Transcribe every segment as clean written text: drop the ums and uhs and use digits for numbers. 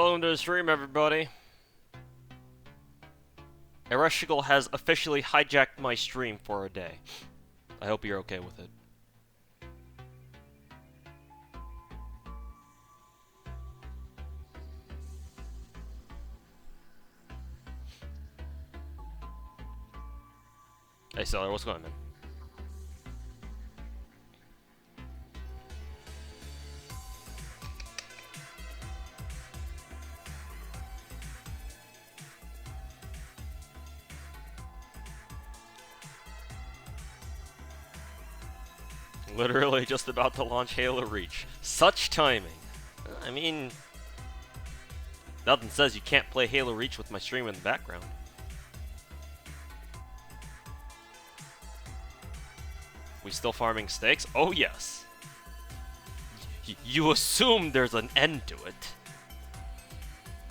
Welcome to the stream, everybody. Ereshkigal has officially hijacked my stream for a day. I hope you're okay with it. Hey, Seller, what's going on, man? Literally just about to launch Halo Reach. Such timing. I mean, nothing says you can't play Halo Reach with my stream in the background. We still farming stakes? Oh yes. You assume there's an end to it.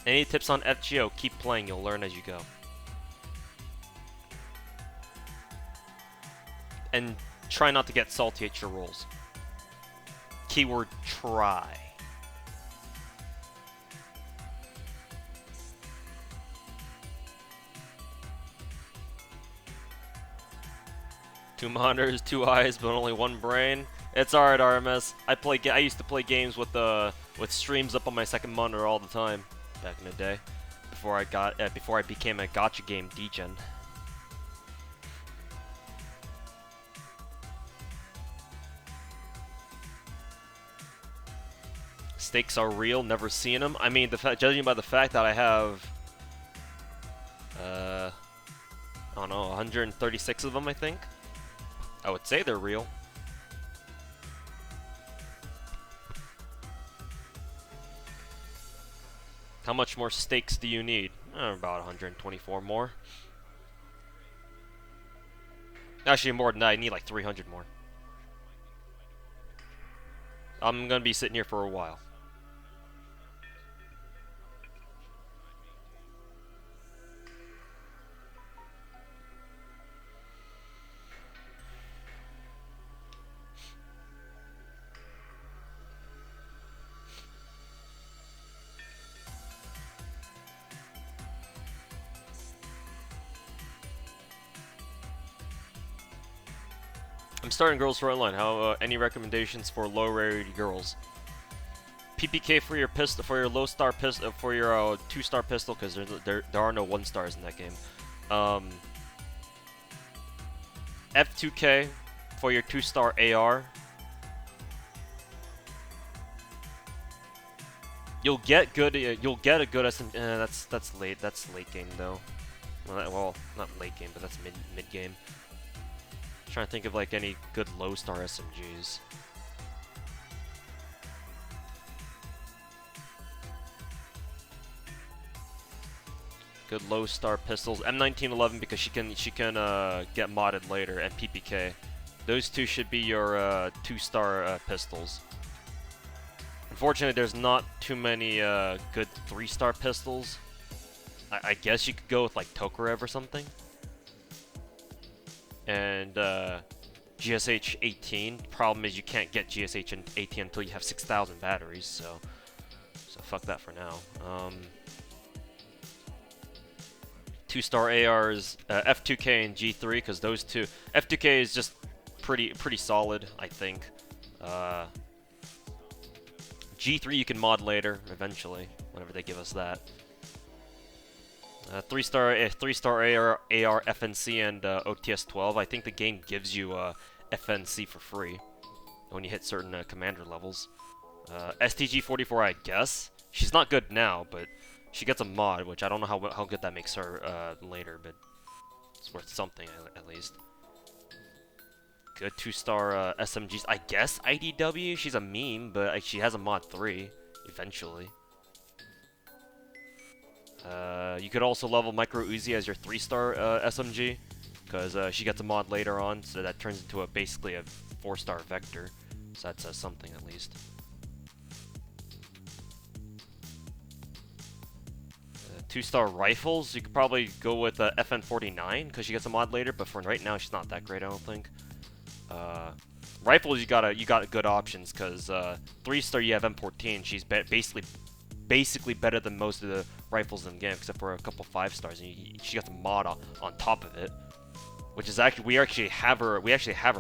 Any tips on FGO? Keep playing, you'll learn as you go. And try not to get salty at your rolls. Keyword try. Two monitors, two eyes, but only one brain. It's alright, RMS. I used to play games with streams up on my second monitor all the time back in the day, before I became a Gacha game degen. Stakes are real. Never seen them. I mean, judging by the fact that I have, I don't know, 136 of them, I think. I would say they're real. How much more stakes do you need? About 124 more. Actually, more than that. I need like 300 more. I'm gonna be sitting here for a while. I'm starting Girls Frontline. How any recommendations for low rarity girls? PPK for your pistol, for your low star pistol, for your 2-star pistol, because there are no 1-stars in that game. F2K for your 2-star AR. You'll get good. You'll get a good SM. That's late. That's late game though. Well, not late game, but that's mid game. Trying to think of like any good low star SMGs. Good low star pistols. M1911 because she can get modded later, and PPK. Those two should be your 2-star pistols. Unfortunately, there's not too many good 3-star pistols. I guess you could go with like Tokarev or something. And GSH 18. Problem is you can't get GSH 18 until you have 6,000 batteries, so fuck that for now. 2-star ARs, F2K and G3, because those two. F2K is just pretty solid, I think. G3 you can mod later, eventually, whenever they give us that. 3-star AR, FNC, and OTS 12. I think the game gives you FNC for free when you hit certain commander levels. STG 44, I guess. She's not good now, but she gets a mod, which I don't know how good that makes her later, but it's worth something at least. Good 2-star SMGs. I guess IDW. She's a meme, but she has a mod 3 eventually. You could also level Micro Uzi as your 3-star SMG, because she gets a mod later on, so that turns into basically a 4-star Vector. So that says something at least. 2-star rifles, you could probably go with FN49, because she gets a mod later, but for right now she's not that great, I don't think. Rifles, you got good options, because 3-star you have M14, she's basically basically better than most of the rifles in the game, except for a couple 5 stars, and she got the mod on top of it. Which is actually, we actually have her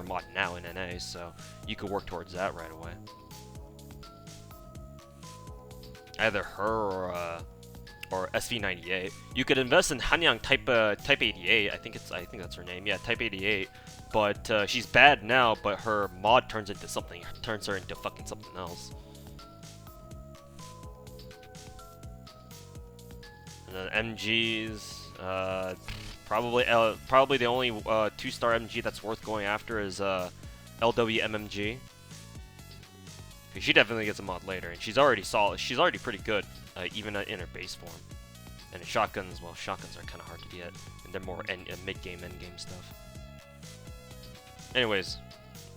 mod now in NA, so you could work towards that right away. Either her or SV98. You could invest in Hanyang Type 88. I think that's her name. Yeah, Type 88. But she's bad now, but her mod turns her into fucking something else. And then MGs, probably the only 2-star MG that's worth going after is LWMMG. She definitely gets a mod later, and she's already solid. She's already pretty good, even in her base form. And shotguns, well, shotguns are kind of hard to get, and they're more mid-game, end-game stuff. Anyways,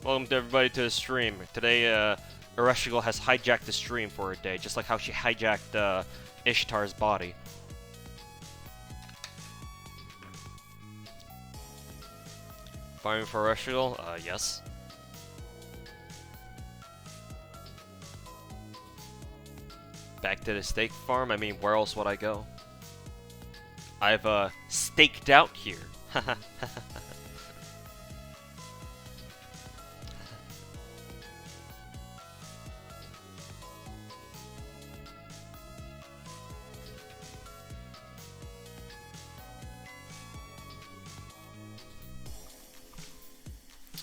welcome to everybody to the stream. Today, Ereshkigal has hijacked the stream for a day, just like how she hijacked Ishtar's body. Farming for Ereshkigal? Yes. Back to the steak farm? I mean, where else would I go? I've, staked out here.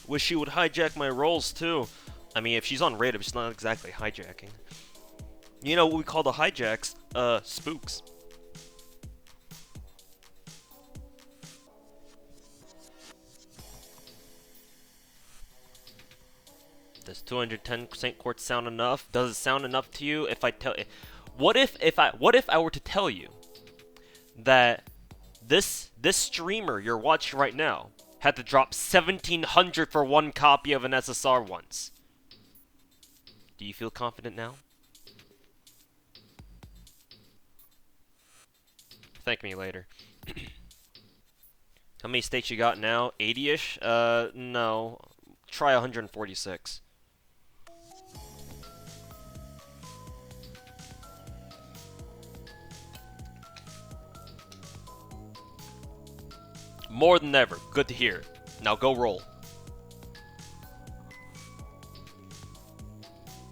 Wish she would hijack my rolls, too. I mean, if she's on raid, it's not exactly hijacking. You know what we call the hijacks? Spooks. Does 210% quartz sound enough? Does it sound enough to you if I tell you? What if I were to tell you that this streamer you're watching right now had to drop 1,700 for one copy of an SSR once? Do you feel confident now? Thank me later. How many states you got now? 80-ish? No. Try 146. More than ever. Good to hear. Now go roll.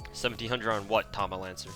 1,700 on what, Tama Lancer?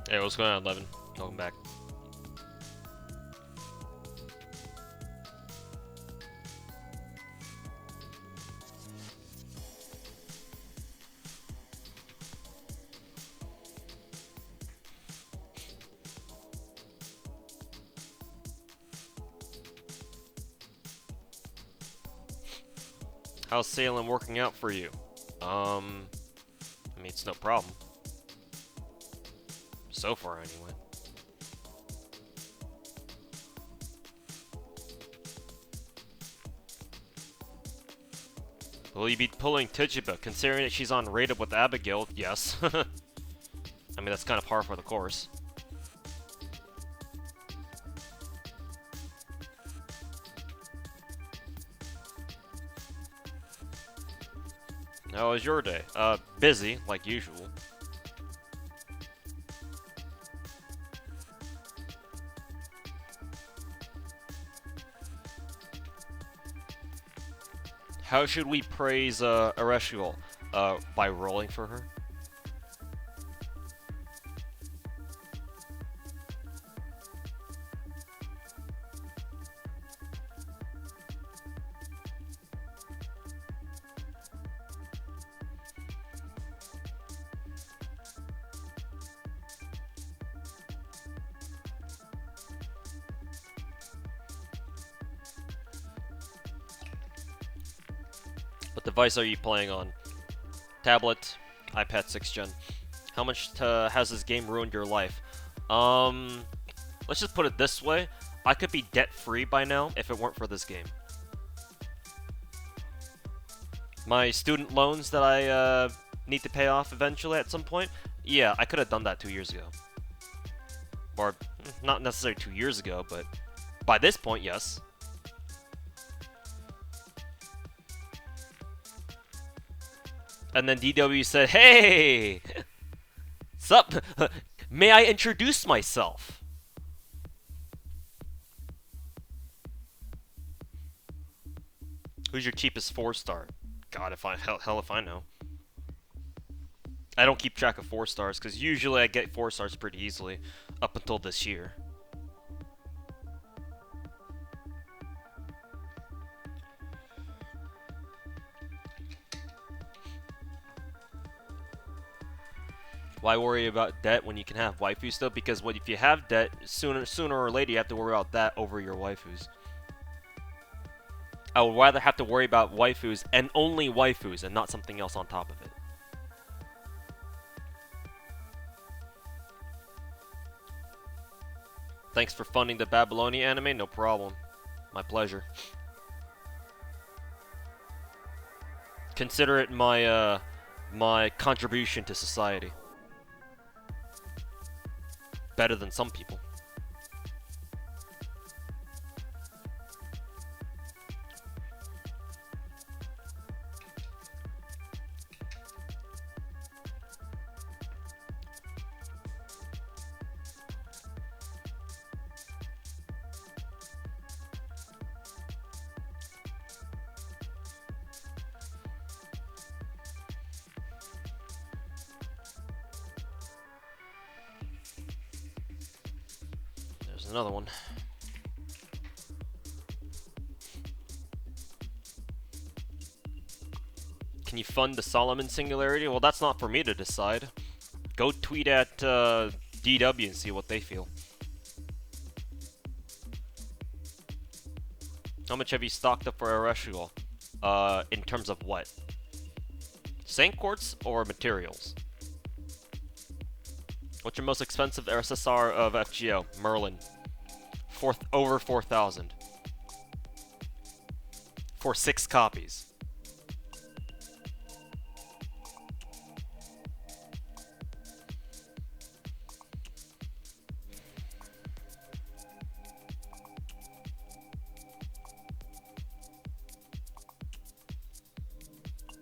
Hey, what's going on, 11? Welcome back. How's Salem working out for you? I mean, it's no problem. So far, anyway. Will you be pulling Tijiba, considering that she's on rated with Abigail? Yes. I mean, that's kind of par for the course. How was your day? Busy, like usual. How should we praise Ereshkigal? By rolling for her? What device are you playing on? Tablet, iPad 6th Gen. How much has this game ruined your life? Let's just put it this way. I could be debt-free by now if it weren't for this game. My student loans that I need to pay off eventually at some point, yeah, I could have done that 2 years ago. Or, not necessarily 2 years ago, but by this point, yes. And then DW said, "Hey! Sup? May I introduce myself?" Who's your cheapest 4-star? God, hell if I know. I don't keep track of 4 stars, because usually I get 4 stars pretty easily, up until this year. Why worry about debt when you can have waifus still? Because if you have debt, sooner or later you have to worry about that over your waifus. I would rather have to worry about waifus and only waifus and not something else on top of it. Thanks for funding the Babylonia anime, no problem. My pleasure. Consider it my my contribution to society. Better than some people. Another one. Can you fund the Solomon Singularity? Well, that's not for me to decide. Go tweet at DW and see what they feel. How much have you stocked up for Ereshkigal? In terms of what? Saint quartz or materials? What's your most expensive SSR of FGO? Merlin. Over 4,000 for 6 copies.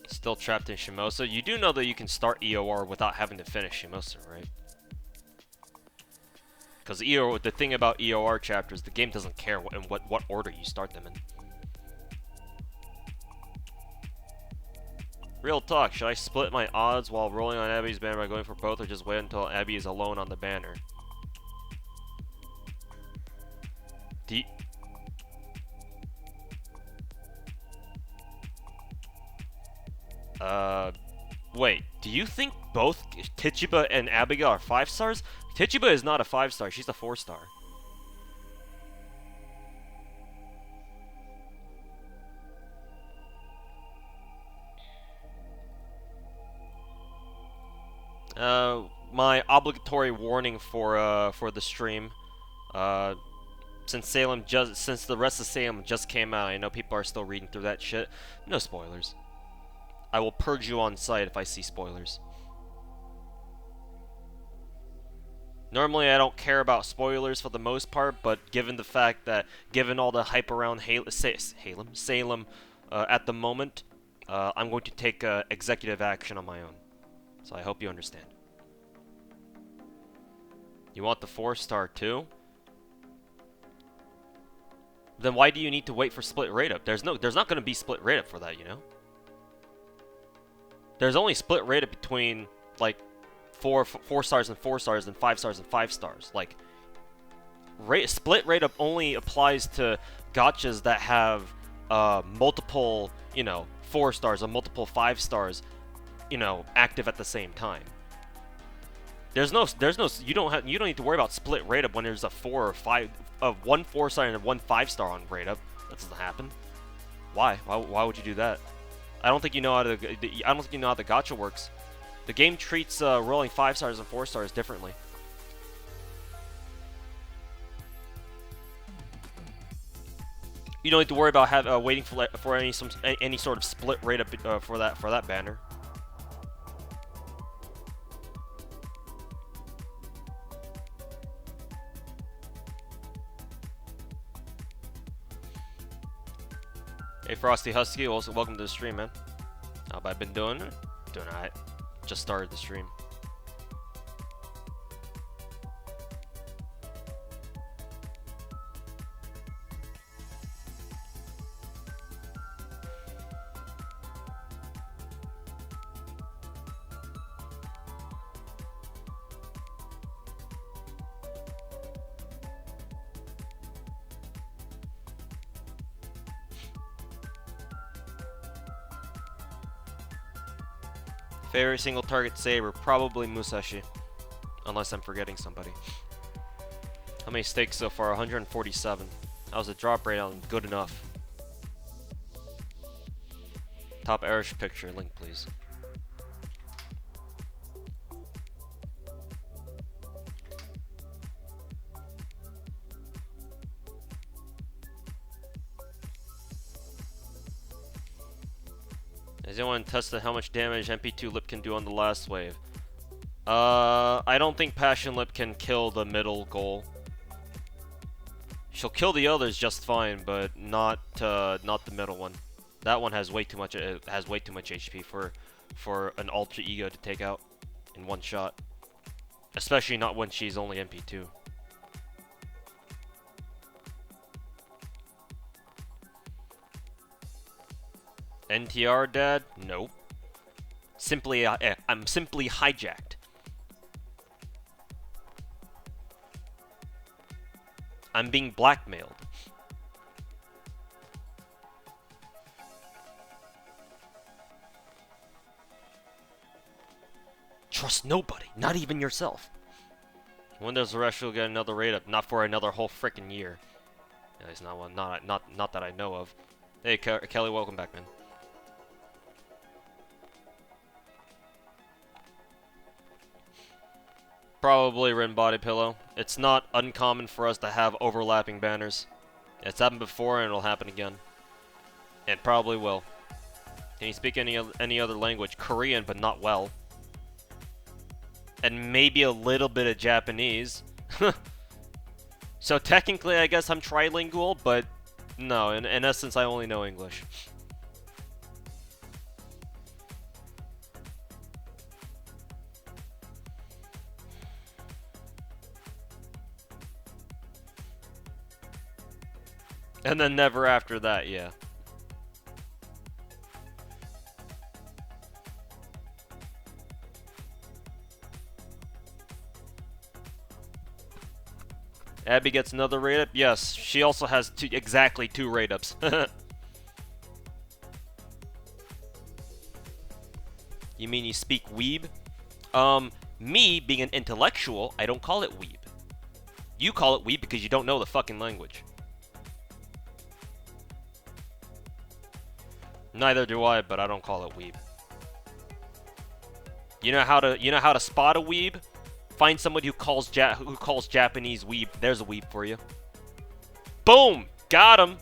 Still trapped in Shimosa. You do know that you can start EOR without having to finish Shimosa, right? Because the thing about EOR chapters, the game doesn't care in what order you start them in. Real talk, should I split my odds while rolling on Abby's banner by going for both, or just wait until Abby is alone on the banner? Wait, do you think both Tichiba and Abigail are 5 stars? Tichiba is not a 5-star, she's a 4-star. My obligatory warning for the stream. Since the rest of Salem just came out, I know people are still reading through that shit. No spoilers. I will purge you on sight if I see spoilers. Normally, I don't care about spoilers for the most part, but given the fact that, given all the hype around Salem at the moment, I'm going to take executive action on my own. So I hope you understand. You want the 4-star too? Then why do you need to wait for split rate up? There's not going to be split rate up for that, you know? There's only split rate up between like 4 stars and 4 stars and 5 stars and 5 stars. Like split rate up only applies to gachas that have multiple, 4 stars or multiple 5 stars, active at the same time. You don't need to worry about split rate up when there's a 4 or 5 one 4-star and one 5-star on rate up. That doesn't happen. Why? Why would you do that? I don't think you know how the gacha works. The game treats rolling 5 stars and 4 stars differently. You don't need to worry about waiting for any sort of split rate up, for that banner. Hey Frosty Husky, also welcome to the stream, man. How have I been doing? Doing alright. Just started the stream. Favorite single target saber, probably Musashi. Unless I'm forgetting somebody. How many stakes so far? 147. That was a drop rate on good enough. Top Erish picture, link please. Has anyone tested how much damage MP2 Lip can do on the last wave? I don't think Passion Lip can kill the middle goal. She'll kill the others just fine, but not the middle one. That one has way too much. Has way too much HP for an alter ego to take out in one shot. Especially not when she's only MP2. NTR, Dad? Nope. Simply, I'm simply hijacked. I'm being blackmailed. Trust nobody, not even yourself. When does Ereshkigal get another raid up? Not for another whole frickin' year. At least not one. Not that I know of. Hey, Kelly, welcome back, man. Probably Rin Body Pillow. It's not uncommon for us to have overlapping banners. It's happened before and it'll happen again. It probably will. Can you speak any other language? Korean, but not well. And maybe a little bit of Japanese. So technically, I guess I'm trilingual, but no, in essence, I only know English. And then never after that, yeah. Abby gets another raid up? Yes, she also has exactly 2 raid ups. You mean you speak weeb? Me being an intellectual, I don't call it weeb. You call it weeb because you don't know the fucking language. Neither do I, but I don't call it weeb. You know how to spot a weeb? Find somebody who calls Japanese weeb. There's a weeb for you. Boom! Got him!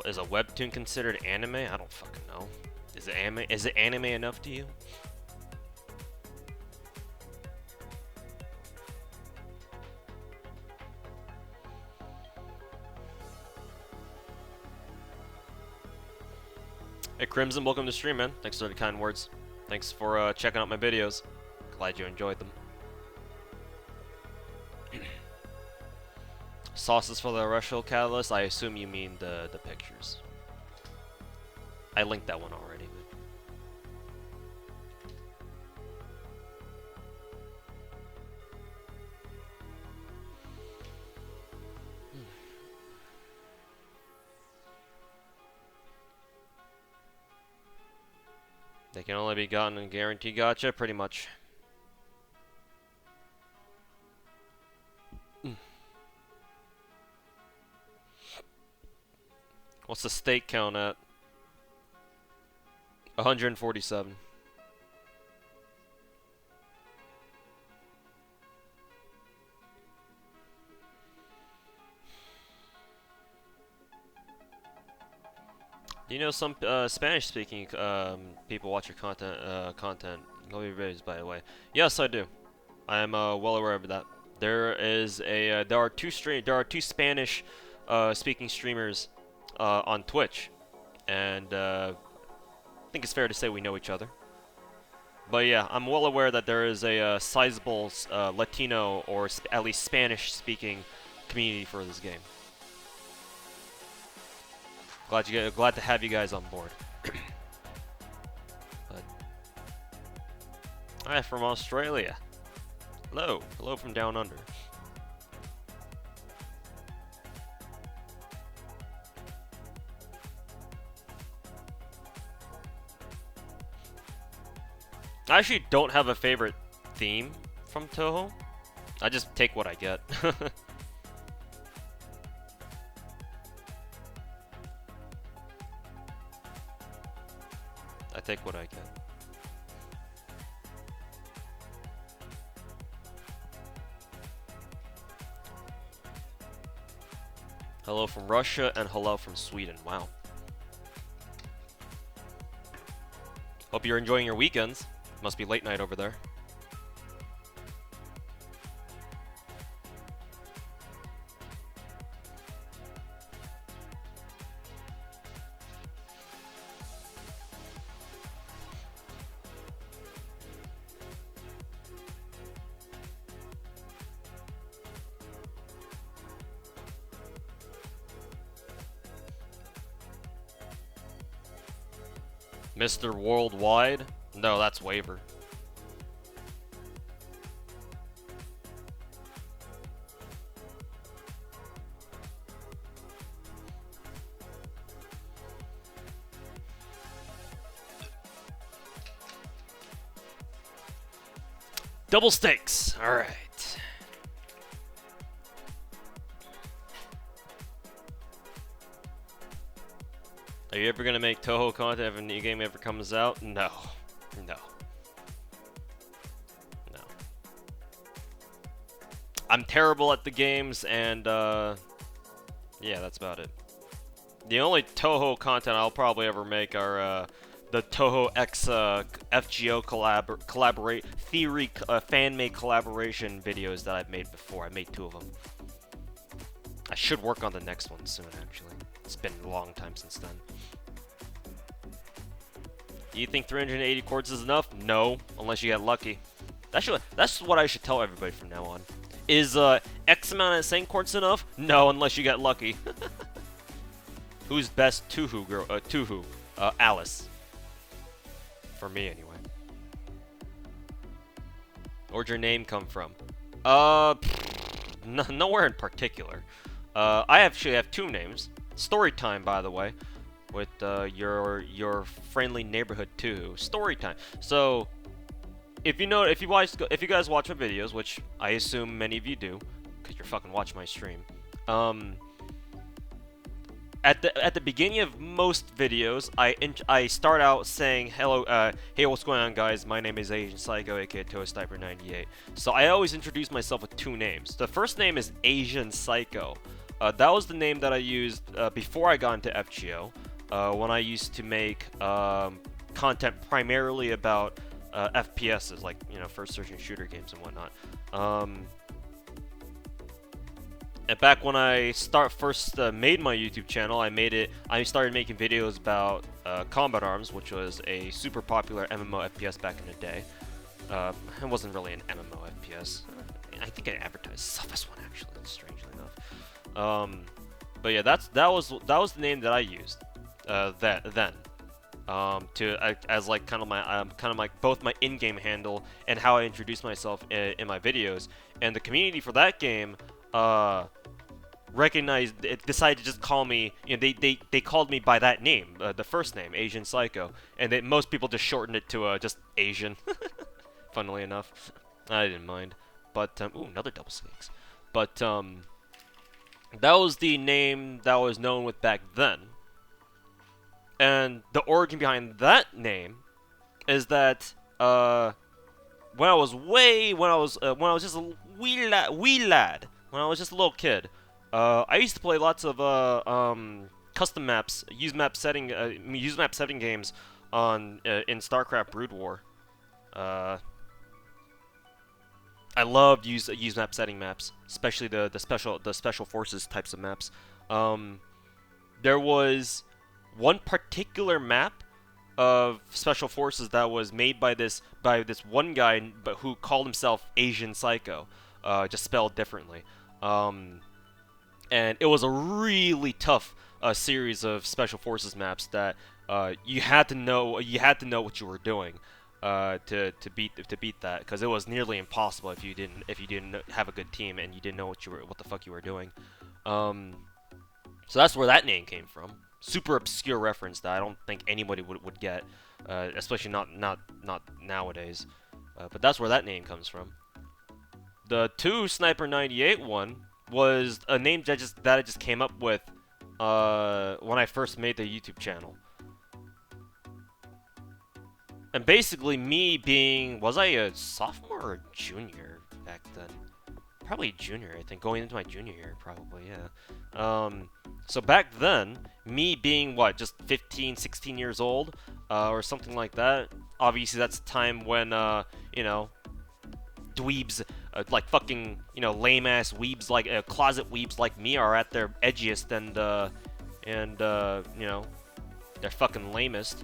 Is a webtoon considered anime? I don't fucking know. Is it anime enough to you? Hey Crimson, welcome to the stream, man. Thanks for the kind words. Thanks for checking out my videos. Glad you enjoyed them. Sauces for the Ereshkigal Catalyst? I assume you mean the pictures. I linked that one already. They can only be gotten in Guarantee Gacha, pretty much. What's the stake count at? 147. Do you know some Spanish-speaking people watch your content? Nobody raised, by the way. Yes, I do. I am well aware of that. There are two Spanish speaking streamers on Twitch, and I think it's fair to say we know each other. But yeah, I'm well aware that there is a sizable Latino or at least Spanish-speaking community for this game. Glad to have you guys on board. Hi from Australia. Hello from down under. I actually don't have a favorite theme from Toho. I just take what I get. I take what I get. Hello from Russia and hello from Sweden. Wow. Hope you're enjoying your weekends. Must be late night over there. Mr. Worldwide? No, that's Waver. Double stakes. All right. Are you ever gonna make Toho content if a new game ever comes out? No. No. No. I'm terrible at the games, and yeah, that's about it. The only Toho content I'll probably ever make are the Toho X FGO collaborate theory fan-made collaboration videos that I've made before. I made 2 of them. I should work on the next one soon, actually. It's been a long time since then. Do you think 380 chords is enough? No, unless you get lucky. That's what I should tell everybody from now on. Is X amount of insane chords enough? No, unless you get lucky. Who's best Tuhu girl? Tuhu, Alice. For me, anyway. Where'd your name come from? Nowhere in particular. I actually have 2 names. Storytime, by the way, with your friendly neighborhood too. Storytime. So, if you guys watch my videos, which I assume many of you do, because you're fucking watching my stream. At the beginning of most videos, I start out saying hello, hey, what's going on, guys? My name is Asian Psycho, aka ToastDiaper98. So I always introduce myself with 2 names. The first name is Asian Psycho. That was the name that I used before I got into FGO, when I used to make content primarily about FPSs, like, you know, first-person shooter games and whatnot. And back when I first made my YouTube channel, I started making videos about Combat Arms, which was a super popular MMO FPS back in the day. It wasn't really an MMO FPS. I think I advertised stuff as one, actually, strangely enough. But yeah, that was the name that I used then. As like kind of my both my in-game handle and how I introduce myself in my videos. And the community for that game decided to just call me, you know, they called me by that name, the first name, Asian Psycho, and most people just shortened it to just Asian. Funnily enough, I didn't mind. But ooh, another double stakes. But that was the name that I was known with back then. And the origin behind that name is that when I was just a wee lad, when I was just a little kid, I used to play lots of custom maps, use map setting games on in StarCraft Brood War. I loved use map setting maps, especially the special forces types of maps. There was one particular map of special forces that was made by this one guy, but who called himself Asian Psycho, just spelled differently. And it was a really tough series of special forces maps that you had to know what you were doing to beat that, because it was nearly impossible if you didn't have a good team and you didn't know what the fuck you were doing. So that's where that name came from. Super obscure reference that I don't think anybody would get, especially not nowadays. But that's where that name comes from. The 2 Sniper 98 one was a name that I just came up with when I first made the YouTube channel. And basically, me being, was I a sophomore or junior back then? Probably junior, I think, going into my junior year, probably, yeah. So back then, me being, what, just 15, 16 years old, or something like that, obviously that's a time when, you know, dweebs, like fucking, you know, lame-ass weebs, like, closet weebs like me are at their edgiest and you know, they're fucking lamest.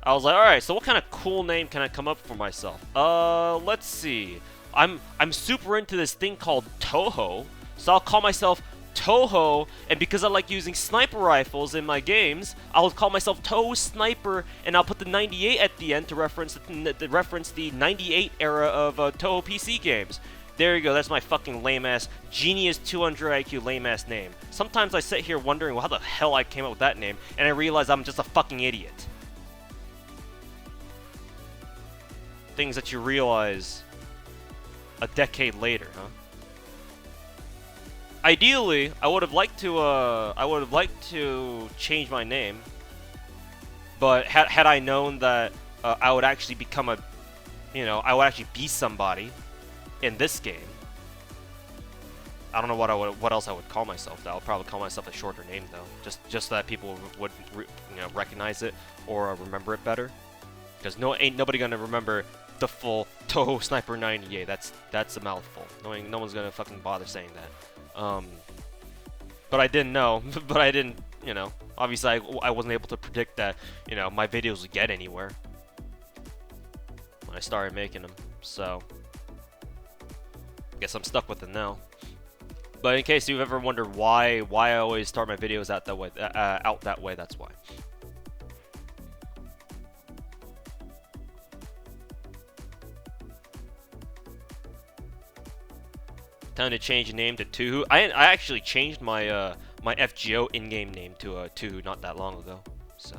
I was like, alright, so what kind of cool name can I come up for myself? Let's see. I'm super into this thing called Toho, so I'll call myself Toho, and because I like using sniper rifles in my games, I'll call myself Toho Sniper, and I'll put the 98 at the end to reference the 98 era of Toho PC games. There you go, that's my fucking lame-ass, Genius 200 IQ lame-ass name. Sometimes I sit here wondering how the hell I came up with that name, and I realize I'm just a fucking idiot. Things that you realize a decade later, huh? Ideally, I would have liked to change my name, but had I known that I would actually become I would actually be somebody in this game, I don't know what else I would call myself. I would probably call myself a shorter name though, just so that people would recognize it or remember it better. Because ain't nobody gonna remember the full Toho Sniper 98. That's a mouthful. No one's gonna fucking bother saying that. But I didn't know. But I didn't, obviously I wasn't able to predict that, my videos would get anywhere when I started making them. So I guess I'm stuck with it now. But in case you've ever wondered why I always start my videos out that way, that's why. Time to change the name to Tuhu. I actually changed my my FGO in-game name to Tuhu not that long ago. So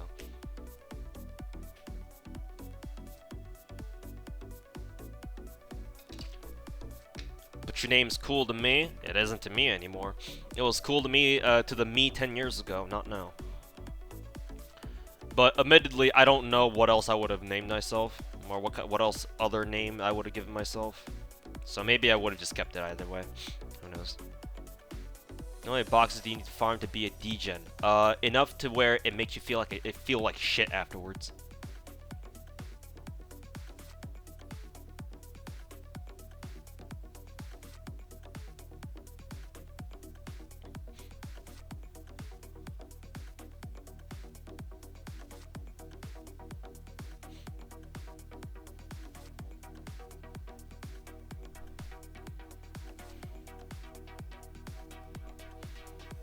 but your name's cool to me. It isn't to me anymore. It was cool to me to the me 10 years ago, not now. But admittedly, I don't know what else I would have named myself, or what else other name I would have given myself. So maybe I would have just kept it either way. Who knows? How many boxes do you need to farm to be a degen? Enough to where it makes you feel like shit afterwards.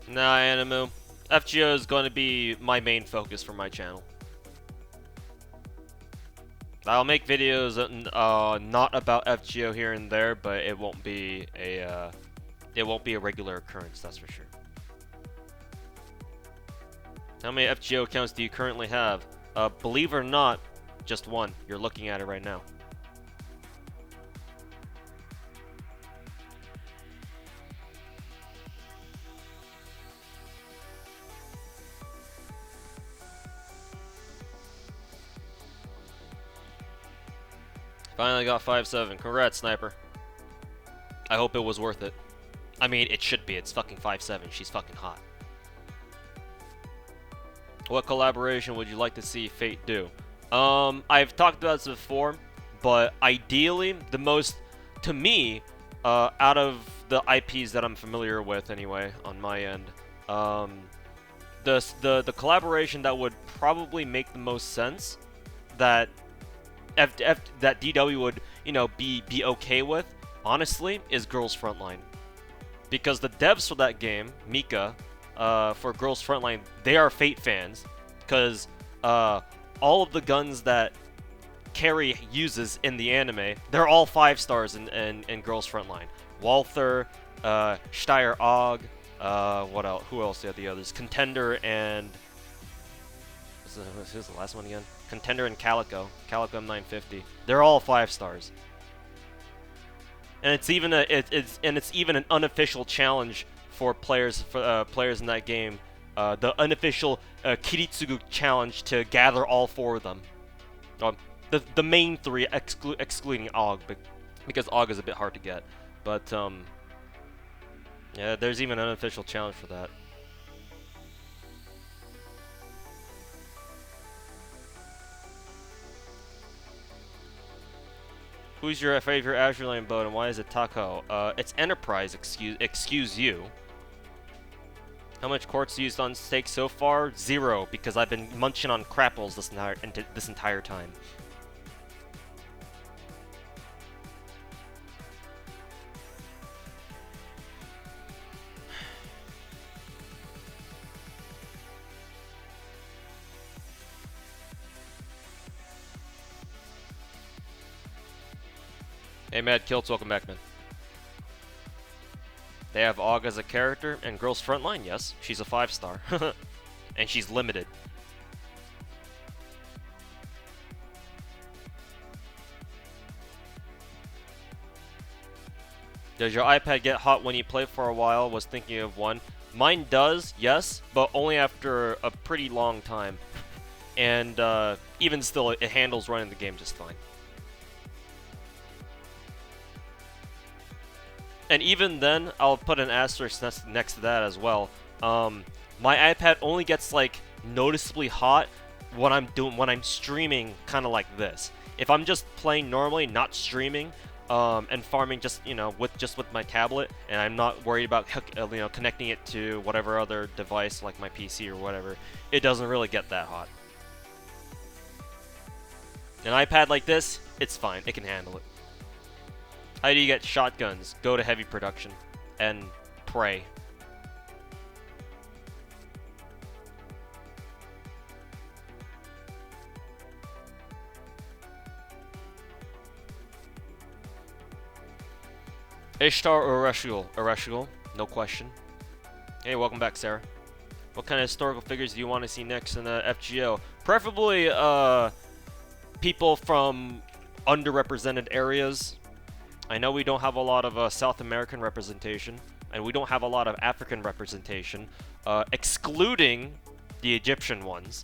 Nah, Animu. FGO is going to be my main focus for my channel. I'll make videos not about FGO here and there, but it won't be a regular occurrence, that's for sure. How many FGO accounts do you currently have? Believe it or not, just one. You're looking at it right now. Finally got 5-7. Congrats, Sniper. I hope it was worth it. I mean, it should be. It's fucking 5-7. She's fucking hot. What collaboration would you like to see Fate do? I've talked about this before, but ideally, the most, to me, out of the IPs that I'm familiar with anyway, on my end, the collaboration that would probably make the most sense, that that DW would, be okay with, honestly, is Girls Frontline. Because the devs for that game, Mika, for Girls Frontline, they are Fate fans. Because all of the guns that Carrie uses in the anime, they're all 5 stars in Girls Frontline. Walther, Steyr Og, what else? Who else are the others? Contender and... Who's the last one again? Contender and Calico. Calico M950. They're all 5 stars. And it's even it's even an unofficial challenge for players in that game. The unofficial Kiritsugu challenge to gather all 4 of them. The main 3 excluding Og, because Og is a bit hard to get. But yeah, there's even an unofficial challenge for that. Who's your favorite Azure Lane boat and why is it Taco? It's Enterprise, excuse you. How much quartz used on steak so far? 0, because I've been munching on crapples this entire time. Hey Mad Kilts, welcome back, man. They have Og as a character, and Girls Frontline, yes. She's a 5-star. And she's limited. Does your iPad get hot when you play for a while? Was thinking of one. Mine does, yes, but only after a pretty long time. And even still, it handles running the game just fine. And even then, I'll put an asterisk next to that as well. My iPad only gets like noticeably hot when I'm streaming, kind of like this. If I'm just playing normally, not streaming, and farming just with my tablet, and I'm not worried about connecting it to whatever other device like my PC or whatever, it doesn't really get that hot. An iPad like this, it's fine. It can handle it. How do you get shotguns? Go to heavy production and pray. Ishtar or Ereshkigal? Ereshkigal, no question. Hey, welcome back, Sarah. What kind of historical figures do you want to see next in FGO? Preferably, people from underrepresented areas. I know we don't have a lot of South American representation, and we don't have a lot of African representation, excluding the Egyptian ones.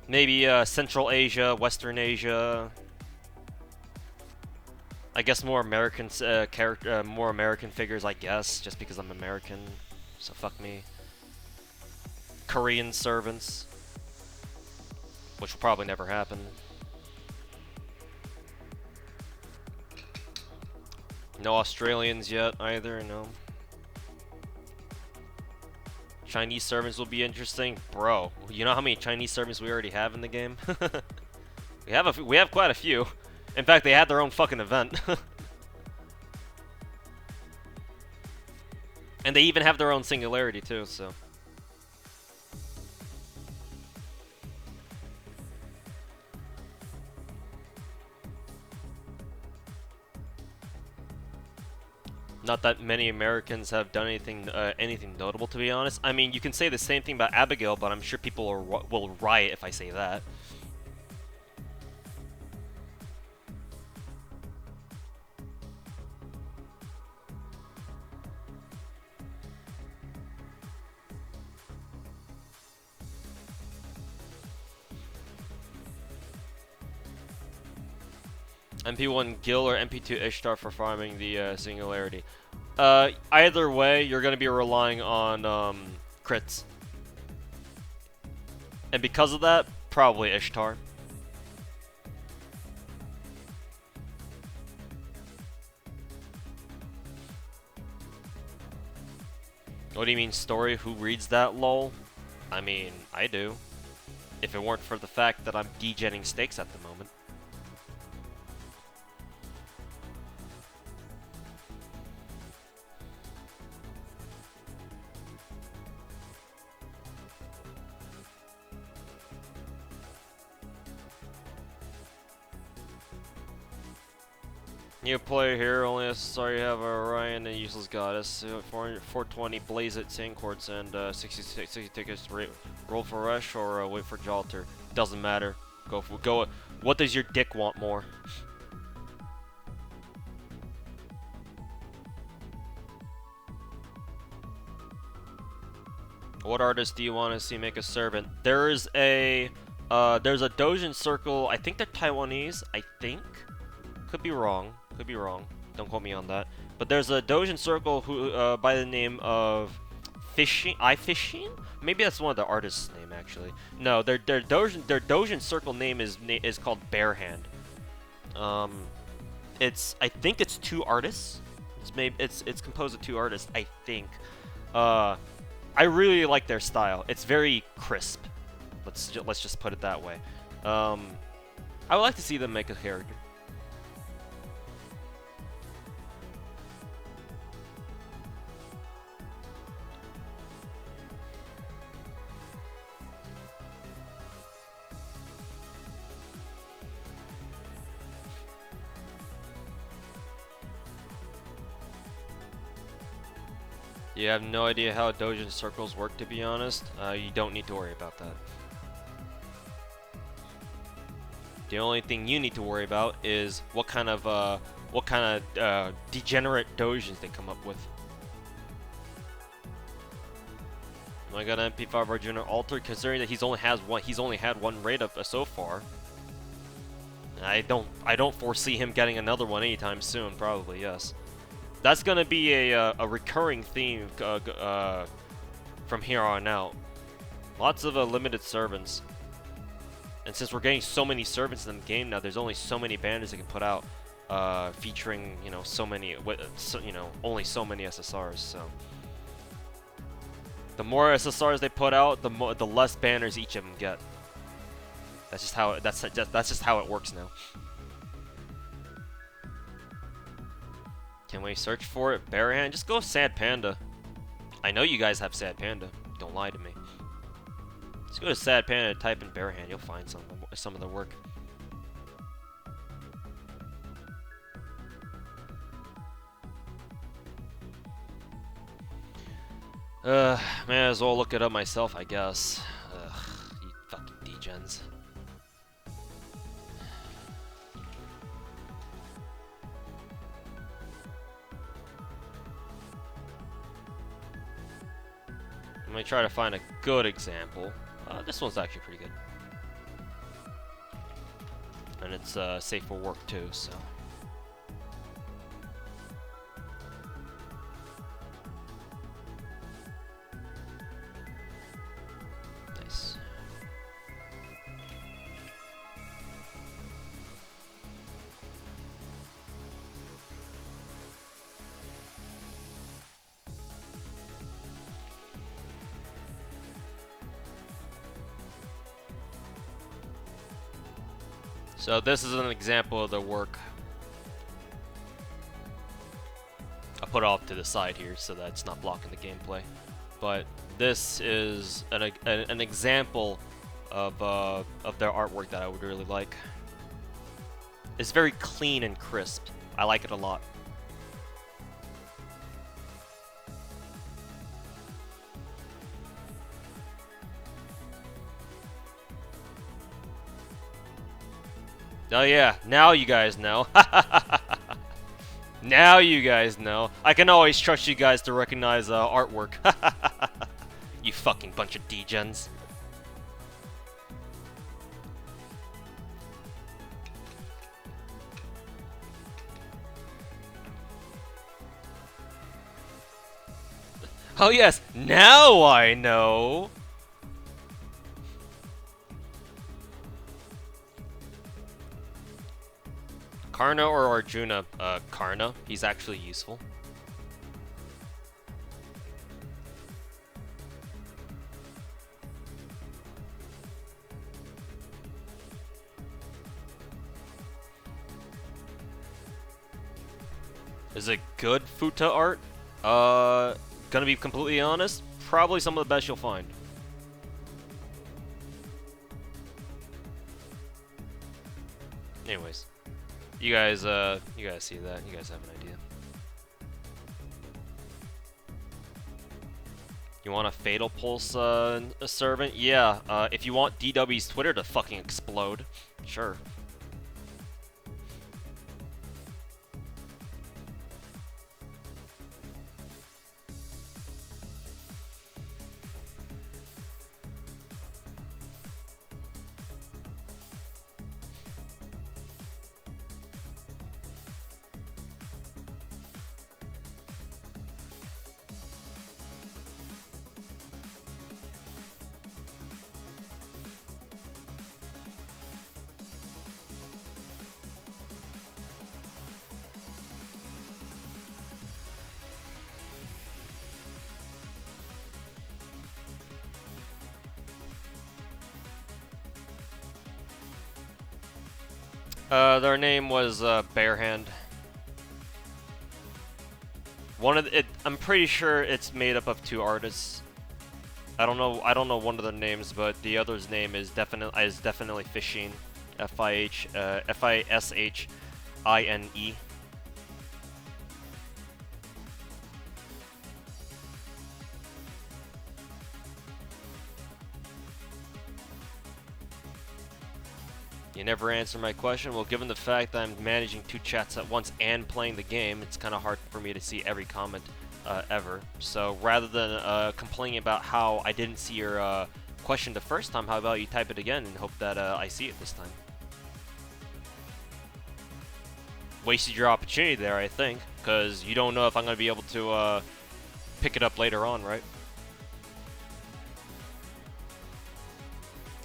Maybe Central Asia, Western Asia. I guess more American more American figures, I guess, just because I'm American. So fuck me. Korean servants, which will probably never happen. No Australians yet either, no. Chinese servants will be interesting. Bro, you know how many Chinese servants we already have in the game? we have quite a few. In fact, they had their own fucking event. And they even have their own singularity too, so. Not that many Americans have done anything notable, to be honest. I mean, you can say the same thing about Abigail, but I'm sure people will riot if I say that. MP1 Gil or MP2 Ishtar for farming the Singularity. Either way, you're gonna be relying on crits. And because of that, probably Ishtar. What do you mean story? Who reads that, lol? I mean, I do. If it weren't for the fact that I'm degenning stakes at the moment. New player here, only SSR you have Orion and Useless Goddess, 420 Blaze It, Sand Quartz, and 60 tickets. Roll for Rush or wait for Jalter. Doesn't matter. Go. What does your dick want more? What artist do you want to see make a servant? There's a Doujin Circle. I think they're Taiwanese. I think. Could be wrong. Could be wrong. Don't quote me on that. But there's a Doujin Circle who, by the name of Fishing. Maybe that's one of the artists' name actually. No, their Doujin Circle name is called Barehand. I think it's 2 artists. It's composed of 2 artists. I think. I really like their style. It's very crisp. Let's just put it that way. I would like to see them make a character. You have no idea how Doujin circles work, to be honest. You don't need to worry about that. The only thing you need to worry about is what kind of degenerate Doujins they come up with. Am I gonna MP5 Arjuna Alter, considering that he's only had one raid up so far? I don't foresee him getting another one anytime soon. Probably yes. That's gonna be a recurring theme from here on out. Lots of limited servants, and since we're getting so many servants in the game now, there's only so many banners they can put out, featuring so many, only so many SSRs. So the more SSRs they put out, the less banners each of them get. That's just how it works now. Can we search for it? Barehand? Just go Sad Panda. I know you guys have Sad Panda. Don't lie to me. Just go to Sad Panda and type in Barehand. You'll find some of the work. May as well look it up myself, I guess. Ugh, you fucking degens. Let me try to find a good example. This one's actually pretty good. And it's safe for work too, so. Nice. So this is an example of the work. I'll put it off to the side here so that it's not blocking the gameplay. But this is an example of their artwork that I would really like. It's very clean and crisp. I like it a lot. Oh yeah, now you guys know. Now you guys know. I can always trust you guys to recognize artwork. You fucking bunch of degens. Oh yes, now I know! Karna or Arjuna? Karna. He's actually useful. Is it good futa art? Gonna be completely honest, probably some of the best you'll find. Anyways, you guys see that. You guys have an idea. You want a Fatal Pulse a servant? Yeah. If you want DW's Twitter to fucking explode, sure. Their name was Barehand. I'm pretty sure it's made up of 2 artists. I don't know one of their names, but the other's name is definitely Fishine. Fishine. You never answer my question. Well, given the fact that I'm managing 2 chats at once and playing the game, it's kind of hard for me to see every comment ever. So rather than complaining about how I didn't see your question the first time, how about you type it again and hope that I see it this time? Wasted your opportunity there, I think, because you don't know if I'm going to be able to pick it up later on, right?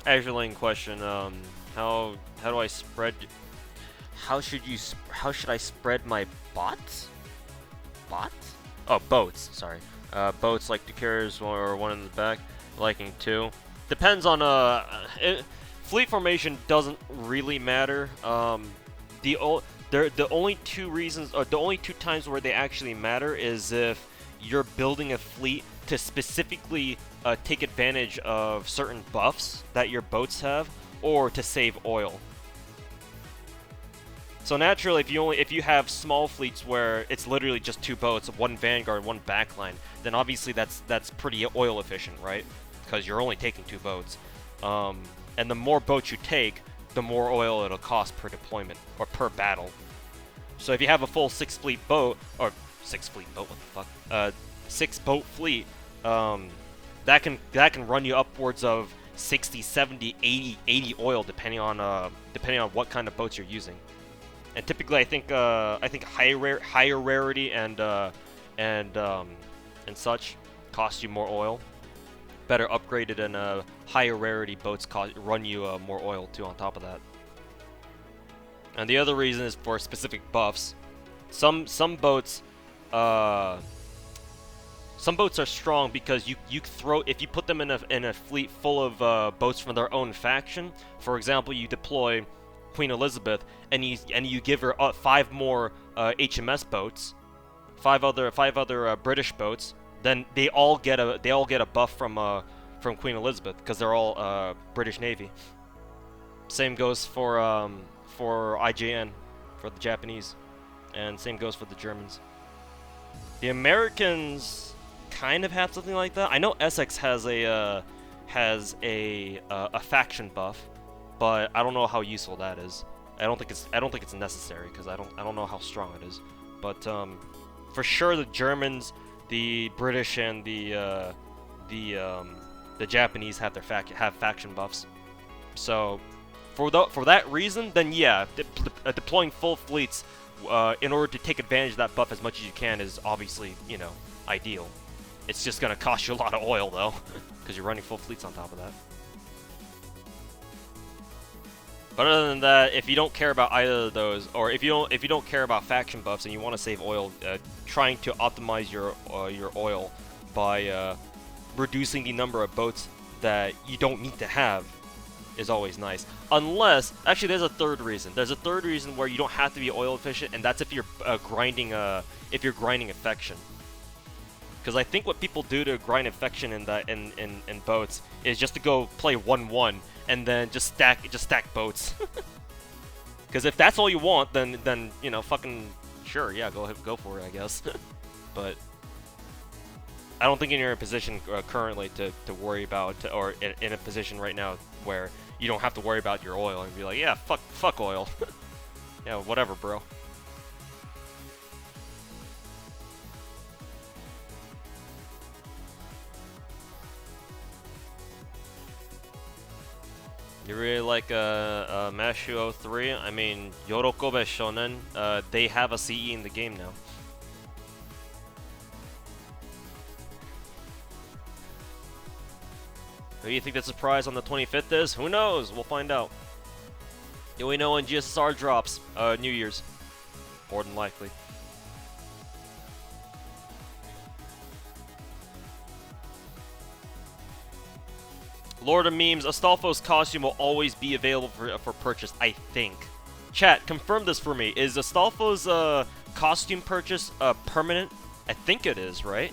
Azureling question, how do I spread? How should I spread my bots? Bot? Oh, boats. Sorry. Boats like the carriers or one in the back. Liking 2. Depends on fleet formation doesn't really matter. The only 2 reasons, or the only 2 times where they actually matter is if you're building a fleet to specifically take advantage of certain buffs that your boats have, or to save oil. So naturally, if you have small fleets where it's literally just 2 boats, 1 vanguard, 1 backline, then obviously that's pretty oil efficient, right? Because you're only taking 2 boats. And the more boats you take, the more oil it'll cost per deployment or per battle. So if you have a full 6 fleet boat, or 6 fleet boat, what the fuck? 6 boat fleet, that can run you upwards of 60, 70, 80 oil depending on what kind of boats you're using. And typically, I think higher rarity and such cost you more oil. Better upgraded and higher rarity boats run you more oil too on top of that. And the other reason is for specific buffs. Some boats are strong because you throw, if you put them in a fleet full of boats from their own faction. For example, you deploy Queen Elizabeth and you give her 5 more HMS boats, 5 other British boats. Then they all get a buff from Queen Elizabeth because they're all British Navy. Same goes for IJN, for the Japanese, and same goes for the Germans. The Americans kind of have something like that. I know Essex has a faction buff, but I don't know how useful that is. I don't think it's necessary because I don't know how strong it is. But for sure the Germans, the British, and the Japanese have faction buffs. So for that reason, then yeah, deploying full fleets in order to take advantage of that buff as much as you can is obviously, you know, ideal. It's just gonna cost you a lot of oil though, because you're running full fleets on top of that. But other than that, if you don't care about either of those, or if you don't care about faction buffs and you want to save oil, trying to optimize your oil by reducing the number of boats that you don't need to have is always nice. Unless, actually, there's a third reason. There's a third reason where you don't have to be oil efficient, and that's if you're grinding affection. Because I think what people do to grind affection in boats is just to go play 1-1 and then just stack boats. Because if that's all you want, then you know, fucking sure, yeah, go for it, I guess. But I don't think you're in a position currently to worry about, or in a position right now where you don't have to worry about your oil and be like, yeah, fuck oil. Yeah, whatever, bro. You really like Mashu 03? I mean, Yorokobe Shonen, they have a CE in the game now. Who do you think the surprise on the 25th is? Who knows? We'll find out. Yeah, we know when GSSR drops, New Year's. More than likely. Lord of Memes, Astolfo's costume will always be available for purchase, I think. Chat, confirm this for me. Is Astolfo's costume purchase permanent? I think it is, right?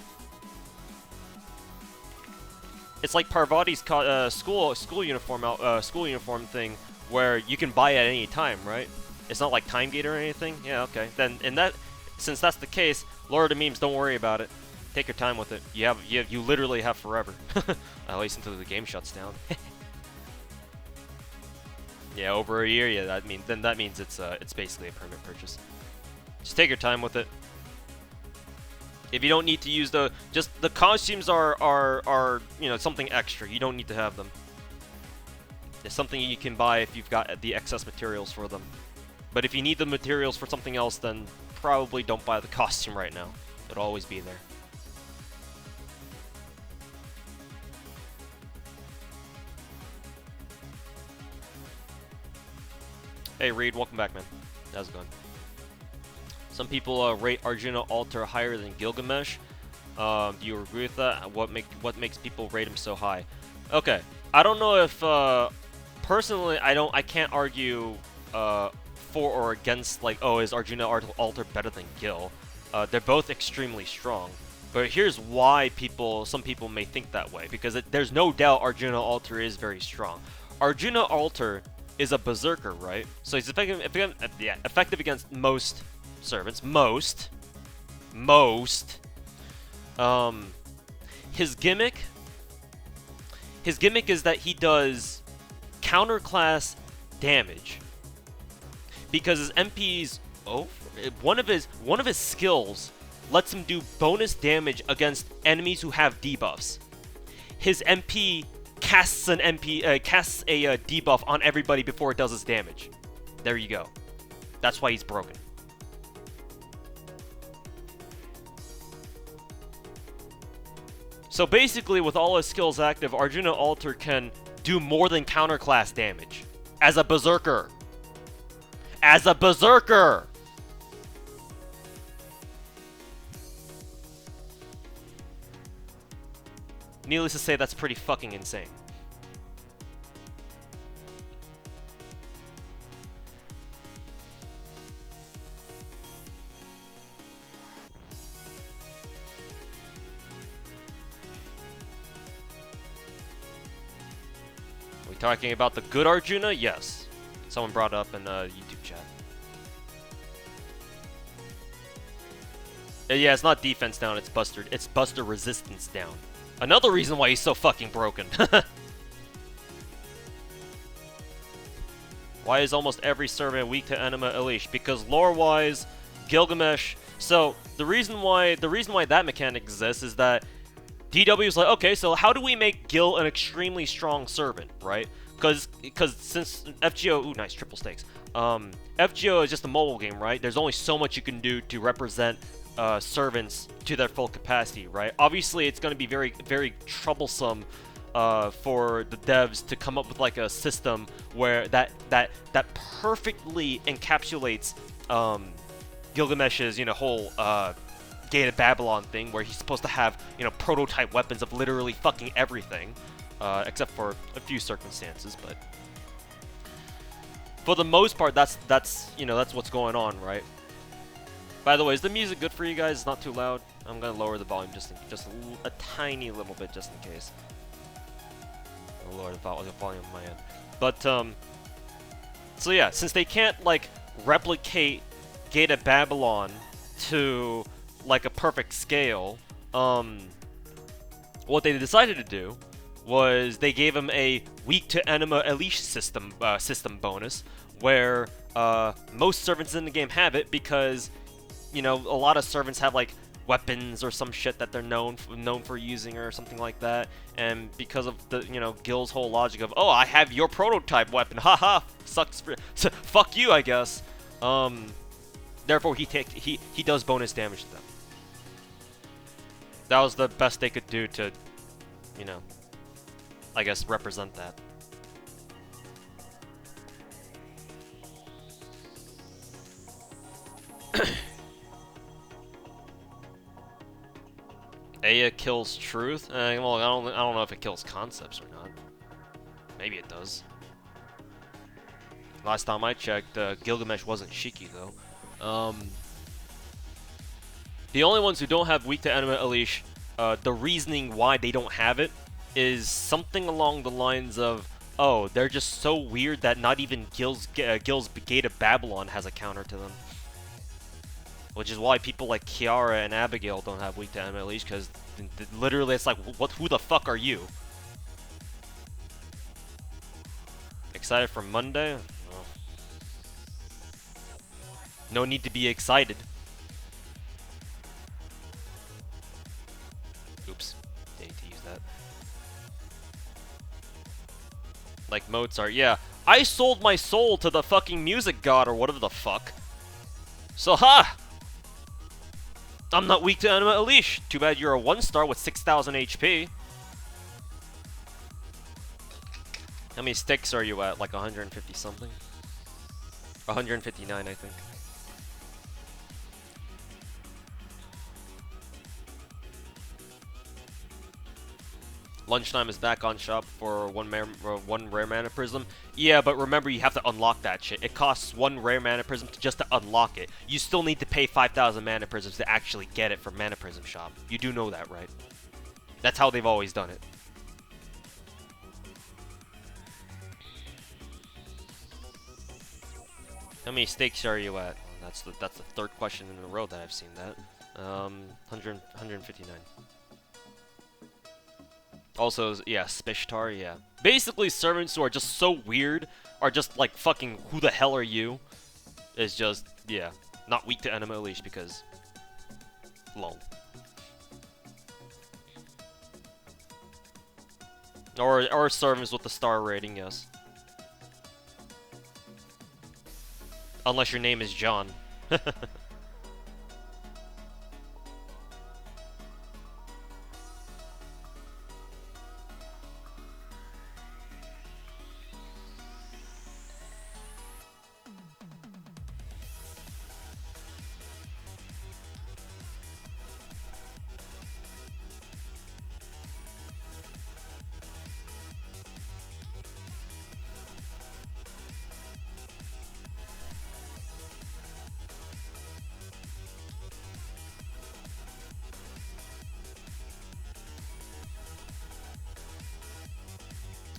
It's like Parvati's school uniform thing, where you can buy it at any time, right? It's not like time gate or anything. Yeah, okay. Then since that's the case, Lord of Memes, don't worry about it. Take your time with it. You literally have forever. At least until the game shuts down. Yeah, over a year. Yeah, that means it's basically a permanent purchase. Just take your time with it. If you don't need to use the costumes are you know, something extra. You don't need to have them. It's something you can buy if you've got the excess materials for them. But if you need the materials for something else, then probably don't buy the costume right now. It'll always be there. Hey Reed, welcome back, man. How's it going? Some people rate Arjuna Alter higher than Gilgamesh. Do you agree with that? What makes people rate him so high? Okay, I don't know if personally I can't argue for or against, like, oh, is Arjuna Alter better than Gil? They're both extremely strong. But here's why some people may think that way, because there's no doubt Arjuna Alter is very strong. Arjuna Alter is a berserker, right? So he's effective against most servants. His gimmick is that he does counterclass damage because his MPs. One of his skills lets him do bonus damage against enemies who have debuffs. His MP casts a debuff on everybody before it does its damage. There you go. That's why he's broken. So basically, with all his skills active, Arjuna Alter can do more than counterclass damage. As a berserker. As a berserker! Needless to say, that's pretty fucking insane. Are we talking about the good Arjuna? Yes. Someone brought up in YouTube chat. Yeah, it's not defense down, it's Buster resistance down. Another reason why he's so fucking broken. Why is almost every servant weak to Enema Elish? Because lore-wise, Gilgamesh. So the reason why that mechanic exists is that DW is like, okay, so how do we make Gil an extremely strong servant, right? Because since FGO, ooh, nice triple stakes. FGO is just a mobile game, right? There's only so much you can do to represent servants to their full capacity, right? Obviously, it's going to be very, very troublesome for the devs to come up with like a system where that perfectly encapsulates Gilgamesh's whole Gate of Babylon thing, where he's supposed to have prototype weapons of literally fucking everything, except for a few circumstances, but for the most part, that's what's going on, right? By the way, is the music good for you guys? It's not too loud. I'm gonna lower the volume just a tiny little bit, just in case. I'll lower the volume on my end. But so yeah, since they can't like replicate Gate of Babylon to like a perfect scale, what they decided to do was they gave him a weak to enema unleash system bonus, where most servants in the game have it because a lot of servants have like weapons or some shit that they're known for using or something like that, and because of the Gil's whole logic of, oh, I have your prototype weapon, haha, sucks for fuck you, I guess. Therefore he does bonus damage to them. That was the best they could do to I guess represent that. Aya kills truth? Well, I don't know if it kills concepts or not. Maybe it does. Last time I checked, Gilgamesh wasn't Shiki though. The only ones who don't have weak to enema unleash, the reasoning why they don't have it is something along the lines of, oh, they're just so weird that not even Gil's Gate of Babylon has a counter to them. Which is why people like Kiara and Abigail don't have weak to enemy unleash, because literally it's like, who the fuck are you? Excited for Monday? Oh. No need to be excited. Oops, didn't need to use that. Like Mozart, yeah. I sold my soul to the fucking music god or whatever the fuck. So ha! I'm not weak to enema unleash. Too bad you're a 1-star with 6,000 HP. How many sticks are you at? Like 150 something? 159, I think. Lunchtime is back on shop for one rare mana prism. Yeah, but remember, you have to unlock that shit. It costs 1 rare mana prism just to unlock it. You still need to pay 5,000 mana prisms to actually get it from Mana Prism Shop. You do know that, right? That's how they've always done it. How many stakes are you at? That's the third question in a row that I've seen that. 159. Also, yeah, Spishtar, yeah. Basically, servants who are just so weird, are just like, fucking, who the hell are you? Is just, yeah, not weak to enema unleash because, lol. Or servants with the star rating, yes. Unless your name is John.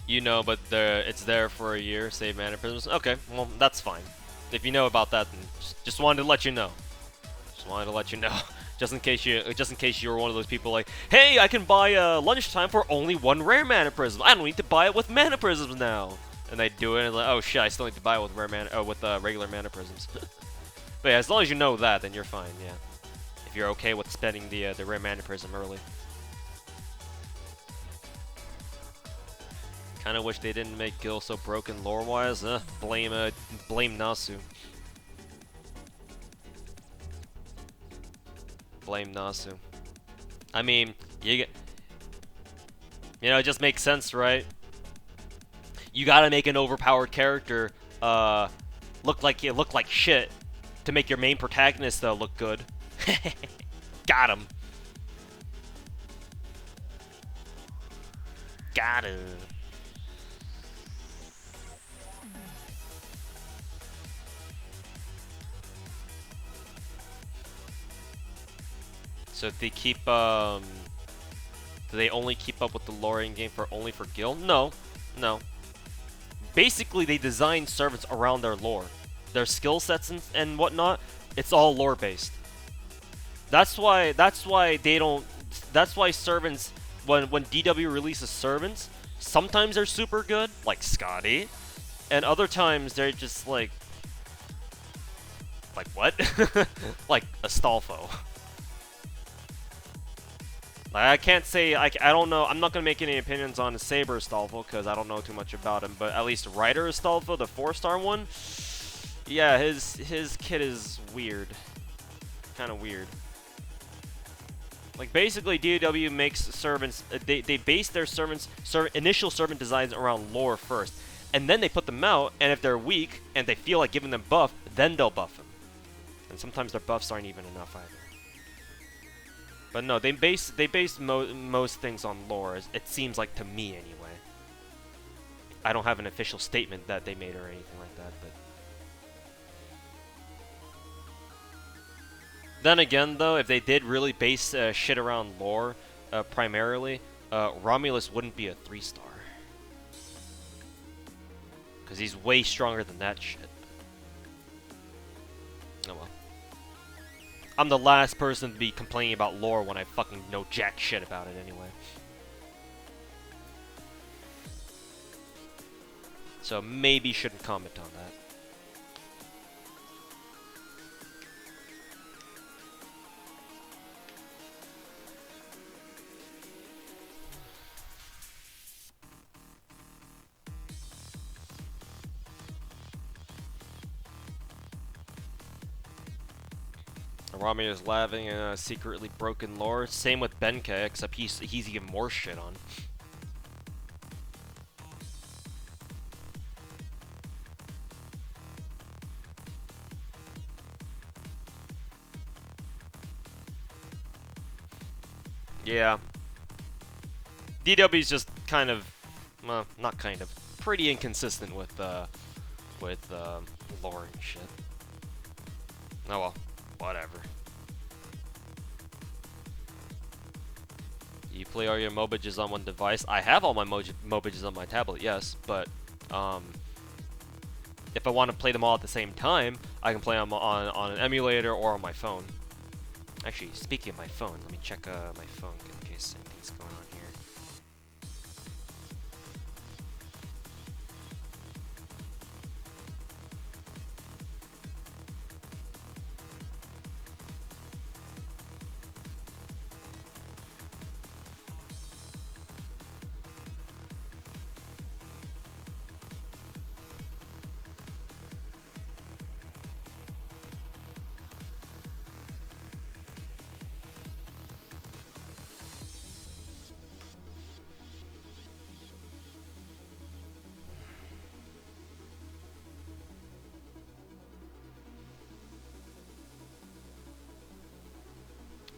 You know, but it's there for a year, save mana prisms. Okay, well, that's fine. If you know about that, then just wanted to let you know. Just wanted to let you know. just in case you were one of those people like, hey, I can buy lunchtime for only 1 rare mana prism. I don't need to buy it with mana prisms now. And they do it, and like, oh shit, I still need to buy it with regular mana prisms. But yeah, as long as you know that, then you're fine. Yeah, if you're okay with spending the rare mana prism early. Kinda wish they didn't make Gil so broken lore-wise. Blame Nasu. Blame Nasu. I mean, you know, it just makes sense, right? You gotta make an overpowered character look like shit to make your main protagonist look good. Got him. Got him. So if they keep do they only keep up with the lore in game only for Gil? No, no. Basically, they design servants around their lore, their skill sets and whatnot. It's all lore based. That's why they don't. That's why servants, when DW releases servants, sometimes they're super good, like Scotty, and other times they're just like what? Like Astolfo. I can't say, I don't know, I'm not going to make any opinions on Saber Astolfo because I don't know too much about him, but at least Ryder Astolfo, the 4-star one, yeah, his kit is weird. Kind of weird. Like, basically, DAW makes servants, they base their initial servant designs around lore first, and then they put them out, and if they're weak, and they feel like giving them buff, then they'll buff them. And sometimes their buffs aren't even enough either. But no, they base most things on lore. It seems like to me anyway. I don't have an official statement that they made or anything like that, but then again, though, if they did really base shit around lore primarily, Romulus wouldn't be a 3-star because he's way stronger than that shit. Oh well. I'm the last person to be complaining about lore when I fucking know jack shit about it anyway. So maybe shouldn't comment on that. Rami is laughing and secretly broken lore. Same with Benke, except he's even more shit on. Yeah. DW's just kind of, well, not kind of, pretty inconsistent with lore and shit. Oh well, whatever. You play all your MOBAs on one device? I have all my MOBAs on my tablet, yes, but if I want to play them all at the same time, I can play them on an emulator or on my phone. Actually, speaking of my phone, let me check my phone in case anything's going on here.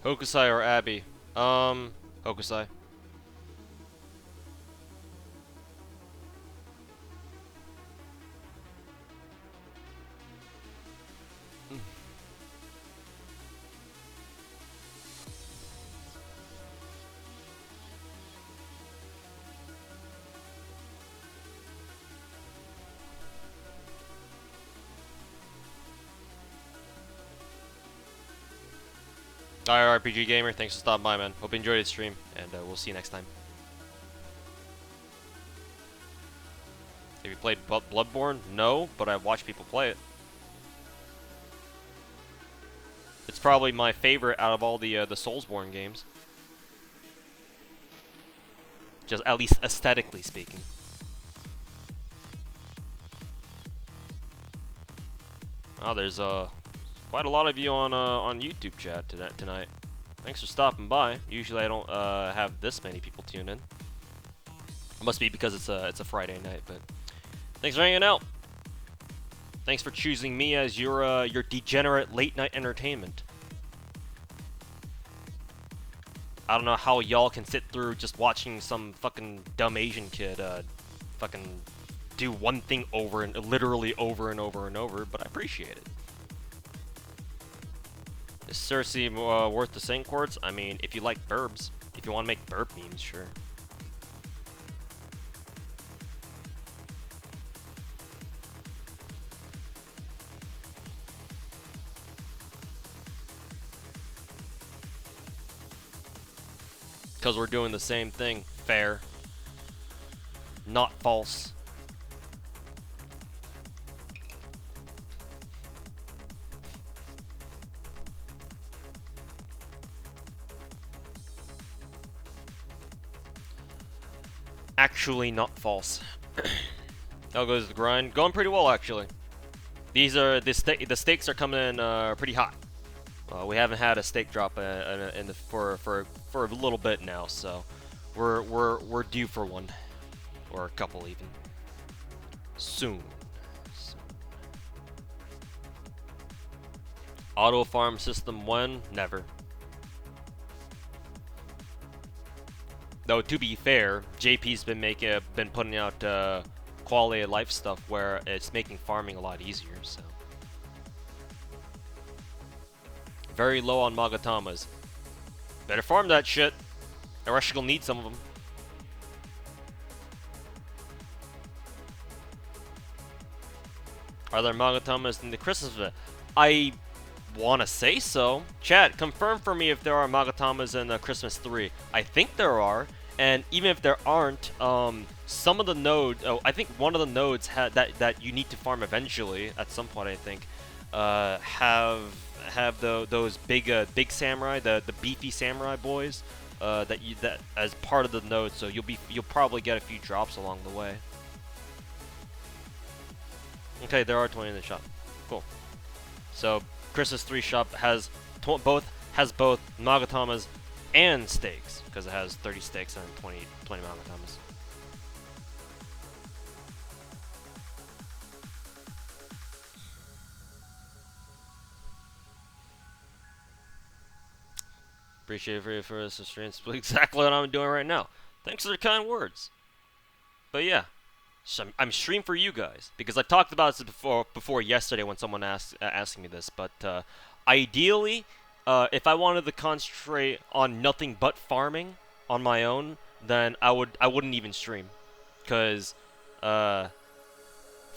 Hokusai or Abby? Hokusai. RPG Gamer, thanks for stopping by, man. Hope you enjoyed the stream, and we'll see you next time. Have you played Bloodborne? No, but I've watched people play it. It's probably my favorite out of all the Soulsborne games. Just at least aesthetically speaking. Oh, there's quite a lot of you on YouTube chat tonight. Thanks for stopping by. Usually I don't have this many people tune in. It must be because it's a Friday night, but thanks for hanging out. Thanks for choosing me as your degenerate late night entertainment. I don't know how y'all can sit through just watching some fucking dumb Asian kid fucking do one thing literally over and over and over, but I appreciate it. Is Cersei worth the Saint Quartz? I mean, if you like burbs. If you want to make burb memes, sure. Because we're doing the same thing. Fair. Not false. Actually not false. How goes the grind? Going pretty well, actually. These are the stakes are coming in pretty hot. We haven't had a stake drop for a little bit now, so we're due for one, or a couple even. Soon. Auto farm system when? Never. Though to be fair, JP's been putting out quality of life stuff where it's making farming a lot easier. So very low on Magatamas. Better farm that shit. Ereshkigal needs some of them. Are there Magatamas in the Christmas event? I want to say so. Chat, confirm for me if there are Magatamas in Christmas 3. I think there are, and even if there aren't, some of the nodes. Oh, I think one of the nodes that you need to farm eventually at some point. I think have those big samurai, the beefy samurai boys, that as part of the node. So you'll probably get a few drops along the way. Okay, there are 20 in the shop. Cool. So Chris's 3 shop has both Magatamas and stakes, because it has 30 stakes and 20 Magatamas. Appreciate it for this stream. It's exactly what I'm doing right now. Thanks for the kind words. But yeah. So I'm streaming for you guys, because I talked about this before yesterday when someone asking me this. But ideally, if I wanted to concentrate on nothing but farming on my own, then I wouldn't even stream, because for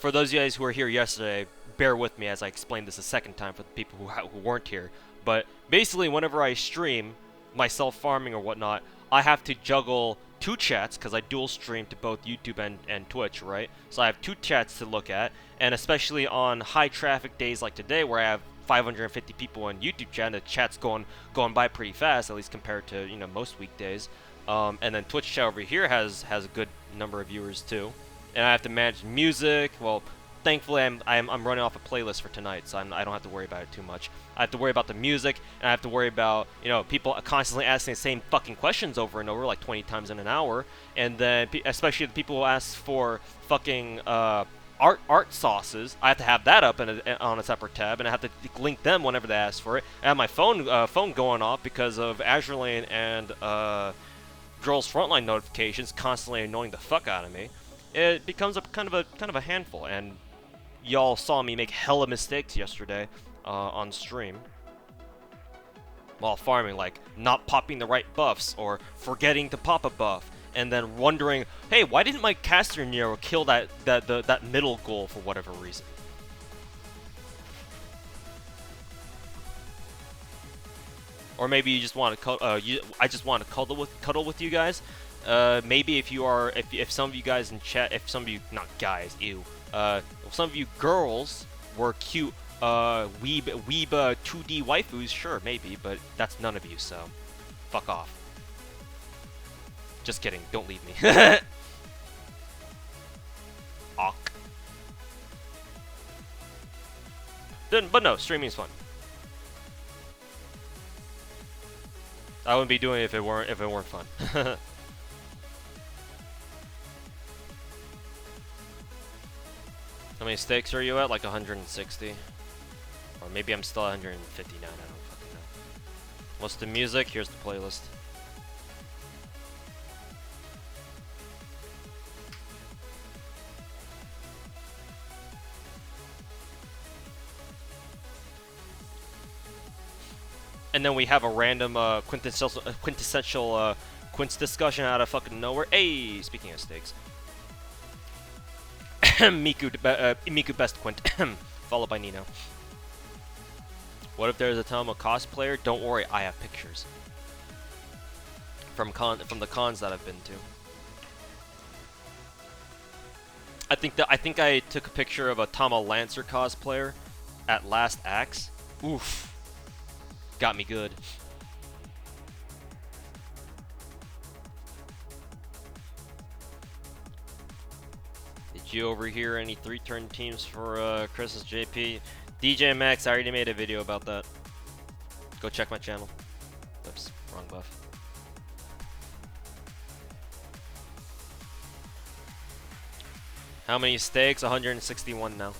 those of you guys who were here yesterday, bear with me as I explain this a second time for the people who weren't here. But basically, whenever I stream myself farming or whatnot, I have to juggle 2 chats, because I dual stream to both YouTube and Twitch, right? So I have 2 chats to look at, and especially on high traffic days like today, where I have 550 people in YouTube chat, and the chat's going by pretty fast, at least compared to most weekdays. And then Twitch chat over here has a good number of viewers too, and I have to manage music. Well, thankfully I'm running off a playlist for tonight, so I don't have to worry about it too much. I have to worry about the music, and I have to worry about people constantly asking the same fucking questions over and over, like 20 times in an hour, and then especially the people who ask for fucking art sauces. I have to have that up on a separate tab, and I have to link them whenever they ask for it. I have my phone going off because of Azure Lane and Girls Frontline notifications constantly annoying the fuck out of me. It becomes a kind of a handful, and y'all saw me make hella mistakes yesterday on stream while farming, like not popping the right buffs or forgetting to pop a buff, and then wondering, hey, why didn't my caster Nero kill that middle goal for whatever reason? Or maybe you just want to I just want to cuddle with you guys. Maybe if some of you guys in chat, if some of you, not guys, ew, if some of you girls were cute weeb 2D waifus, sure, maybe, but that's none of you, so fuck off. Just kidding, don't leave me. Awk. But no, streaming is fun. I wouldn't be doing it if it weren't fun. How many stakes are you at? Like 160? Or maybe I'm still at 159, I don't fucking know. What's the music? Here's the playlist. And then we have a random quintessential quints discussion out of fucking nowhere. Hey, speaking of stakes. Miku best quint. Followed by Nino. What if there's a Tama cosplayer? Don't worry, I have pictures. From the cons that I've been to. I think I took a picture of a Tama Lancer cosplayer at Last Axe. Oof. Got me good. Did you overhear any 3-turn teams for Chris's JP? DJ Max, I already made a video about that. Go check my channel. Oops, wrong buff. How many stakes? 161 now.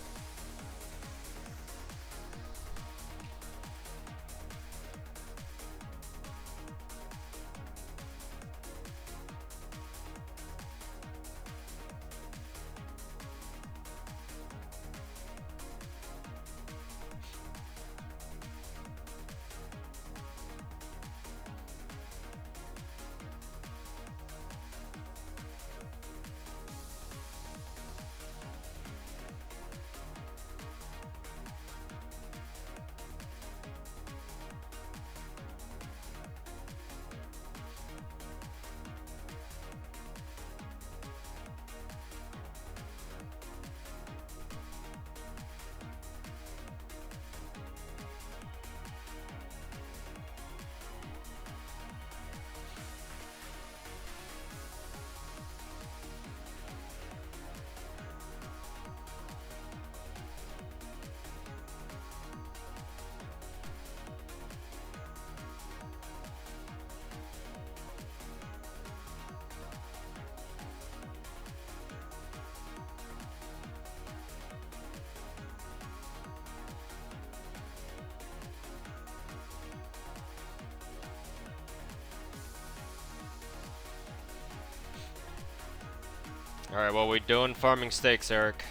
Alright, well, we're doing farming stakes, Eric.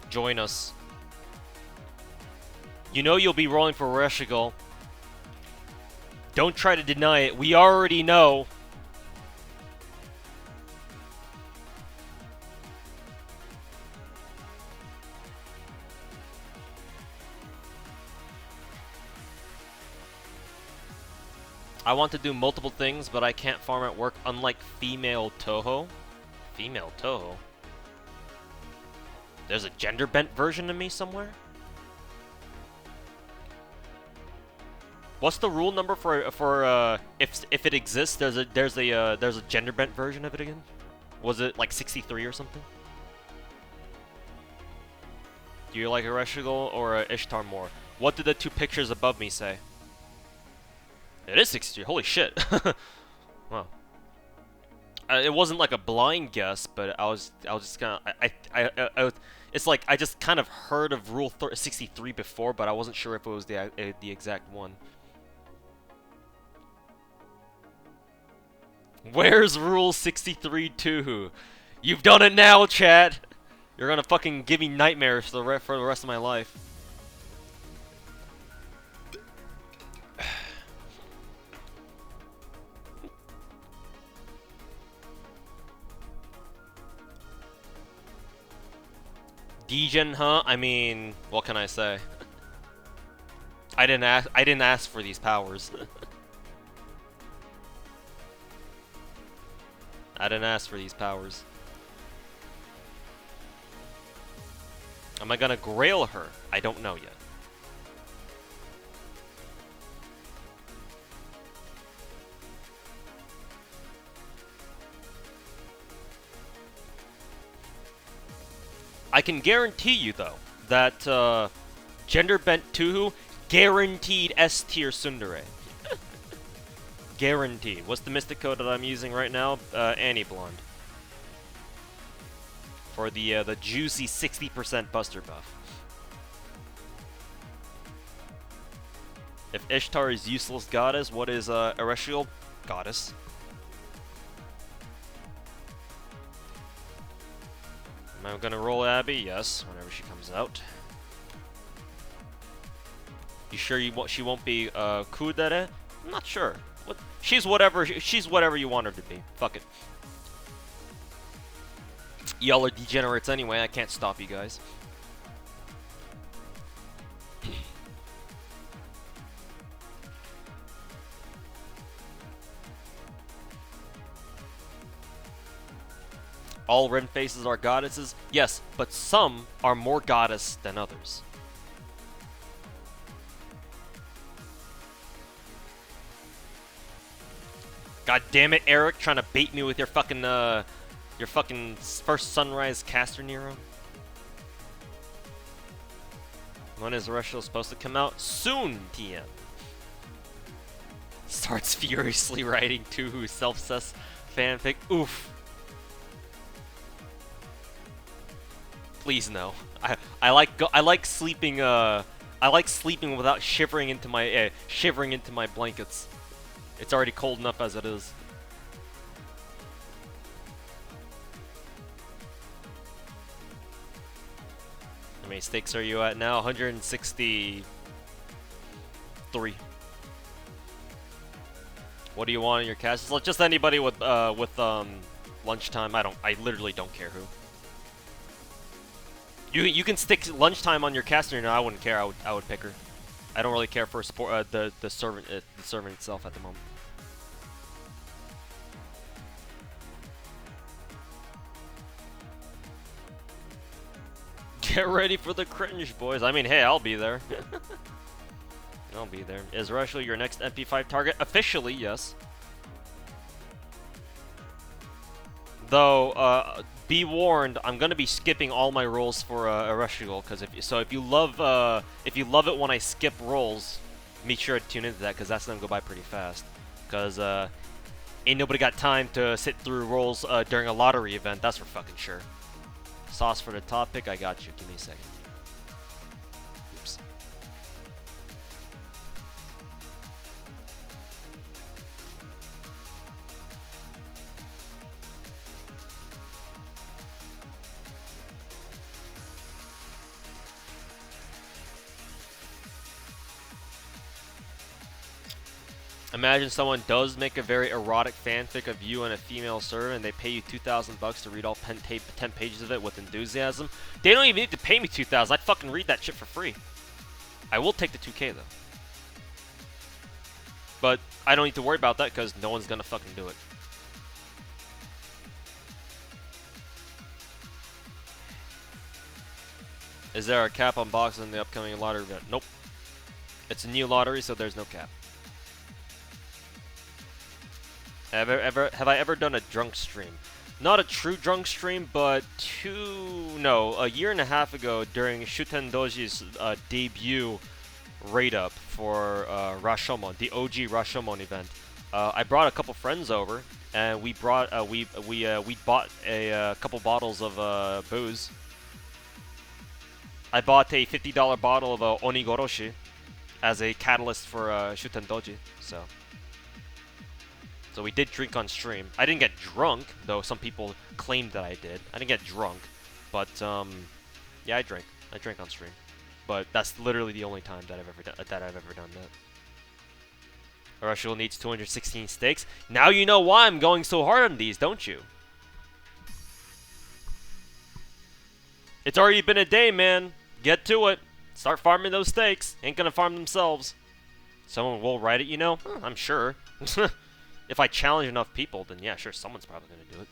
Join us. You know you'll be rolling for Ereshkigal. Don't try to deny it. We already know. I want to do multiple things, but I can't farm at work, unlike female Toho. Female Toho? There's a gender-bent version of me somewhere? What's the rule number for if it exists? There's a gender-bent version of it again? Was it like 63 or something? Do you like Ereshkigal or Ishtar more? What did the two pictures above me say? It is 63. Holy shit! Wow. It wasn't like a blind guess, but I was just kind of it's like I just kind of heard of Rule 63 before, but I wasn't sure if it was the exact one. Where's Rule 63 to? You've done it now, chat. You're gonna fucking give me nightmares for the rest of my life. Degen, huh? I mean, what can I say? I didn't ask for these powers. I didn't ask for these powers. Am I gonna grail her? I don't know yet. I can guarantee you, though, that Genderbent 2 guaranteed S tier tsundere. Guaranteed. What's the mystic code that I'm using right now? Annie Blonde. For the juicy 60% Buster buff. If Ishtar is useless goddess, what is Ereshkigal? Goddess. Am I gonna roll Abby? Yes, whenever she comes out. You sure she won't be Kudere? I'm not sure. What? She's whatever you want her to be. Fuck it. Y'all are degenerates anyway. I can't stop you guys. All Ren faces are goddesses? Yes, but some are more goddess than others. God damn it, Eric, trying to bait me with your fucking first sunrise caster Nero. When is Ereshkigal supposed to come out? Soon, TM. Starts furiously writing to self-cess fanfic. Oof. Please no. I like sleeping without shivering into my blankets. It's already cold enough as it is. How many stakes are you at now? 163. What do you want in your castles? Like just anybody with lunchtime. I literally don't care who. You can stick lunchtime on your caster. No, I wouldn't care. I would pick her. I don't really care for the servant itself at the moment. Get ready for the cringe, boys. I mean, hey, I'll be there. I'll be there. Is Ereshkigal your next MP5 target? Officially, yes. Though, be warned, I'm gonna be skipping all my rolls for Ereshkigal, because if you love it when I skip rolls, make sure to tune into that, because that's gonna go by pretty fast. Because ain't nobody got time to sit through rolls during a lottery event. That's for fucking sure. Sauce for the top pick. I got you. Give me a second. Oops. Imagine someone does make a very erotic fanfic of you and a female servant, and they pay you $2,000 to read all 10 pages of it with enthusiasm. They don't even need to pay me $2,000. I'd fucking read that shit for free. I will take the $2K though, but I don't need to worry about that because no one's gonna fucking do it. Is there a cap on boxes in the upcoming lottery event? Nope. It's a new lottery, so there's no cap. Have I ever done a drunk stream? Not a true drunk stream, but a year and a half ago during Shuten Doji's debut raid up for Rashomon, the OG Rashomon event. I brought a couple friends over, and we bought a couple bottles of booze. I bought a $50 bottle of Onigoroshi as a catalyst for Shuten Doji, So we did drink on stream. I didn't get drunk, though some people claimed that I did. I didn't get drunk, but yeah, I drank. I drank on stream, but that's literally the only time that I've ever done that. Ereshkigal needs 216 stakes. Now you know why I'm going so hard on these, don't you? It's already been a day, man. Get to it. Start farming those stakes. Ain't gonna farm themselves. Someone will write it, you know? I'm sure. If I challenge enough people, then yeah, sure, someone's probably going to do it.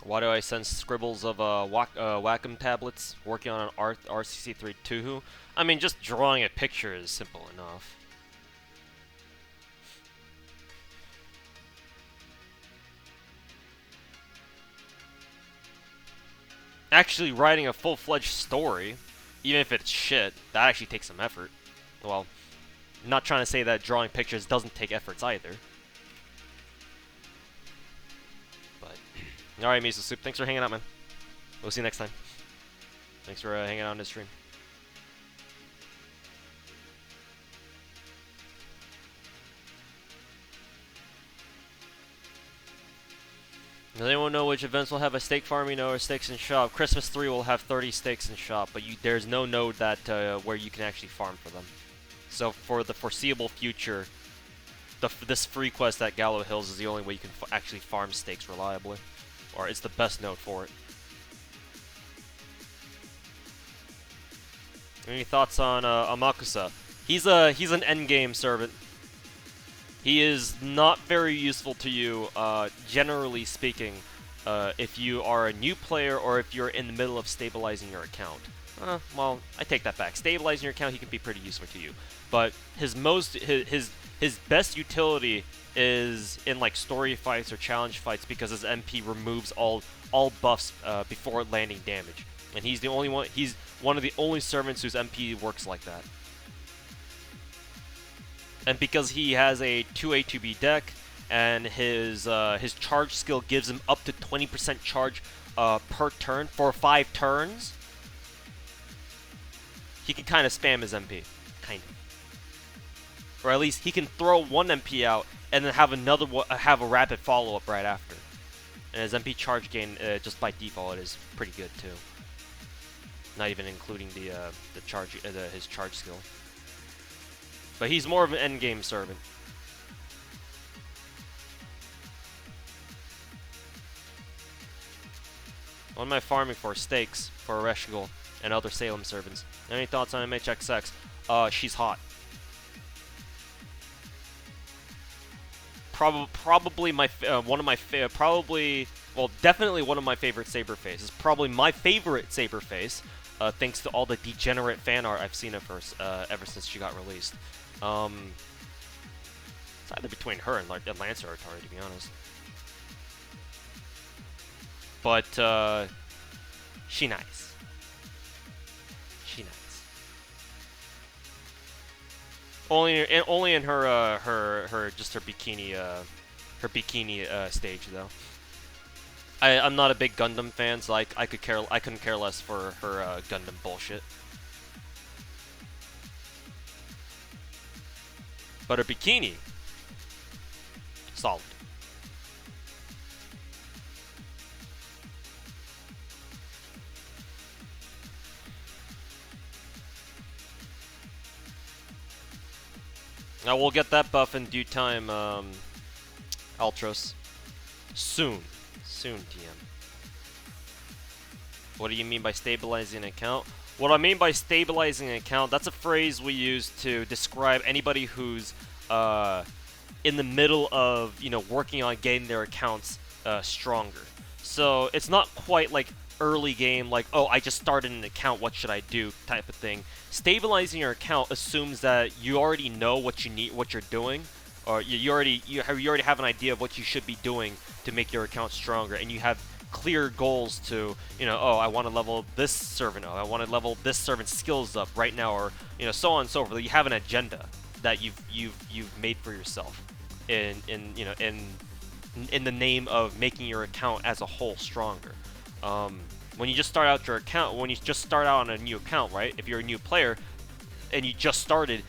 Why do I send scribbles of Wacom tablets working on an RCC3 Tuhu? I mean, just drawing a picture is simple enough. Actually writing a full-fledged story, even if it's shit, that actually takes some effort. Well, I'm not trying to say that drawing pictures doesn't take efforts either. But, alright, Miso Soup, thanks for hanging out, man. We'll see you next time. Thanks for hanging out on this stream. Does anyone know which events will have a steak farming or steaks in shop? Christmas 3 will have 30 steaks in shop, but there's no node that where you can actually farm for them. So for the foreseeable future, this free quest at Gallow Hills is the only way you can actually farm steaks reliably, or it's the best node for it. Any thoughts on Amakusa? He's an endgame servant. He is not very useful to you, generally speaking, if you are a new player or if you're in the middle of stabilizing your account. Well, I take that back. Stabilizing your account, he can be pretty useful to you. But his best utility is in like story fights or challenge fights because his MP removes all buffs before landing damage, and he's the only one. He's one of the only servants whose MP works like that. And because he has a 2A 2B deck, and his charge skill gives him up to 20% charge per turn for 5 turns, he can kind of spam his MP, kind of, or at least he can throw one MP out and then have a rapid follow up right after. And his MP charge gain, just by default, is pretty good too. Not even including his charge skill. But he's more of an endgame servant. What am I farming for? Steaks for Ereshkigal and other Salem servants. Any thoughts on MHXX? She's hot. Probably definitely one of my favorite Saber faces. Probably my favorite Saber face, thanks to all the degenerate fan art I've seen of her ever since she got released. It's either between her and like Lancer or Atari, to be honest. But she nice. She nice. Only in her bikini stage though. I'm not a big Gundam fan, so I couldn't care less for her Gundam bullshit. But her bikini, solid. Now we'll get that buff in due time, Ultros. Soon, TM. What do you mean by stabilizing an account? What I mean by stabilizing an account, that's a phrase we use to describe anybody who's in the middle of, working on getting their accounts stronger. So it's not quite like early game, like, oh, I just started an account, what should I do, type of thing. Stabilizing your account assumes that you already know what you need, what you're doing, or you already have an idea of what you should be doing to make your account stronger, and you have clear goals to, oh, I want to level this servant up, I want to level this servant's skills up right now, or so on and so forth. You have an agenda that you've made for yourself in the name of making your account as a whole stronger. When you just start out your account, when you just start out on a new account, right? If you're a new player and you just started,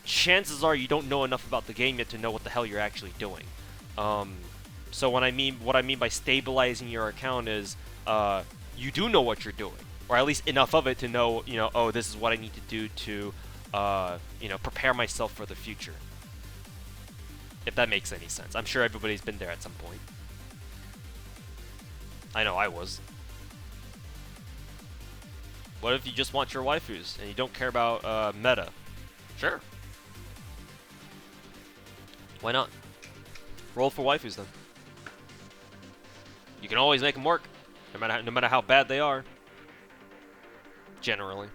chances are you don't know enough about the game yet to know what the hell you're actually doing. So what I mean by stabilizing your account is you do know what you're doing, or at least enough of it to know, oh, this is what I need to do to, prepare myself for the future. If that makes any sense. I'm sure everybody's been there at some point. I know I was. What if you just want your waifus and you don't care about meta? Sure. Why not? Roll for waifus then. You can always make them work. No matter how bad they are. Generally.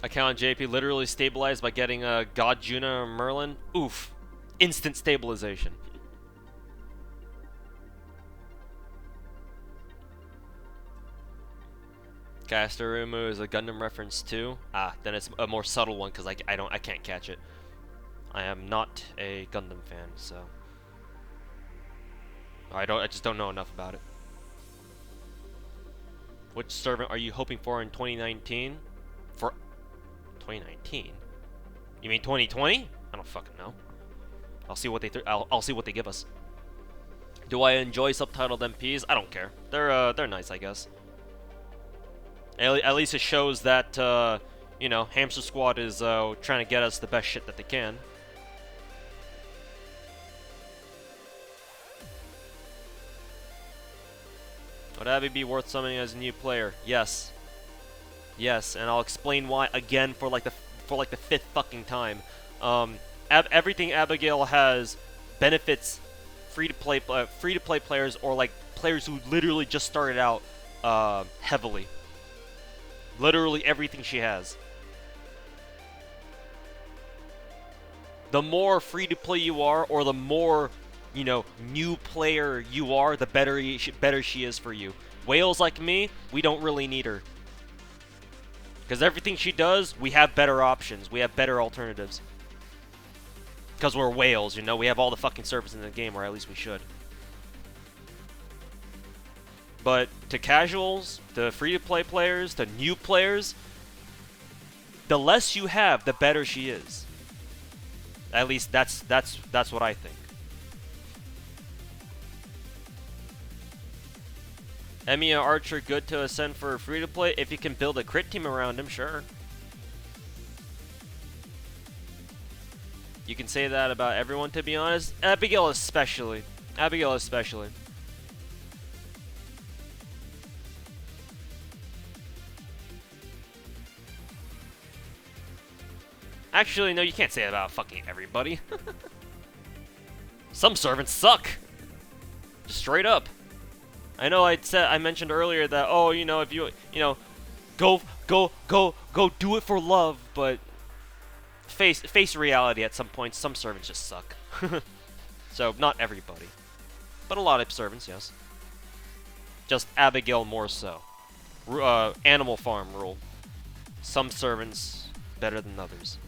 Account JP literally stabilized by getting God Juna or Merlin. Oof. Instant stabilization. Castarumu is a Gundam reference too. Ah, then it's a more subtle one because I can't catch it. I am not a Gundam fan, so I just don't know enough about it. Which servant are you hoping for in 2019? For 2019? You mean 2020? I don't fucking know. I'll see what I'll see what they give us. Do I enjoy subtitled MPs? I don't care. They're nice, I guess. At least it shows that you know, Hamster Squad is trying to get us the best shit that they can. Would Abby be worth summoning as a new player? Yes. Yes, and I'll explain why again for like the fifth fucking time. Everything Abigail has benefits free to play players or like players who literally just started out heavily. Literally everything she has. The more free to play you are, or the more, you know, new player you are, the better she is for you. Whales like me, we don't really need her. Because everything she does, we have better options. We have better alternatives. Because we're whales, you know? We have all the fucking service in the game, or at least we should. But to casuals, to free-to-play players, to new players, the less you have, the better she is. At least that's what I think. Emiya Archer good to ascend for free-to-play if you can build a crit team around him, sure. You can say that about everyone, to be honest. Abigail especially. Abigail especially. Actually, no, you can't say that about fucking everybody. Some servants suck. Just straight up. I know I mentioned earlier that, oh, you know, if you know, go do it for love, but face reality at some point. Some servants just suck. So not everybody, but a lot of servants, yes. Just Abigail more so. Animal Farm rule. Some servants better than others.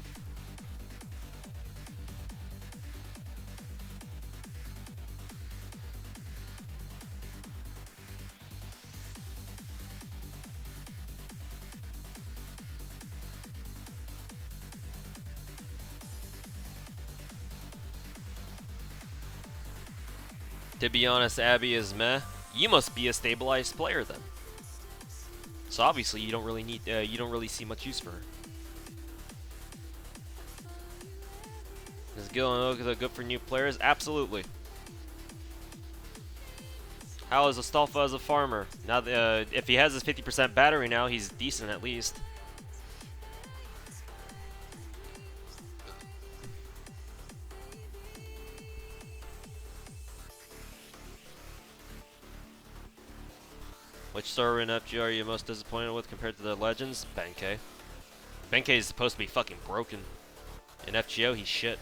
To be honest, Abby is meh. You must be a stabilized player then. So obviously you don't really need, you don't really see much use for her. Is Gil and Oka good for new players? Absolutely. How is Astolfo as a farmer? Now, if he has his 50% battery now, he's decent at least. Which server in FGO are you most disappointed with compared to the Legends? Benkei. Benkei is supposed to be fucking broken. In FGO, he's shit.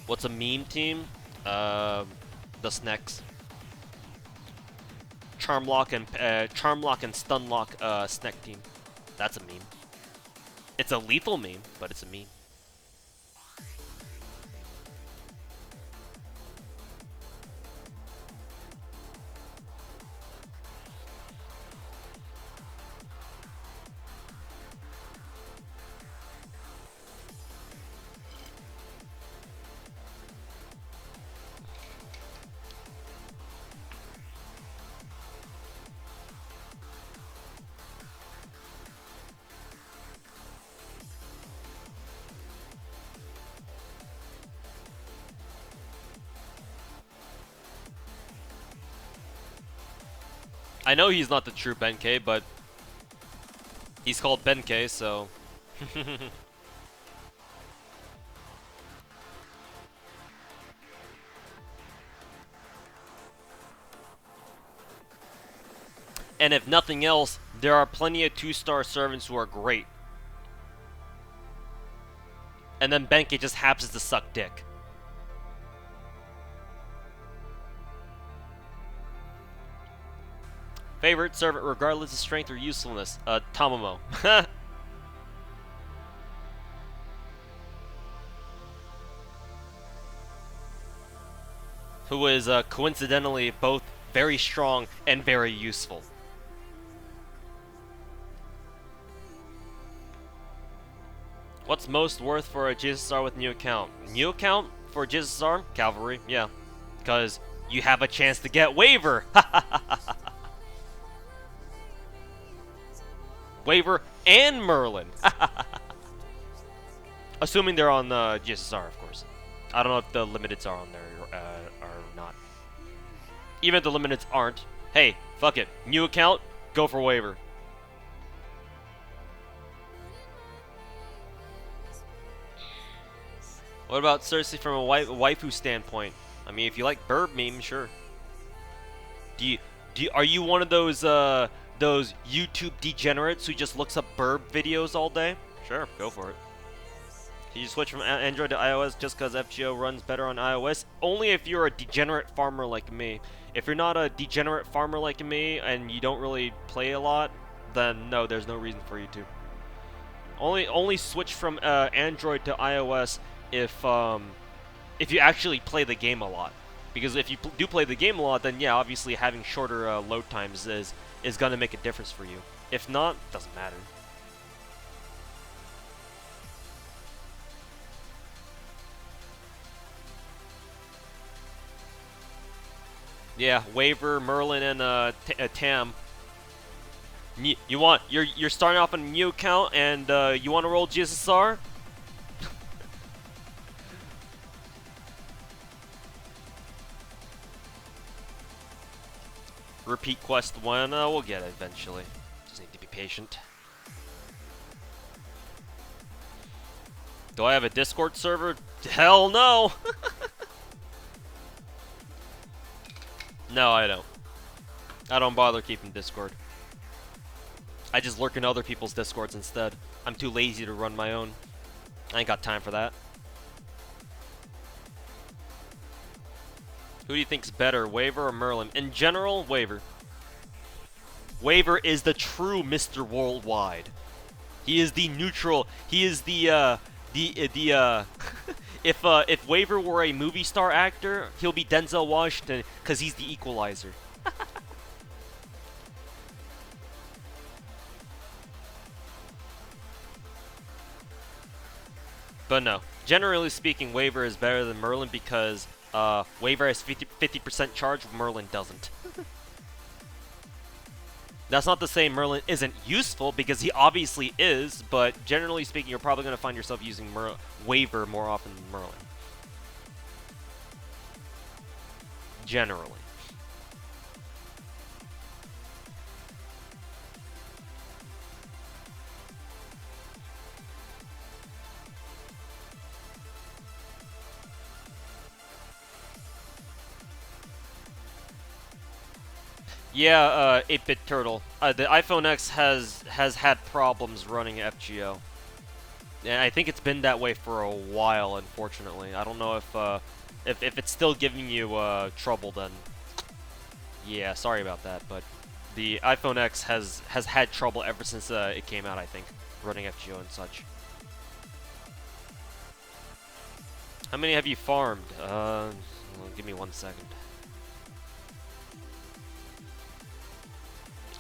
What's a meme team? The Snecks. Charmlock and Stunlock Sneck team. That's a meme. It's a lethal meme, but it's a meme. I know he's not the true Benkei, but he's called Benkei, so... And if nothing else, there are plenty of 2-star servants who are great. And then Benkei just happens to suck dick. Favorite servant regardless of strength or usefulness? Tamamo. Who is coincidentally both very strong and very useful. What's most worth for a JSR with new account? New account for JSR? Cavalry, yeah. Because you have a chance to get Waver! Waver and Merlin! Assuming they're on the GSSR, of course. I don't know if the limiteds are on there or not. Even if the limiteds aren't, hey, fuck it. New account, go for Waver. What about Cersei from a waifu standpoint? I mean, if you like burb memes, sure. Are you one of those YouTube degenerates who just looks up burb videos all day? Sure, go for it. Can you switch from Android to iOS just because FGO runs better on iOS? Only if you're a degenerate farmer like me. If you're not a degenerate farmer like me and you don't really play a lot, then no, there's no reason for you to. Only switch from Android to iOS if you actually play the game a lot. Because if you do play the game a lot, then yeah, obviously having shorter load times is gonna make a difference for you. If not, doesn't matter. Yeah, Waver, Merlin, and Tam. You're starting off on a new account and you want to roll GSSR? Repeat quest 1, we'll get it eventually. Just need to be patient. Do I have a Discord server? Hell no! No, I don't. I don't bother keeping Discord. I just lurk in other people's Discords instead. I'm too lazy to run my own. I ain't got time for that. Who do you think's better, Waver or Merlin? In general, Waver. Waver is the true Mr. Worldwide. He is the neutral. He is the if Waver were a movie star actor, he'll be Denzel Washington because he's the equalizer. But no, generally speaking, Waver is better than Merlin because Waver has 50% charge, Merlin doesn't. That's not to say Merlin isn't useful, because he obviously is, but generally speaking, you're probably going to find yourself using Waver more often than Merlin. Generally. Yeah, 8-bit Turtle. The iPhone X has had problems running FGO. And I think it's been that way for a while, unfortunately. I don't know if it's still giving you trouble, then yeah, sorry about that. But the iPhone X has had trouble ever since it came out, I think, running FGO and such. How many have you farmed? Well, give me 1 second.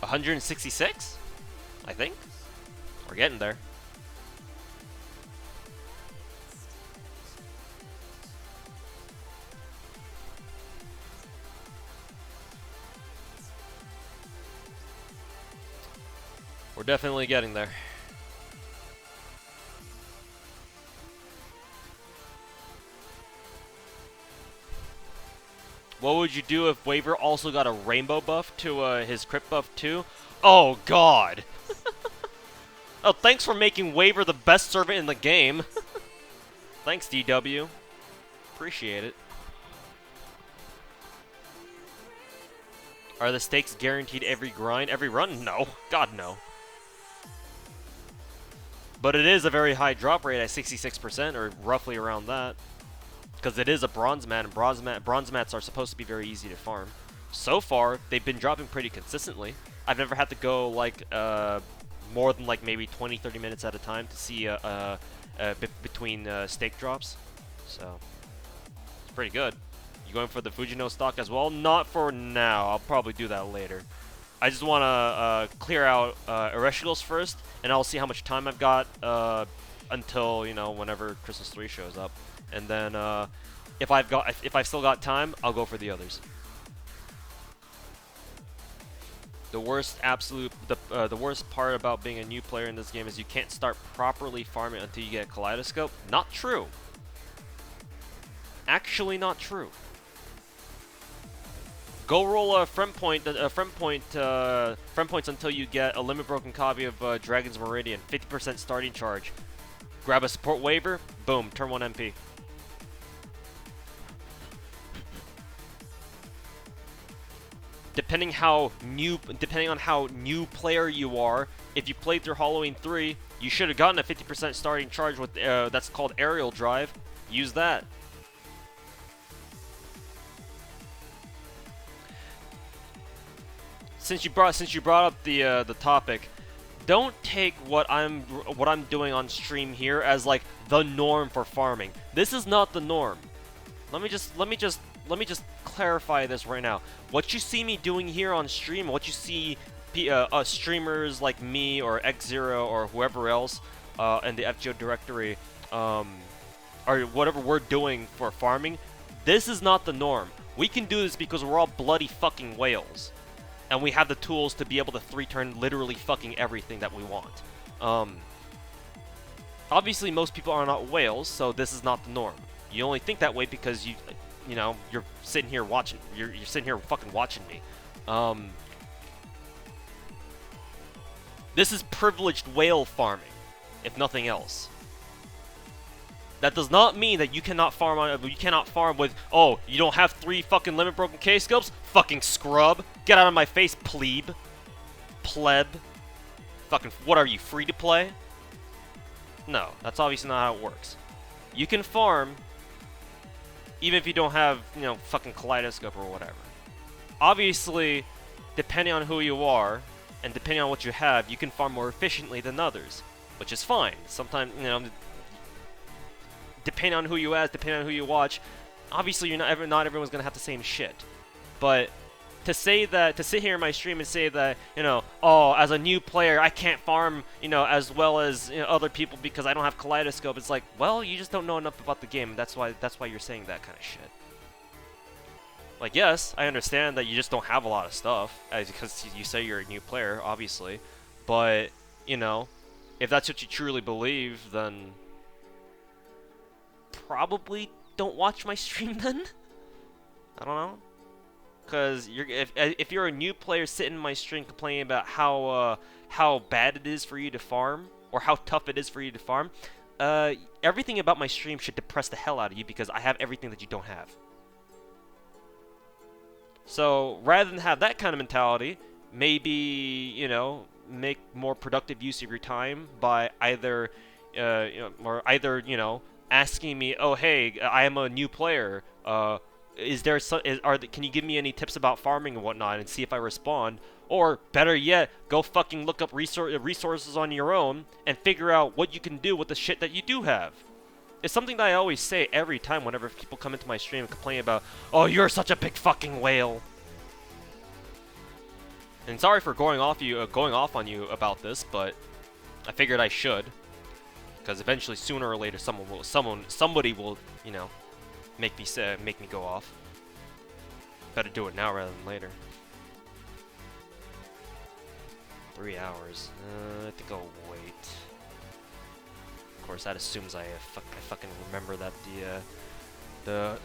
166? I think? We're getting there. We're definitely getting there. What would you do if Waver also got a rainbow buff to his crit buff too? Oh god! Oh, thanks for making Waver the best servant in the game. Thanks, DW. Appreciate it. Are the stakes guaranteed every grind, every run? No. God, no. But it is a very high drop rate at 66%, or roughly around that. Because it is a bronze mat, and bronze mats are supposed to be very easy to farm. So far, they've been dropping pretty consistently. I've never had to go, like, more than, like, maybe 20-30 minutes at a time to see between stake drops. So, it's pretty good. You going for the Fujino stock as well? Not for now. I'll probably do that later. I just want to clear out Ereshkigals first, and I'll see how much time I've got until, you know, whenever Christmas 3 shows up. And then if I've still got time, I'll go for the others. The worst part about being a new player in this game is you can't start properly farming until you get a Kaleidoscope. Not true. Actually, not true. Go roll a front points until you get a limit broken copy of Dragon's Meridian, 50% starting charge. Grab a support waiver, boom, turn 1 MP. Depending on how new player you are, if you played through Halloween 3, you should have gotten a 50% starting charge with that's called Aerial Drive. Use that. Since you brought up the topic, don't take what I'm doing on stream here as like the norm for farming. This is not the norm. Let me just clarify this right now. What you see me doing here on stream, what you see streamers like me or X0 or whoever else in the FGO directory, or whatever we're doing for farming, this is not the norm. We can do this because we're all bloody fucking whales. And we have the tools to be able to 3-turn literally fucking everything that we want. Obviously, most people are not whales, so this is not the norm. You only think that way because you know, you're sitting here watching. You're sitting here fucking watching me. This is privileged whale farming, if nothing else. That does not mean that you cannot farm with, oh, you don't have 3 fucking limit broken K-scopes? Fucking scrub. Get out of my face, plebe. Pleb. Fucking, what are you, free to play? No, that's obviously not how it works. You can farm even if you don't have, you know, fucking Kaleidoscope or whatever. Obviously, depending on who you are, and depending on what you have, you can farm more efficiently than others, which is fine. Sometimes, you know, depending on who you ask, depending on who you watch, obviously not everyone's gonna have the same shit. But to sit here in my stream and say that, you know, oh, as a new player, I can't farm, you know, as well as, you know, other people because I don't have Kaleidoscope. It's like, well, you just don't know enough about the game. That's why you're saying that kind of shit. Like, yes, I understand that you just don't have a lot of stuff, because you say you're a new player, obviously. But, you know, if that's what you truly believe, then probably don't watch my stream then. I don't know, because if you're a new player sitting in my stream complaining about how bad it is for you to farm or how tough it is for you to farm, everything about my stream should depress the hell out of you because I have everything that you don't have. So rather than have that kind of mentality, maybe, you know, make more productive use of your time by either you know, asking me, oh, hey, I am a new player, can you give me any tips about farming and whatnot, and see if I respond? Or, better yet, go fucking look up resources on your own and figure out what you can do with the shit that you do have. It's something that I always say every time whenever people come into my stream and complain about, oh, you're such a big fucking whale. And sorry for going off on you about this, but I figured I should. Because eventually, sooner or later, somebody will, you know, make me go off. Better do it now rather than later. 3 hours. I think I'll wait. Of course, that assumes I fucking remember that the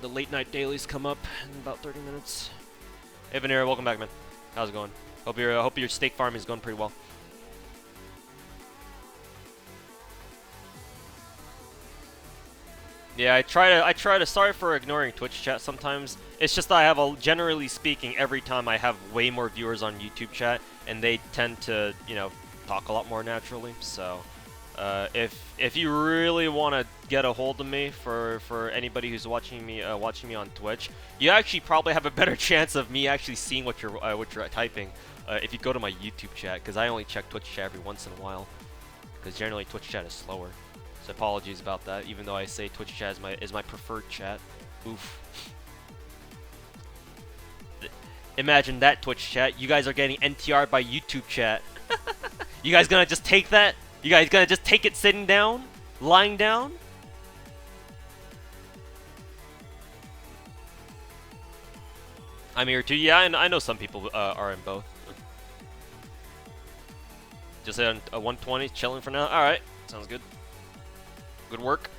late night dailies come up in about 30 minutes. Hey, Venera, welcome back, man. How's it going? Hope your steak farming is going pretty well. Yeah, I try to sorry for ignoring Twitch chat sometimes. It's just that I have generally speaking, every time I have way more viewers on YouTube chat, and they tend to, you know, talk a lot more naturally. So, if you really want to get a hold of me, for anybody who's watching me on Twitch, you actually probably have a better chance of me actually seeing what you're typing if you go to my YouTube chat, because I only check Twitch chat every once in a while, because generally Twitch chat is slower. So apologies about that, even though I say Twitch chat is my preferred chat. Oof. Imagine that, Twitch chat. You guys are getting NTR'd by YouTube chat. You guys gonna just take that? You guys gonna just take it sitting down? Lying down? I'm here too. Yeah, I know some people are in both. Just a 120, chilling for now? Alright, sounds good. Good work.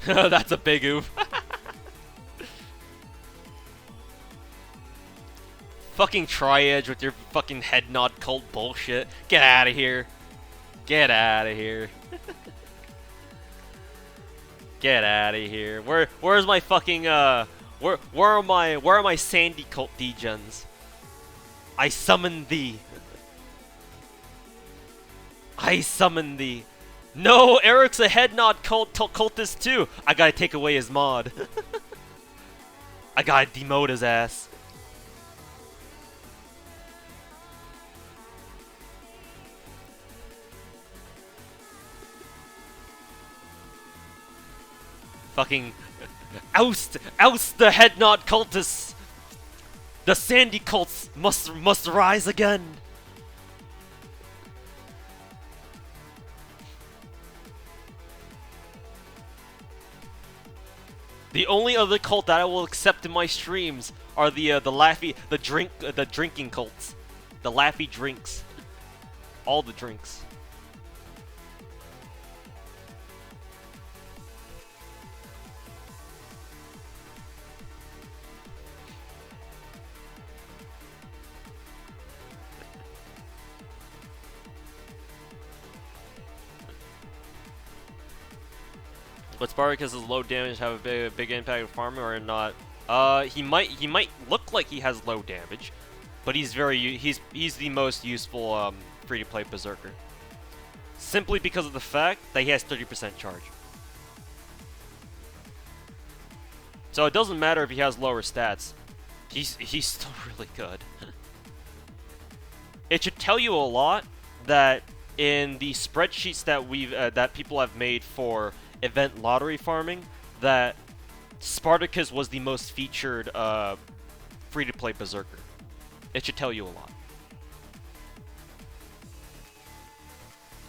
That's a big oof. Fucking Tri-Edge with your fucking head nod cult bullshit. Get out of here. Get out of here. Get out of here. Where's my fucking where are my Sandy cult degens? I summon thee. I summon thee. No, Eric's a head nod cultist too. I gotta take away his mod. I gotta demote his ass. Fucking oust the head nod cultists. The Sandy cults must rise again. The only other cult that I will accept in my streams are the drinking cults, the laffy drinks, all the drinks. But Spartacus' low damage have a big impact on farming or not? He might look like he has low damage, but he's the most useful free-to-play berserker. Simply because of the fact that he has 30% charge. So it doesn't matter if he has lower stats. He's still really good. It should tell you a lot that in the spreadsheets that people have made for event lottery farming, that Spartacus was the most featured free-to-play berserker. It should tell you a lot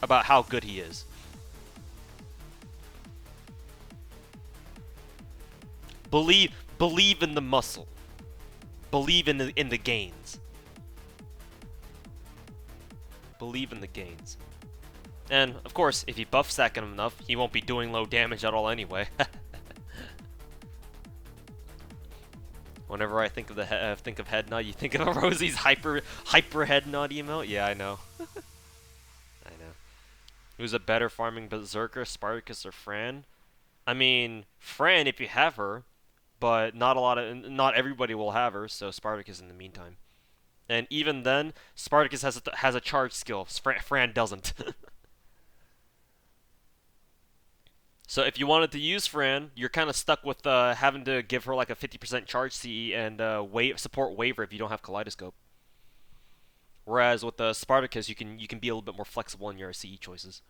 about how good he is. Believe in the muscle. Believe in the gains. Believe in the gains. And, of course, if you buff stack him enough, he won't be doing low damage at all anyway. Whenever I think of head nod, you think of Rosie's hyper head nod emote? Yeah, I know. I know. Who's a better farming berserker, Spartacus or Fran? I mean, Fran if you have her, but not everybody will have her, so Spartacus in the meantime. And even then, Spartacus has a charge skill. Fran doesn't. So if you wanted to use Fran, you're kind of stuck with having to give her like a 50% charge CE and support waiver if you don't have Kaleidoscope. Whereas with the Spartacus, you can be a little bit more flexible in your CE choices.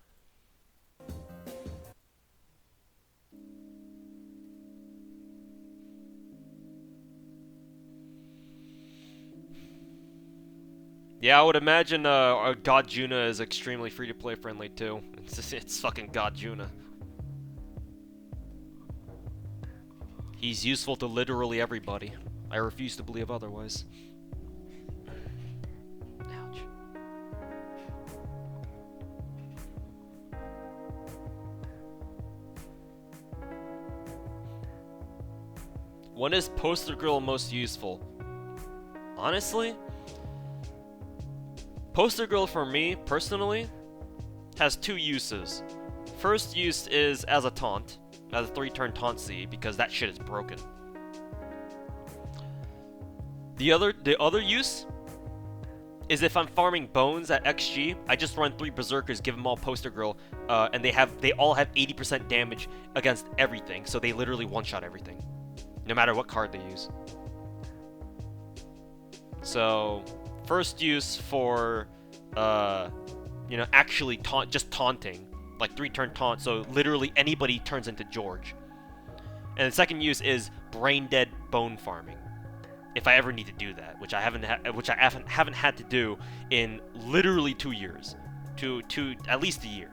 Yeah, I would imagine God Juna is extremely free-to-play friendly too. It's fucking God Juna. He's useful to literally everybody. I refuse to believe otherwise. Ouch. When is Poster Girl most useful? Honestly, Poster Girl for me, personally, has two uses. First use is as a taunt, as a 3-turn taunt C, because that shit is broken. The other use is if I'm farming bones at XG, I just run 3 Berserkers, give them all Poster Girl, and they all have 80% damage against everything, so they literally one-shot everything, no matter what card they use. So, first use for, you know, actually just taunting, like 3-turn taunt, so literally anybody turns into George. And the second use is brain dead bone farming, if I ever need to do that, which I haven't had to do in literally 2 years, at least a year.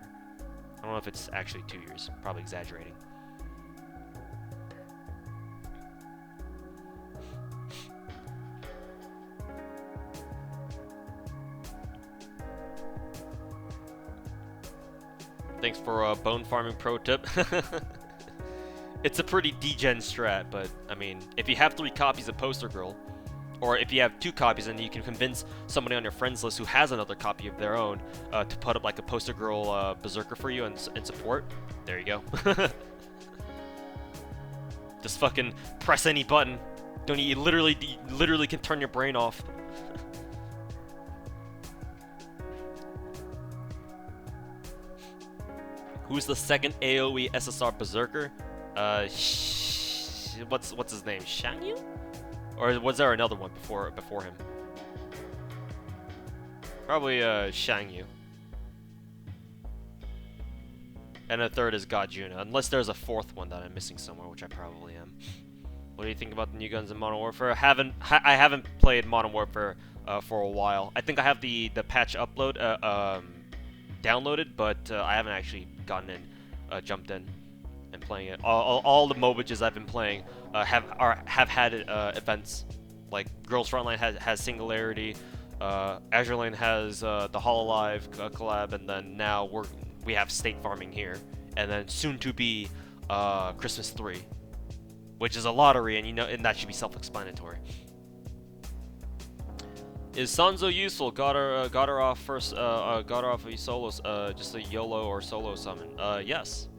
I don't know if it's actually 2 years, probably exaggerating. Thanks for a bone farming pro tip. It's a pretty degen strat, but I mean, if you have 3 copies of Poster Girl, or if you have 2 copies and you can convince somebody on your friends list who has another copy of their own to put up like a Poster Girl Berserker for you and support, there you go. Just fucking press any button. Don't you literally can turn your brain off. Who's the second AoE SSR Berserker? What's his name? Shangyu? Or was there another one before him? Probably Shangyu. And a third is Gajuna, unless there's a fourth one that I'm missing somewhere, which I probably am. What do you think about the new guns in Modern Warfare? I haven't played Modern Warfare for a while. I think I have the patch upload downloaded, but I haven't actually gotten in, jumped in and playing it. All the MOBAs I've been playing have had events. Like Girls Frontline has Singularity, Azure Lane has the Hololive collab, and then now we have State Farming here, and then soon to be Christmas 3, which is a lottery, and and that should be self-explanatory. Is Sanzo useful? Got her off first. Got her off of solos. Just a YOLO or solo summon. Yes.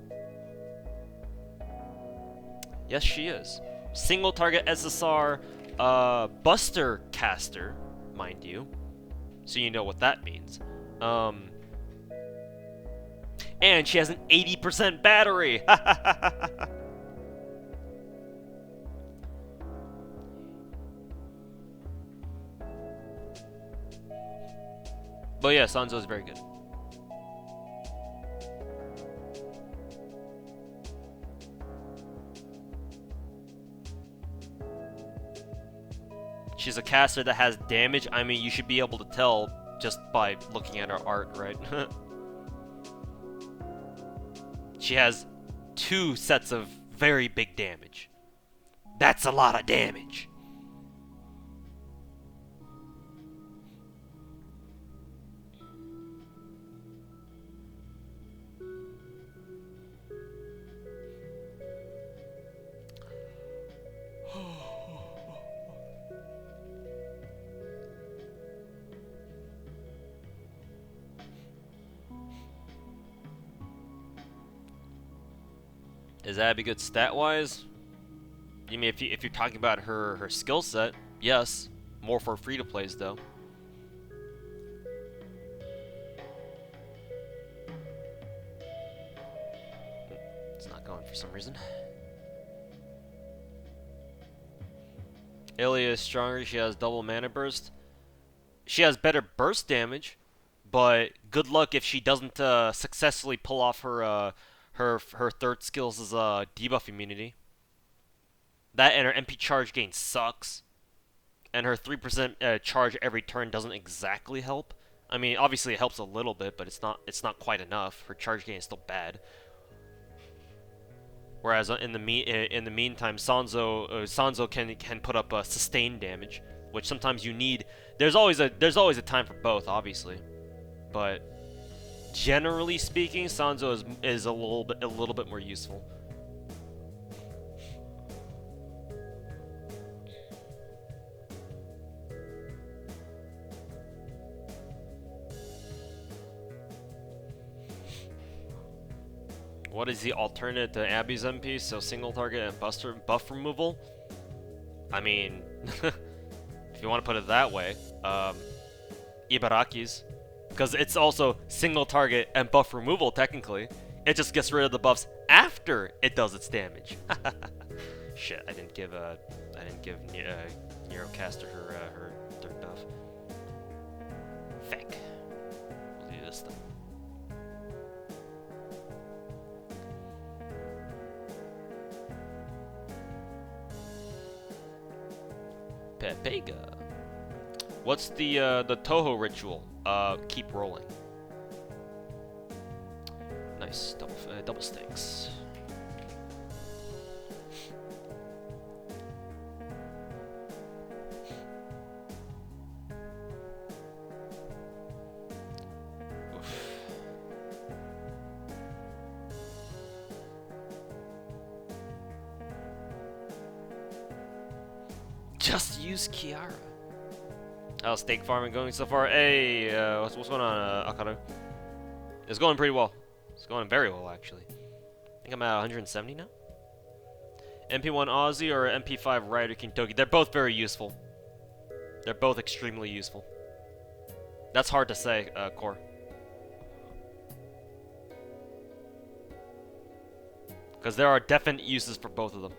Yes, she is. Single target SSR, Buster caster, mind you. So you know what that means. And she has an 80% battery. But yeah, Sanzo is very good. She's a caster that has damage. I mean, you should be able to tell just by looking at her art, right? She has 2 sets of very big damage. That's a lot of damage. Is that be good stat-wise? You mean if you're talking about her skill set? Yes. More for free-to-plays though. It's not going for some reason. Ilia is stronger. She has double mana burst. She has better burst damage, but good luck if she doesn't successfully pull off her her third skills is debuff immunity. That and her MP charge gain sucks. And her 3% charge every turn doesn't exactly help. I mean, obviously it helps a little bit, but it's not quite enough. Her charge gain is still bad. Whereas in the meantime, Sanzo can put up sustained damage, which sometimes you need. There's always a time for both, obviously, but generally speaking, Sanzo is a little bit more useful. What is the alternate to Abby's MP? So single target and buff removal? I mean, if you want to put it that way, Ibaraki's. Because it's also single target and buff removal, technically. It just gets rid of the buffs after it does its damage. Shit, I didn't give Neurocaster her third buff. Feck. We'll do this then. Pepega. What's the Toho ritual? Keep rolling. Nice double stakes. Just use Kiara. How's stake farming going so far? Hey, what's going on, Akano? It's going pretty well. It's going very well, actually. I think I'm at 170 now. MP1 Aussie or MP5 Rider King Toki? They're both very useful. They're both extremely useful. That's hard to say, Core. Because there are definite uses for both of them.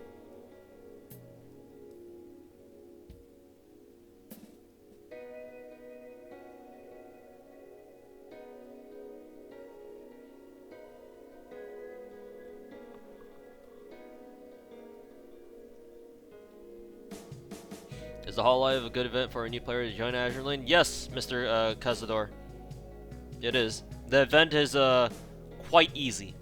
Is the Hall Live a good event for a new player to join Azure Lane? Yes, Mr. Cazador. It is. The event is quite easy.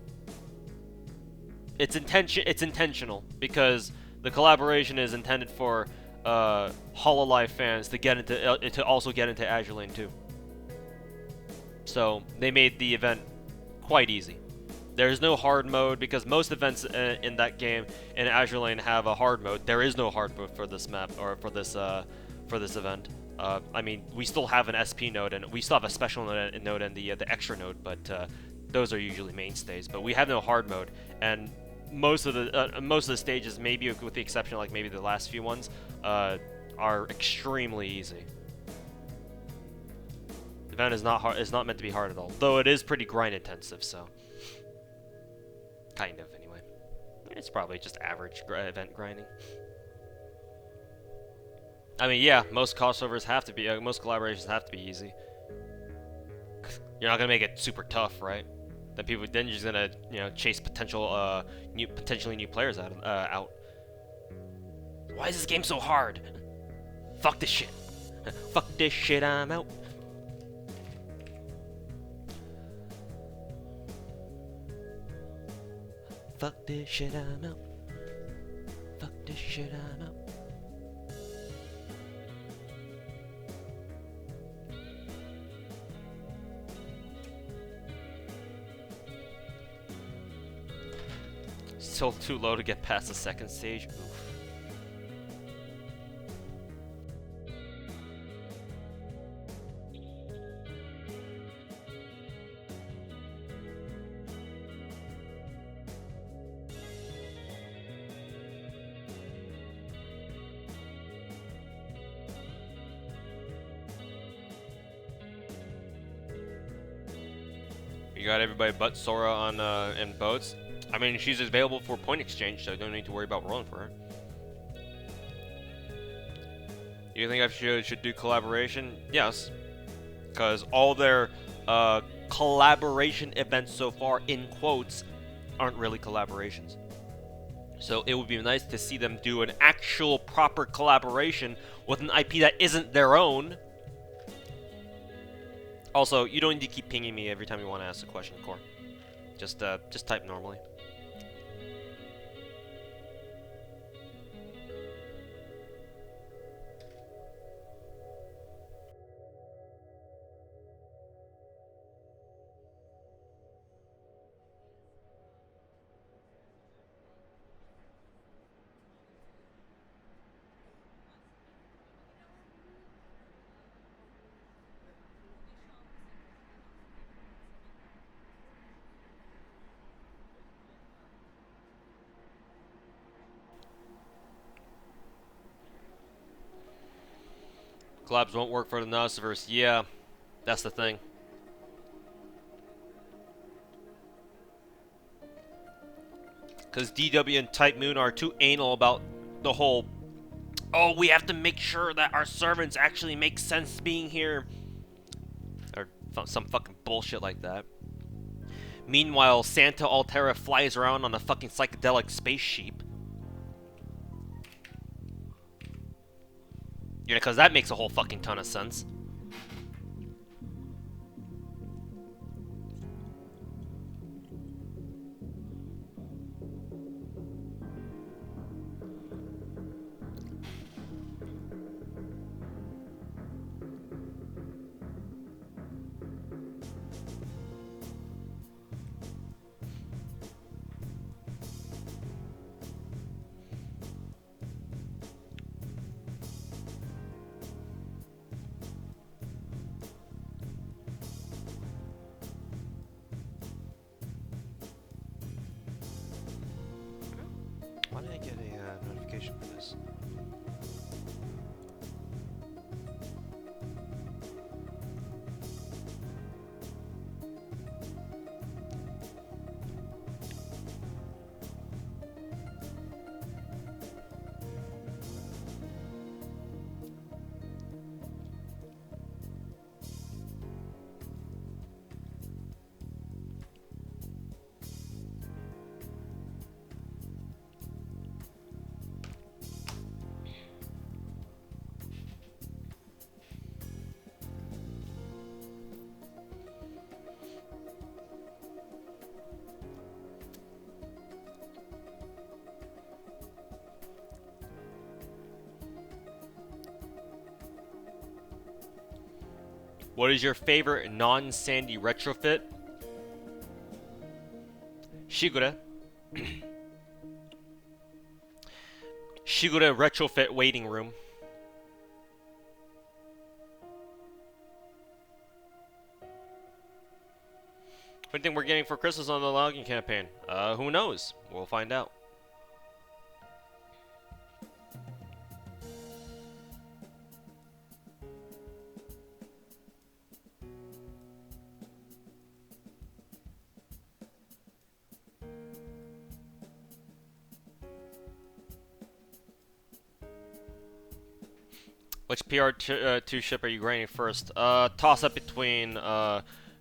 It's intentional because the collaboration is intended for Hololive fans to get into to also get into Azure Lane too. So they made the event quite easy. There's no hard mode because most events in that game in Azure Lane have a hard mode. There is no hard mode for this map or for this event. I mean, we still have an SP node and we still have a special node and the extra node, but those are usually mainstays. But we have no hard mode, and most of the stages, maybe with the exception of like maybe the last few ones, are extremely easy. The event is not hard. It's not meant to be hard at all, though it is pretty grind intensive. So. Kind of, anyway. It's probably just average event grinding. I mean, yeah, most crossovers have to be, most collaborations have to be easy. You're not gonna make it super tough, right? Then you're just gonna, chase potentially new players out. Why is this game so hard? Fuck this shit. Fuck this shit, I'm out. Fuck this shit, I'm out. Fuck this shit, I'm out. Still too low to get past the second stage. Oof. You got everybody but Sora on in boats. I mean, she's available for point exchange, so I don't need to worry about rolling for her. You think I should do collaboration? Yes, because all their collaboration events so far, in quotes, aren't really collaborations. So it would be nice to see them do an actual proper collaboration with an IP that isn't their own. Also, you don't need to keep pinging me every time you want to ask a question, Core. Just type normally. Collabs won't work for the Nosiverse. Yeah, that's the thing. Because DW and Type Moon are too anal about the whole, oh, we have to make sure that our servants actually make sense being here. Or some fucking bullshit like that. Meanwhile, Santa Altera flies around on a fucking psychedelic space sheep. Yeah, because that makes a whole fucking ton of sense. Why did I get a notification for this? What is your favorite non-sandy retrofit? Shigure. Shigure retrofit waiting room. What do you think we're getting for Christmas on the logging campaign? Who knows? We'll find out. Which PR2 ship are you grinding first? Toss up between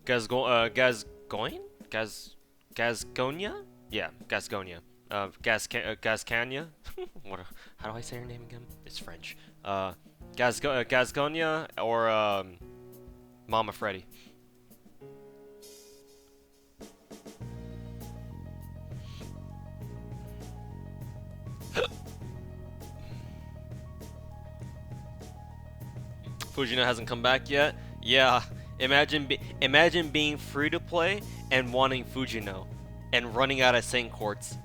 Gasgonia? Yeah, Gasgonia. Gascania? How do I say her name again? It's French. Gasgonia or Mama Freddy. Fujino hasn't come back yet. Yeah, imagine being free to play and wanting Fujino, and running out of Saint Quartz,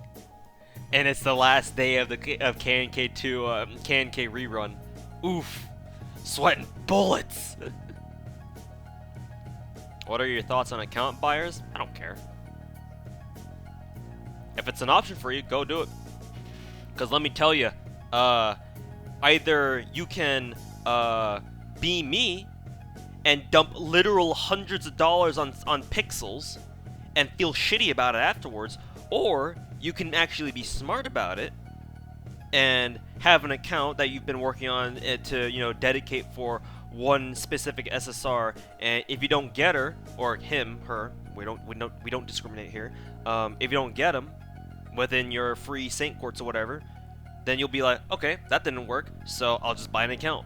and it's the last day of the KNK2 KNK rerun. Oof, sweating bullets. What are your thoughts on account buyers? I don't care. If it's an option for you, go do it. Cause let me tell you, either you can be me and dump literal hundreds of dollars on pixels and feel shitty about it afterwards, or you can actually be smart about it and have an account that you've been working on to, you know, dedicate for one specific SSR, and if you don't get her or him, her, we don't discriminate here. If you don't get them within your free Saint Quartz or whatever, then you'll be like, okay, that didn't work, so I'll just buy an account.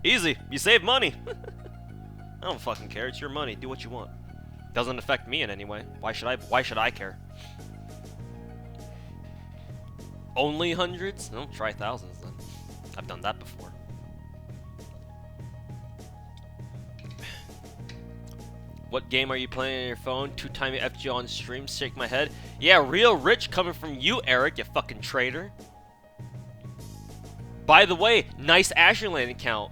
Easy. You save money. I don't fucking care. It's your money. Do what you want. Doesn't affect me in any way. Why should I care? Only hundreds? No, try thousands then. I've done that before. What game are you playing on your phone? 2-time FG on stream. Shake my head. Yeah, real rich coming from you, Eric, you fucking traitor. By the way, nice Asherland account.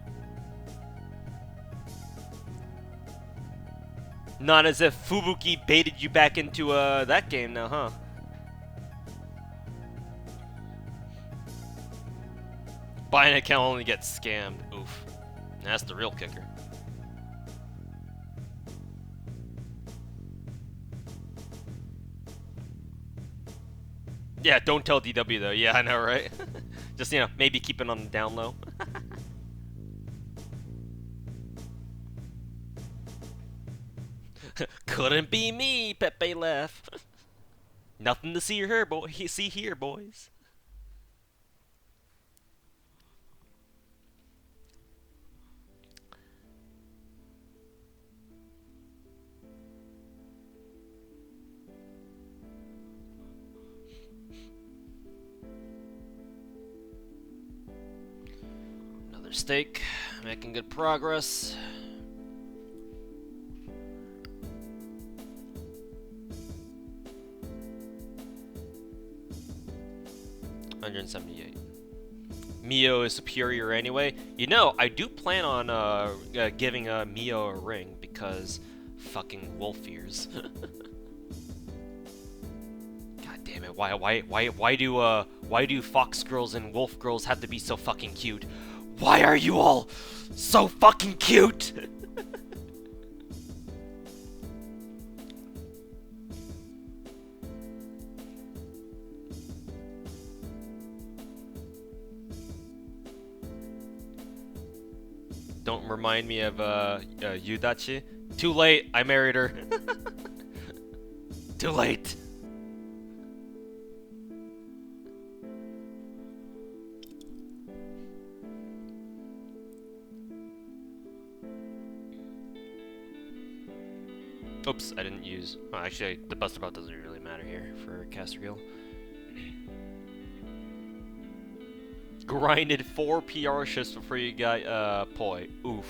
Not as if Fubuki baited you back into that game now, huh? Buying an account only gets scammed. Oof. That's the real kicker. Yeah, don't tell DW though. Yeah, I know, right? Just, you know, maybe keep it on the down low. Couldn't be me, Pepe left. Nothing to see here, see here, boys. Another steak, making good progress. $178. Mio is superior anyway. You know, I do plan on giving Mio a ring because fucking wolf ears. God damn it! Why do fox girls and wolf girls have to be so fucking cute? Why are you all so fucking cute? Don't remind me of Yudachi. Too late, I married her. Too late. Oops, I didn't use... Oh, actually, the Buster Belt doesn't really matter here for Castergill. Grinded 4 PR shifts before you got Poi. Oof.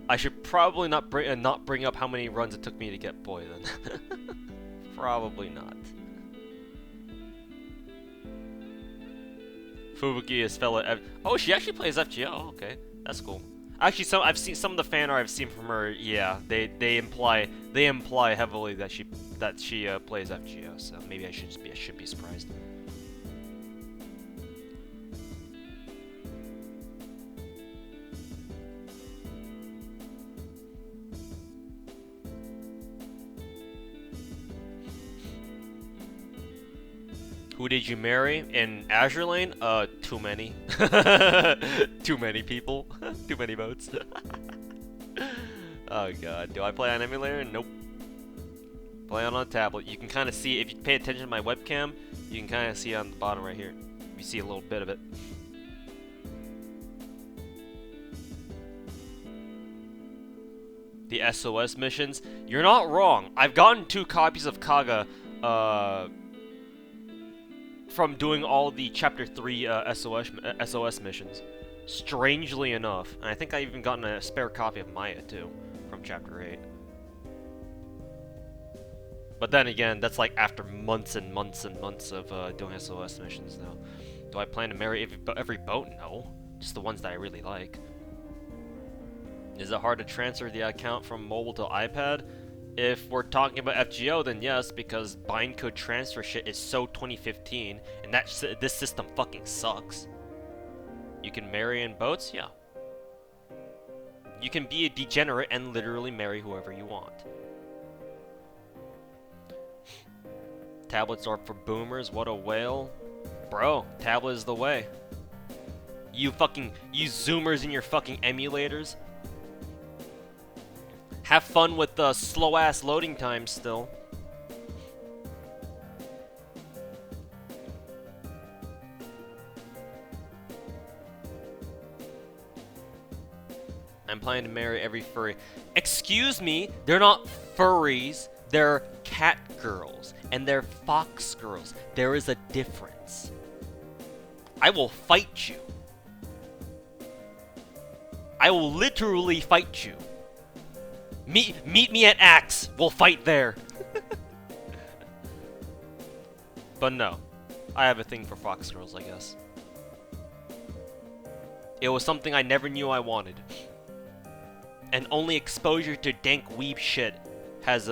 I should probably not bring up how many runs it took me to get Poi then. Probably not. Fubuki is fellow oh, she actually plays FGO. Okay, that's cool. Actually, I've seen some of the fan art I've seen from her. Yeah, they imply heavily that she plays FGO. So maybe I should be surprised. Who did you marry in Azure Lane? Too many. Too many people. Too many votes. Oh god. Do I play on emulator? Nope. Play on a tablet. You can kind of see, if you pay attention to my webcam, you can kind of see on the bottom right here. You see a little bit of it. The SOS missions. You're not wrong. I've gotten 2 copies of Kaga, from doing all the Chapter 3 SOS missions. Strangely enough. And I think I've even gotten a spare copy of Maya, too, from Chapter 8. But then again, that's like after months and months and months of doing SOS missions, though. Do I plan to marry every boat? No. Just the ones that I really like. Is it hard to transfer the account from mobile to iPad? If we're talking about FGO, then yes, because bind code transfer shit is so 2015, and this system fucking sucks. You can marry in boats? Yeah. You can be a degenerate and literally marry whoever you want. Tablets are for boomers, what a whale. Bro, tablet is the way. You zoomers in your fucking emulators. Have fun with the slow-ass loading times still. I'm planning to marry every furry. Excuse me, they're not furries, they're cat girls. And they're fox girls. There is a difference. I will fight you. I will literally fight you. Meet me at Axe. We'll fight there. But no. I have a thing for fox girls, I guess. It was something I never knew I wanted. And only exposure to dank weeb shit has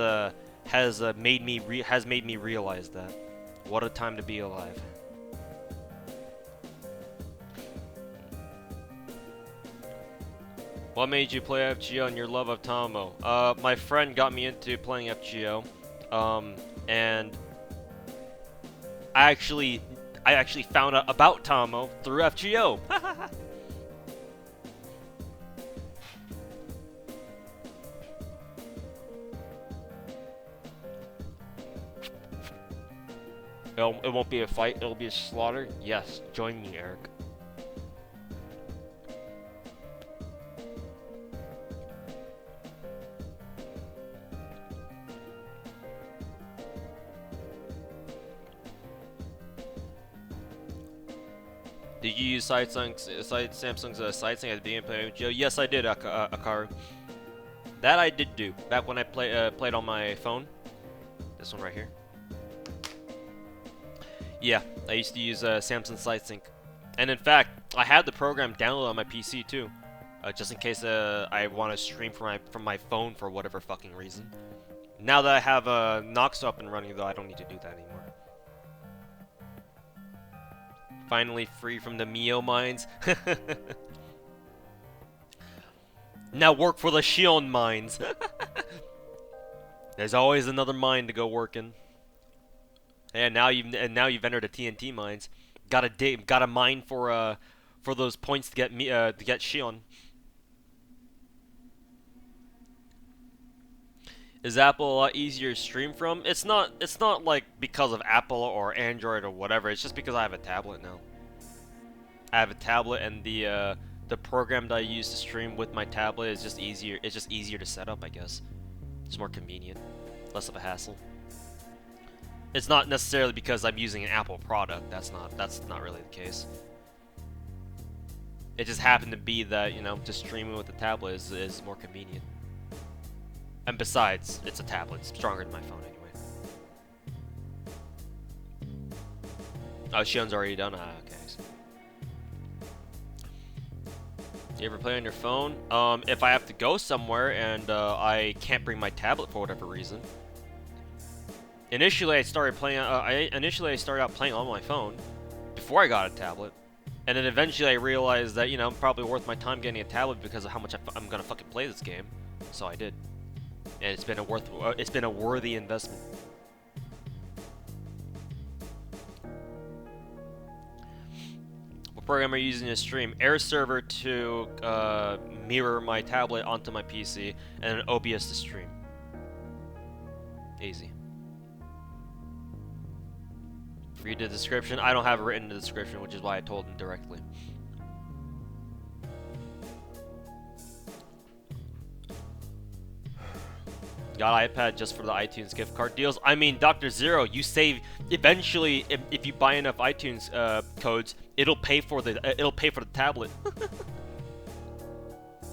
made me realize that. What a time to be alive. What made you play FGO and your love of Tomo? My friend got me into playing FGO, and I actually found out about Tomo through FGO. It won't be a fight, it'll be a slaughter. Yes, join me, Eric. Did you use Samsung's SideSync at the beginning of playing FGO? Yes, I did, Akaru. That I did do back when I played on my phone. This one right here. Yeah, I used to use Samsung SideSync, and in fact, I had the program downloaded on my PC too, just in case I want to stream from my phone for whatever fucking reason. Now that I have Nox up and running, though, I don't need to do that anymore. Finally free from the Mio mines. Now work for the Shion mines. There's always another mine to go work in. And now you've entered the TNT mines. Got a mine for those points to get Shion. Is Apple a lot easier to stream from? It's not like because of Apple or Android or whatever. It's just because I have a tablet now. I have a tablet, and the program that I use to stream with my tablet is just easier. It's just easier to set up, I guess. It's more convenient, less of a hassle. It's not necessarily because I'm using an Apple product. That's not really the case. It just happened to be that, you know, just streaming with the tablet is more convenient. And besides, it's a tablet. It's stronger than my phone anyway. Oh, Shion's already done? Ah, okay. You ever play on your phone? If I have to go somewhere and I can't bring my tablet for whatever reason. Initially, I started out playing on my phone before I got a tablet, and then eventually I realized that, you know, I'm probably worth my time getting a tablet because of how much I'm gonna fucking play this game. So I did, and it's been a worthy investment. What program are you using to stream? Air server to mirror my tablet onto my PC, and an OBS to stream. Easy. Read the description. I don't have it written in the description, which is why I told him directly. Got iPad just for the iTunes gift card deals. I mean, Dr. Zero, you save eventually if you buy enough iTunes codes, it'll pay for the tablet.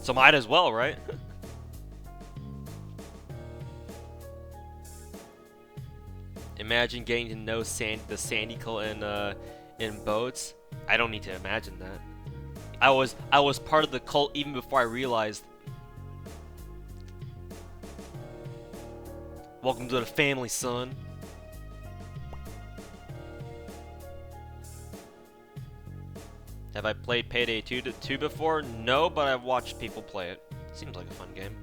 So might as well, right? Imagine getting to know the Sandy cult in boats. I don't need to imagine that. I was part of the cult even before I realized. Welcome to the family, son. Have I played Payday 2 before? No, but I've watched people play it. Seems like a fun game.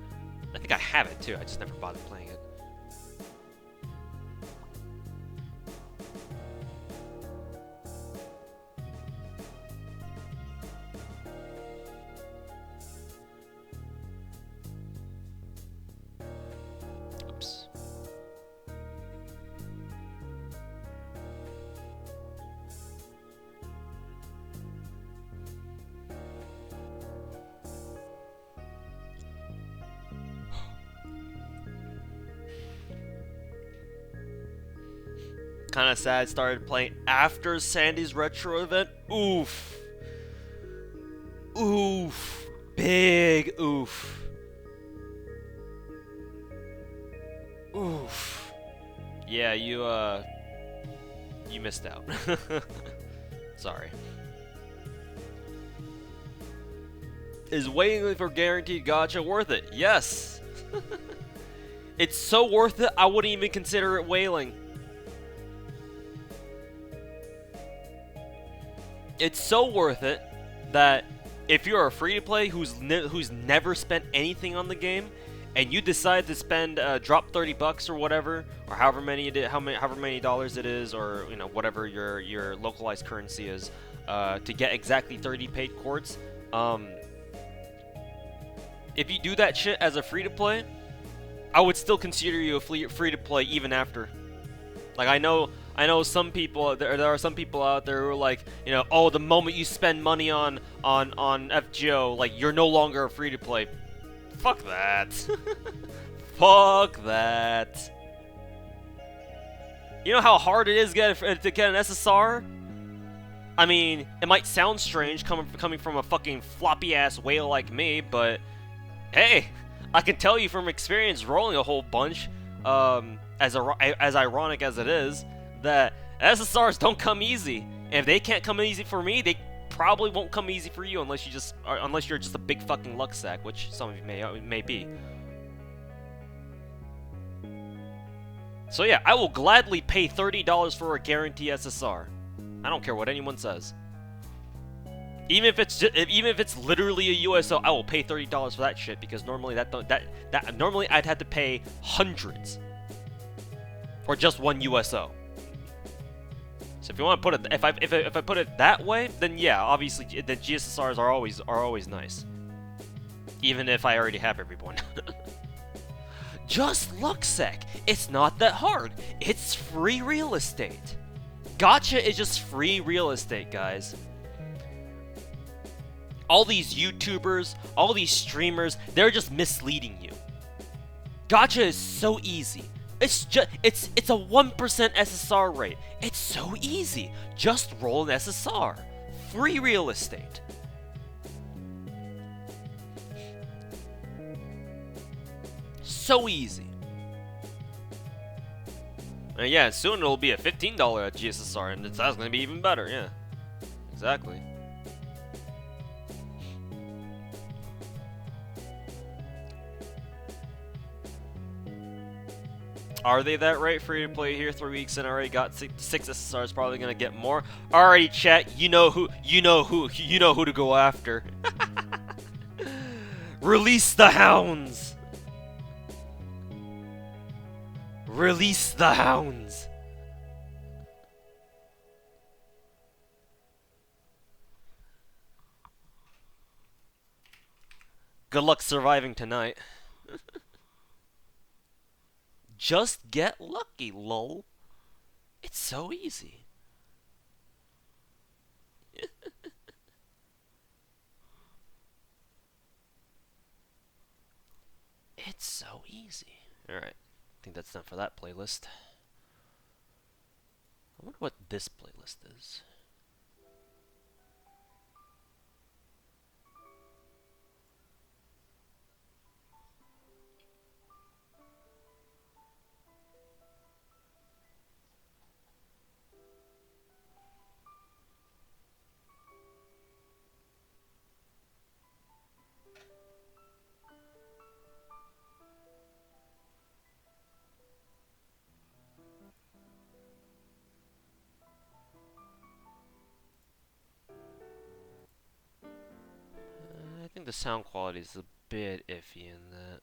I think I have it too. I just never bothered playing it. Kind of sad. Started playing after Sandy's retro event. Oof. Oof. Big oof. Oof. Yeah, you missed out. Sorry. Is waiting for guaranteed gacha worth it? Yes. It's so worth it, I wouldn't even consider it whaling. It's so worth it that if you're a free-to-play who's never spent anything on the game, and you decide to spend drop $30 or whatever, or however many dollars it is, or whatever your localized currency is, to get exactly 30 paid quartz. If you do that shit as a free-to-play, I would still consider you a free-to-play even after. Like I know some people there are some people out there who are like, oh, the moment you spend money on FGO, like you're no longer a free-to-play. Fuck that. Fuck that. You know how hard it is to get an SSR? I mean, it might sound strange coming from a fucking floppy-ass whale like me, but hey, I can tell you from experience rolling a whole bunch, as ironic as it is, that SSRs don't come easy. And if they can't come easy for me, they probably won't come easy for you unless you're just a big fucking luck sack, which some of you may be. So yeah, I will gladly pay $30 for a guarantee SSR. I don't care what anyone says. Even if it's literally a USO, I will pay $30 for that shit, because normally normally I'd have to pay hundreds for just one USO. So if you want to put it, if I put it that way, then yeah, obviously the GSSRs are always nice, even if I already have everyone. Just lucksec. It's not that hard. It's free real estate. Gacha is just free real estate, guys. All these YouTubers, all these streamers, they're just misleading you. Gacha is so easy. It's a 1% SSR rate. It's so easy. Just roll an SSR. Free real estate. So easy. And yeah, soon it'll be a $15 GSSR, and that's going to be even better. Yeah, exactly. Are they that rate? Free to play here 3 weeks and already got six SSRs. Probably gonna get more. Alrighty, chat. You know who to go after. Release the hounds. Release the hounds. Good luck surviving tonight. Just get lucky, lol. It's so easy. It's so easy. Alright, I think that's done for that playlist. I wonder what this playlist is. I think the sound quality is a bit iffy in that.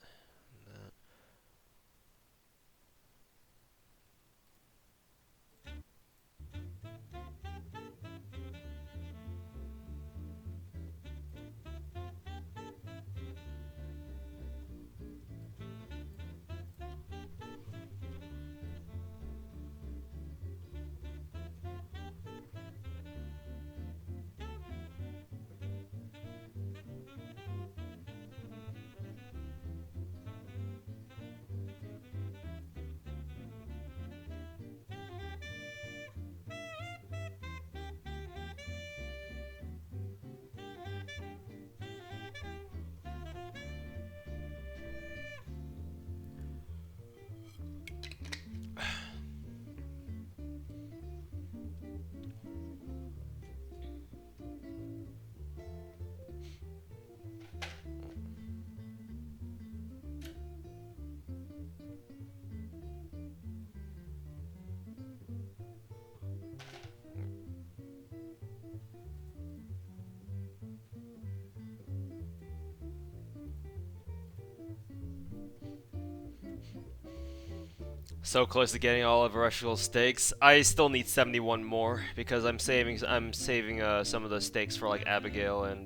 So close to getting all of Ereshkigal's stakes. I still need 71 more because I'm saving some of the stakes for like Abigail and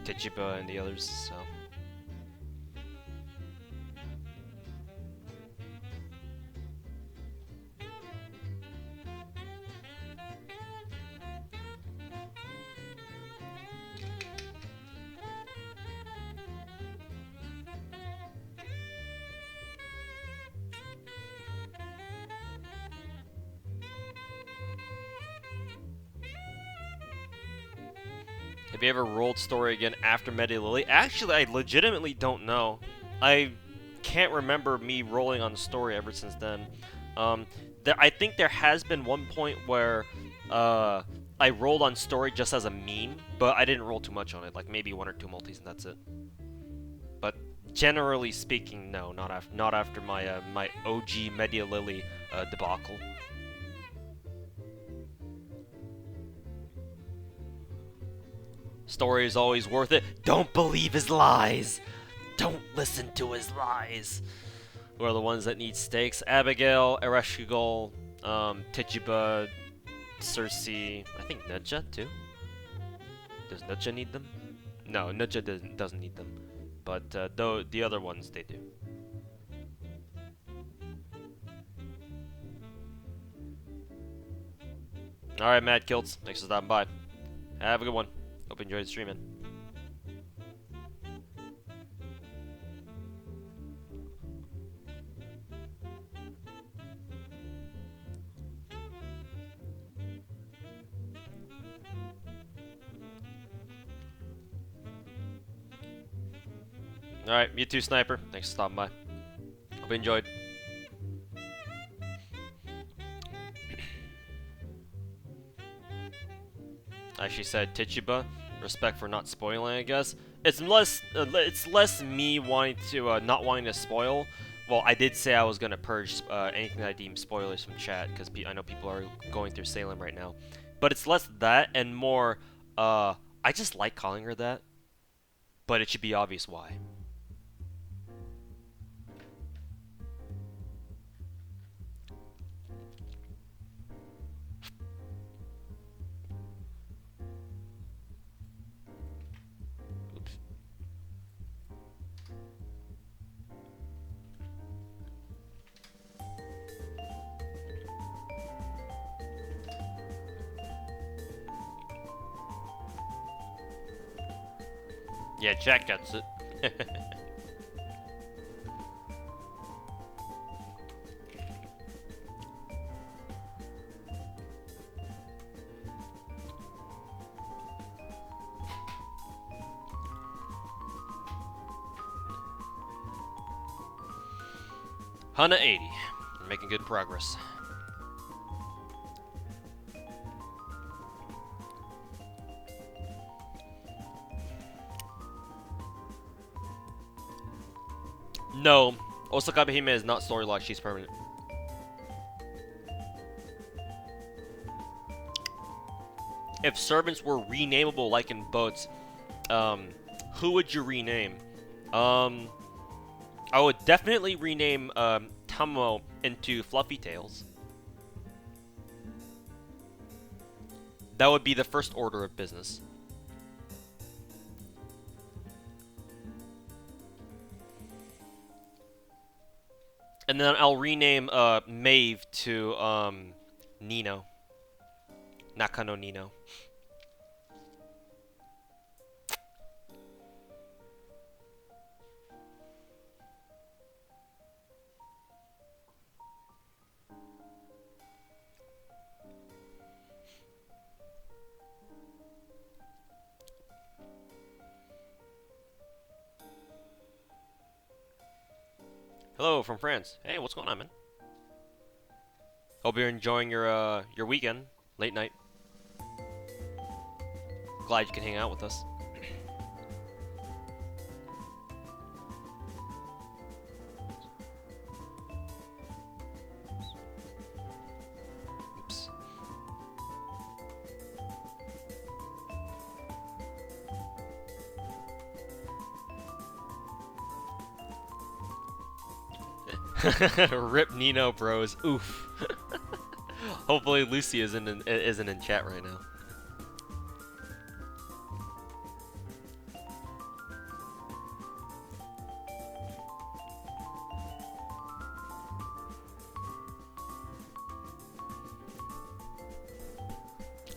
Tituba and the others. So. Have you ever rolled story again after Medi Lily? Actually, I legitimately don't know. I can't remember me rolling on story ever since then. I think there has been one point where I rolled on story just as a meme, but I didn't roll too much on it, like maybe 1 or 2 multis and that's it. But generally speaking, no, not after my my OG Media Lily debacle. Story is always worth it. Don't believe his lies. Don't listen to his lies. Who are the ones that need stakes? Abigail, Ereshkigal, Tituba, Cersei. I think Nudja too. Does Nudja need them? No, Nudja doesn't need them. But though the other ones they do. All right, Mad Kilts. Thanks for stopping by. Have a good one. Hope you enjoyed streaming. Alright, you too, Sniper. Thanks for stopping by. Hope you enjoyed. Actually said Tituba. Respect for not spoiling, I guess. It's less me wanting to not wanting to spoil. Well, I did say I was gonna purge anything that I deem spoilers from chat because I know people are going through Salem right now. But it's less that and more. I just like calling her that, but it should be obvious why. Yeah, Jack gets it. Hana 80. We're making good progress. No, Osaka Behime is not story locked, she's permanent. If servants were renameable like in boats, who would you rename? I would definitely rename Tamo into Fluffy Tails. That would be the first order of business. And then I'll rename Maeve to Nino. Nakano Nino. Hello from France. Hey, what's going on, man? Hope you're enjoying your weekend, late night. Glad you can hang out with us. Oops. Rip Nino bros. Oof. Hopefully Lucy isn't in chat right now.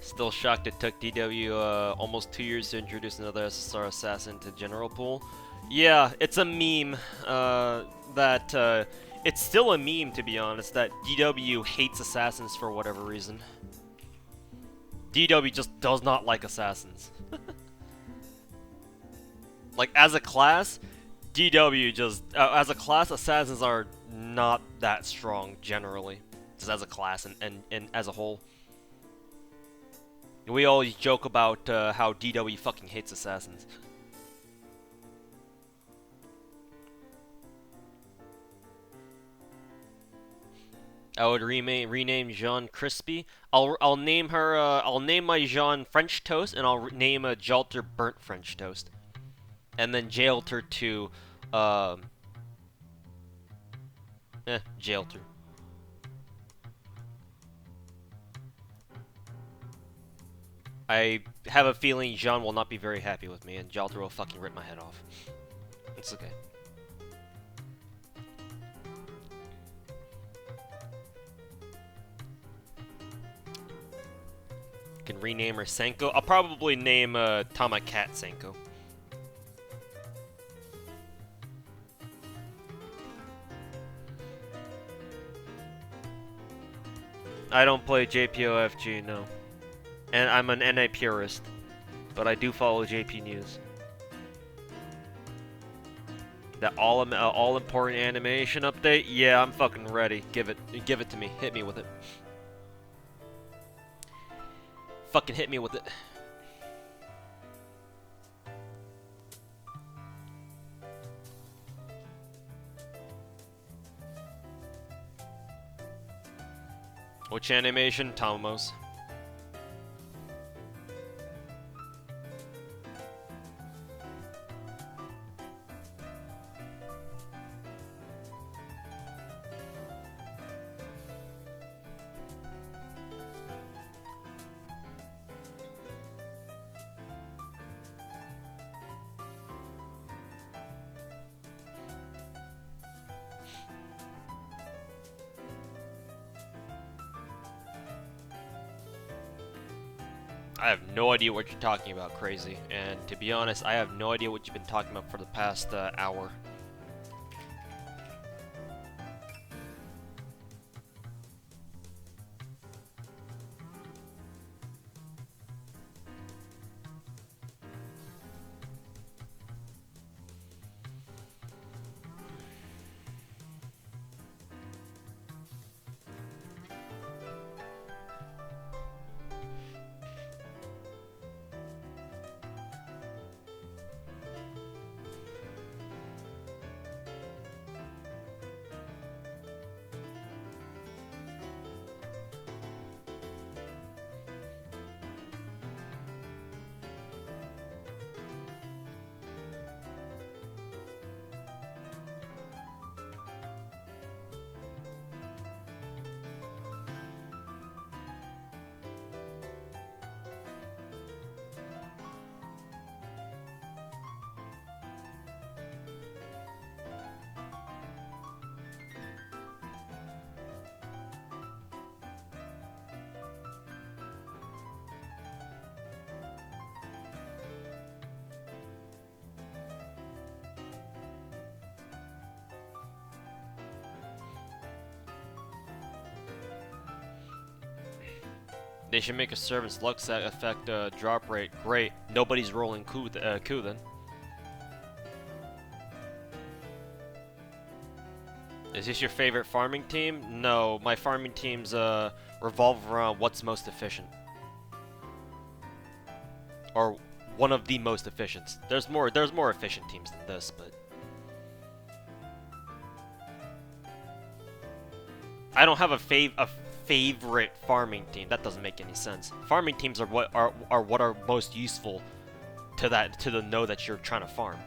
Still shocked it took DW almost 2 years to introduce another SSR assassin to general pool. Yeah, it's a meme that it's still a meme, to be honest, that DW hates assassins for whatever reason. DW just does not like assassins. Like, as a class, DW just as a class, assassins are not that strong generally, just as a class and as a whole. We always joke about how DW fucking hates assassins. I would rename Jean Crispy. I'll name her. I'll name my Jean French Toast, and I'll name Jalter Burnt French Toast, and then Jalter to Jalter. I have a feeling Jean will not be very happy with me, and Jalter will fucking rip my head off. It's okay. Can rename her Senko. I'll probably name Tama Cat Senko. I don't play JPOFG, no. And I'm an NA purist, but I do follow JP News. That all important animation update? Yeah, I'm fucking ready. Give it to me. Hit me with it. Fucking hit me with it. Which animation? Tomos. I have no idea what you're talking about, Crazy. And to be honest, I have no idea what you've been talking about for the past hour. They should make a servant's luck set affect drop rate. Great. Nobody's rolling coup then. Is this your favorite farming team? No, my farming teams revolve around what's most efficient. Or one of the most efficient. There's more efficient teams than this, but I don't have a favorite farming team. That doesn't make any sense. Farming teams are what are most useful to the node that you're trying to farm.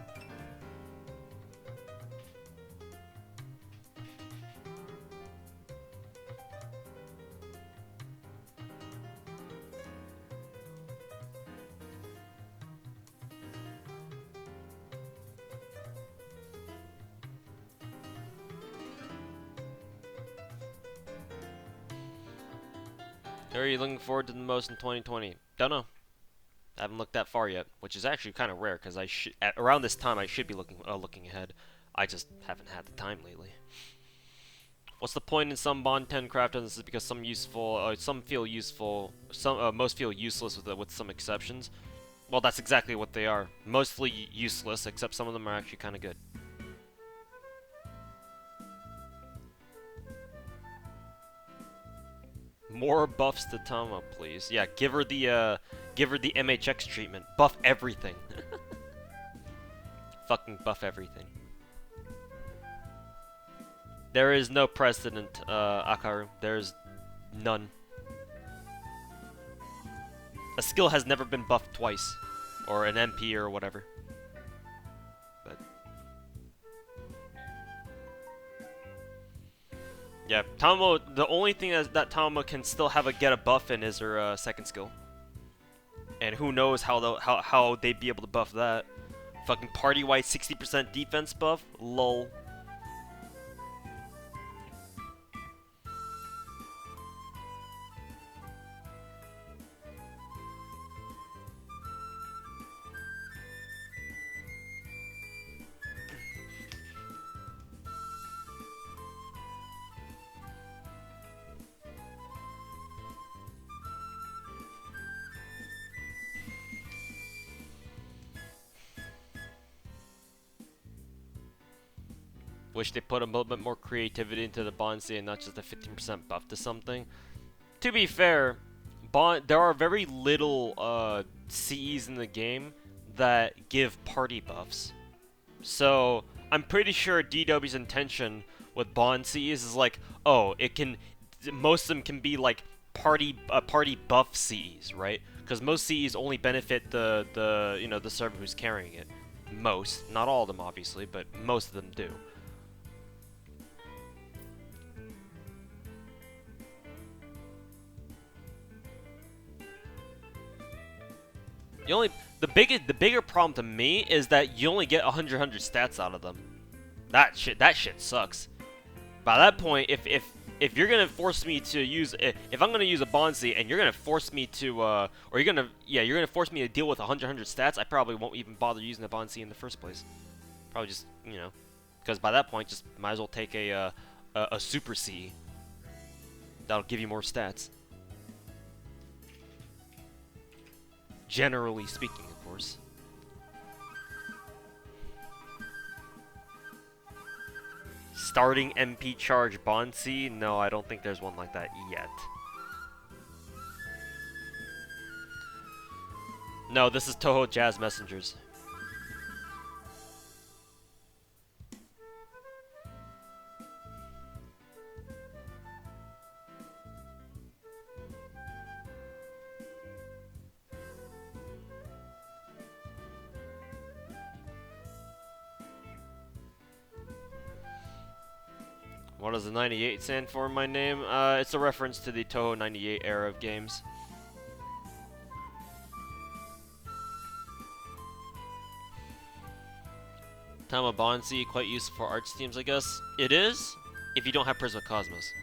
Who are you looking forward to the most in 2020? Don't know. I haven't looked that far yet, which is actually kind of rare because around this time I should be looking ahead. I just haven't had the time lately. What's the point in some Bond 10 craft? And this is because some feel useful, most feel useless with some exceptions. Well, that's exactly what they are. Mostly useless, except some of them are actually kind of good. More buffs to Tama, please. Yeah, give her the MHX treatment. Buff everything. Fucking buff everything. There is no precedent, Akaru. There's none. A skill has never been buffed twice, or an MP or whatever. But yeah, Tama. The only thing that Tama can still get a buff in is her second skill. And who knows how they'd be able to buff that? Fucking party-wide 60% defense buff? Lol. Wish they put a little bit more creativity into the Bonsai and not just a 15% buff to something. To be fair, there are very little CEs in the game that give party buffs. So I'm pretty sure DW's intention with Bond CEs is like, oh, most of them can be like party buff CEs, right? Because most CEs only benefit the server who's carrying it. Most, not all of them obviously, but most of them do. The bigger problem to me is that you only get 100 stats out of them. That shit sucks. By that point, if you're gonna force me to use, if I'm gonna use a Bonzi and you're gonna force me to, or you're gonna force me to deal with 100 stats, I probably won't even bother using the Bonzi in the first place. Probably just, because by that point, just might as well take a Super C. That'll give you more stats. Generally speaking, of course. Starting MP charge Bonsi? No, I don't think there's one like that yet. No, this is Toho Jazz Messengers. What does the 98 stand for in my name? It's a reference to the Toho 98 era of games. Tama Bonzi, quite useful for arts teams, I guess. It is, if you don't have Prisma Cosmos.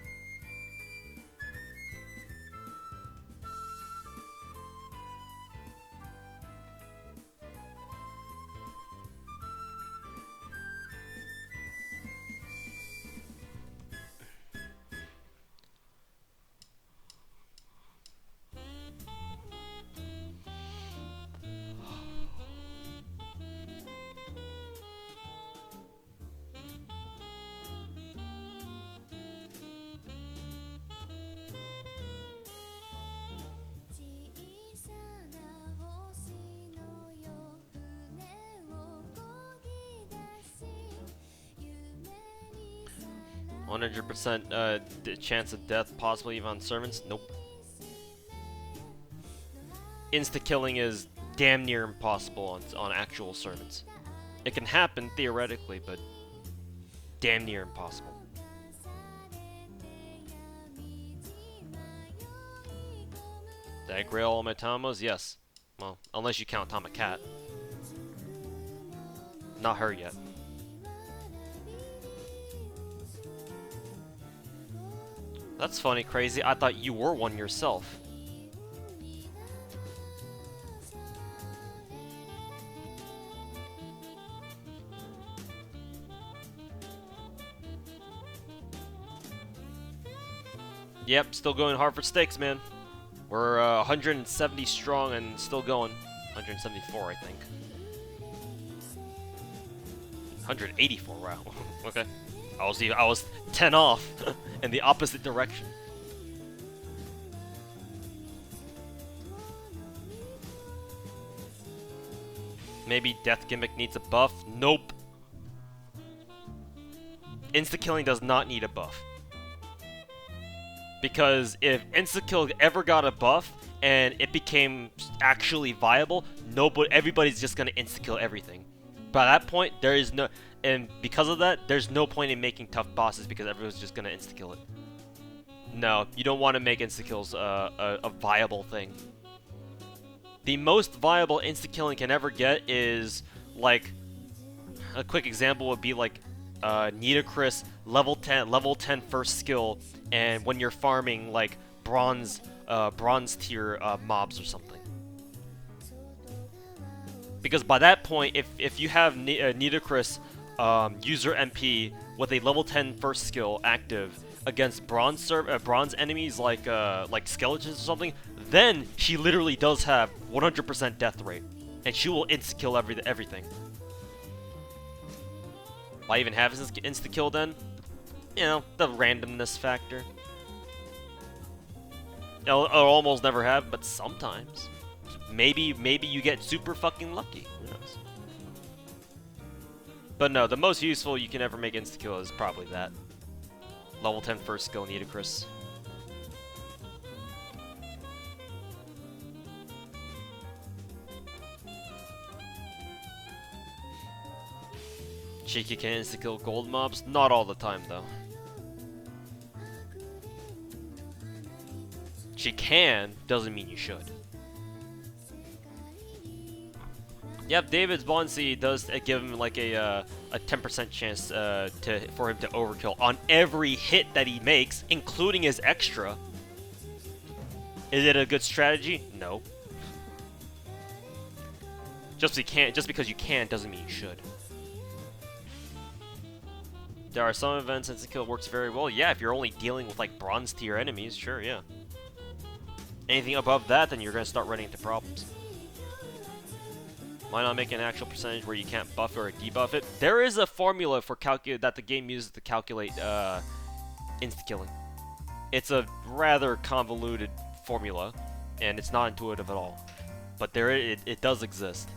Chance of death, possibly even on servants? Nope. Insta-killing is damn near impossible on actual servants. It can happen, theoretically, but damn near impossible. Did I grail all my Tamas? Yes. Well, unless you count Tama Cat. Not her yet. That's funny, Crazy. I thought you were one yourself. Yep, still going hard for stakes, man. We're 170 strong and still going. 174, I think. 184, wow. Okay. I was 10 off in the opposite direction. Maybe Death Gimmick needs a buff. Nope. Insta-killing does not need a buff. Because if insta-kill ever got a buff and it became actually viable, everybody's just gonna insta-kill everything. By that point, there is no, and because of that, there's no point in making tough bosses because everyone's just gonna insta-kill it. No, you don't want to make insta-kills a viable thing. The most viable insta-killing can ever get is, like, a quick example would be like Nidacris level 10 first skill, and when you're farming like bronze tier mobs or something. Because by that point, if you have Nidacris user MP with a level 10 first skill active against bronze enemies like skeletons or something, then she literally does have 100% death rate, and she will insta-kill everything. Why even have insta-kill then? You know, the randomness factor. It'll almost never have, but sometimes. Maybe you get super fucking lucky. Who knows? But no, the most useful you can ever make insta-kill is probably that. Level 10 first skill Nidacris. Cheeky can insta-kill gold mobs? Not all the time, though. She can, doesn't mean you should. Yep, David's Bonsi does give him like a 10% chance for him to overkill on every hit that he makes, including his extra. Is it a good strategy? No. Just because you can doesn't mean you should. There are some events insta-kill works very well. Yeah, if you're only dealing with like bronze tier enemies, sure, yeah. Anything above that, then you're gonna start running into problems. Why not make an actual percentage where you can't buff or debuff it? There is a formula for that the game uses to calculate insta-killing. It's a rather convoluted formula, and it's not intuitive at all. But it does exist.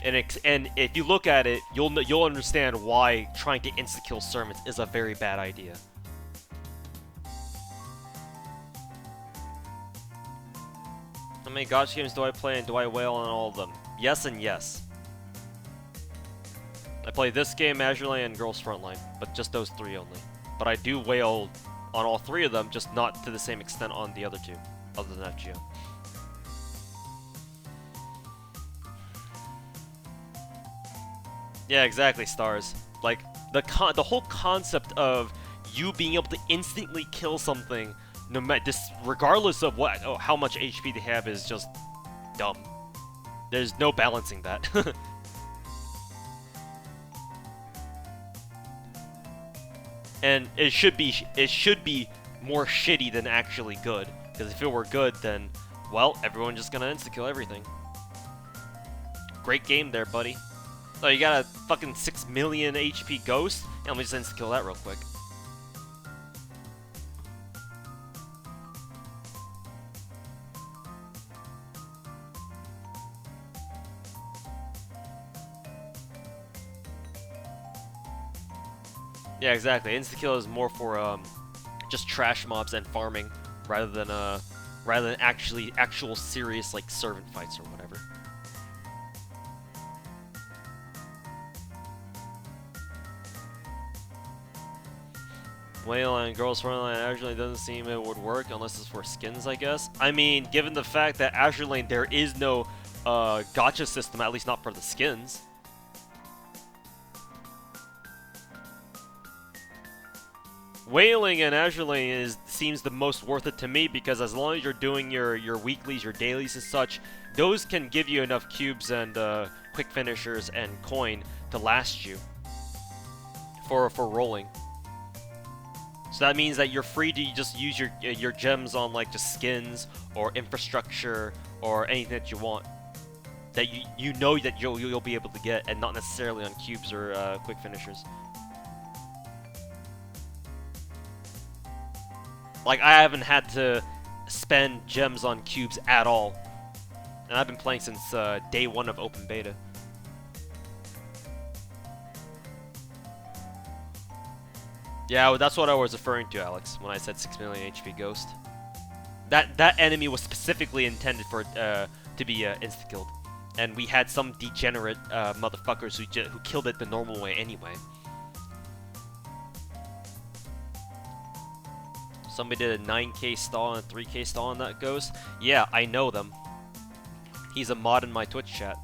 And if you look at it, you'll understand why trying to insta-kill servants is a very bad idea. How many Gacha games do I play, and do I whale on all of them? Yes and yes. I play this game, Azure Lane, and Girls Frontline, but just those three only. But I do whale on all three of them, just not to the same extent on the other two, other than FGO. Yeah, exactly, Stars. Like, the whole concept of you being able to instantly kill something, regardless of how much HP they have, is just dumb. There's no balancing that. And it should be more shitty than actually good. Because if it were good, then, well, everyone's just gonna insta-kill everything. Great game there, buddy. Oh, you got a fucking 6 million HP ghost? Yeah, let me just insta-kill that real quick. Yeah, exactly. Insta-kill is more for just trash mobs and farming, rather than actual serious like servant fights or whatever. Whale and Girls Frontline Azure Lane doesn't seem it would work unless it's for skins, I guess. I mean, given the fact that Azure Lane there is no gacha system, at least not for the skins. Whaling in Azure Lane seems the most worth it to me, because as long as you're doing your weeklies, your dailies and such, those can give you enough cubes and quick finishers and coin to last you for rolling. So that means that you're free to just use your gems on like just skins or infrastructure or anything that you want. That you know that you'll be able to get, and not necessarily on cubes or quick finishers. Like, I haven't had to spend gems on cubes at all. And I've been playing since day 1 of open beta. Yeah, well, that's what I was referring to, Alex, when I said 6 million HP Ghost. That enemy was specifically intended for to be insta-killed. And we had some degenerate motherfuckers who killed it the normal way anyway. Somebody did a 9k stall and a 3k stall on that Ghost. Yeah, I know them. He's a mod in my Twitch chat.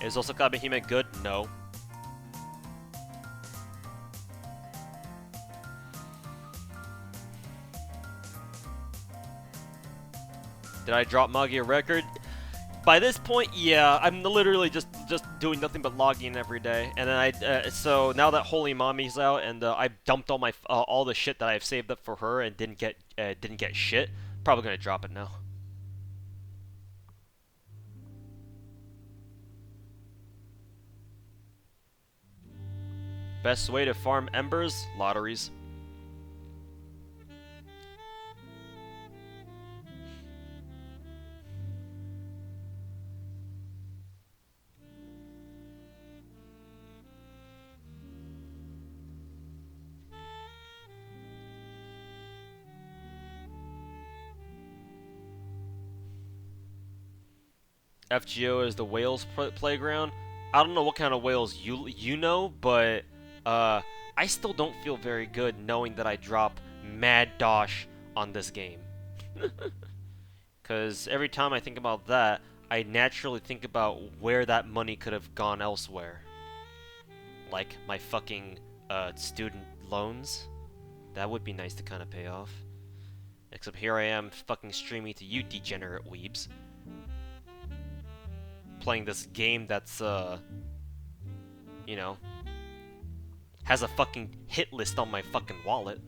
Is also Behemoth good? No. Did I drop Magi a record? By this point, yeah, I'm literally just doing nothing but logging every day, and then so now that Holy Mommy's out, and I dumped all my all the shit that I've saved up for her and didn't get shit. Probably gonna drop it now. Best way to farm embers? Lotteries. FGO is the whales playground. I don't know what kind of whales you know, but I still don't feel very good knowing that I drop mad dosh on this game. Because every time I think about that, I naturally think about where that money could have gone elsewhere. Like my fucking student loans. That would be nice to kind of pay off. Except here I am fucking streaming to you degenerate weebs. Playing this game that's, you know, has a fucking hit list on my fucking wallet.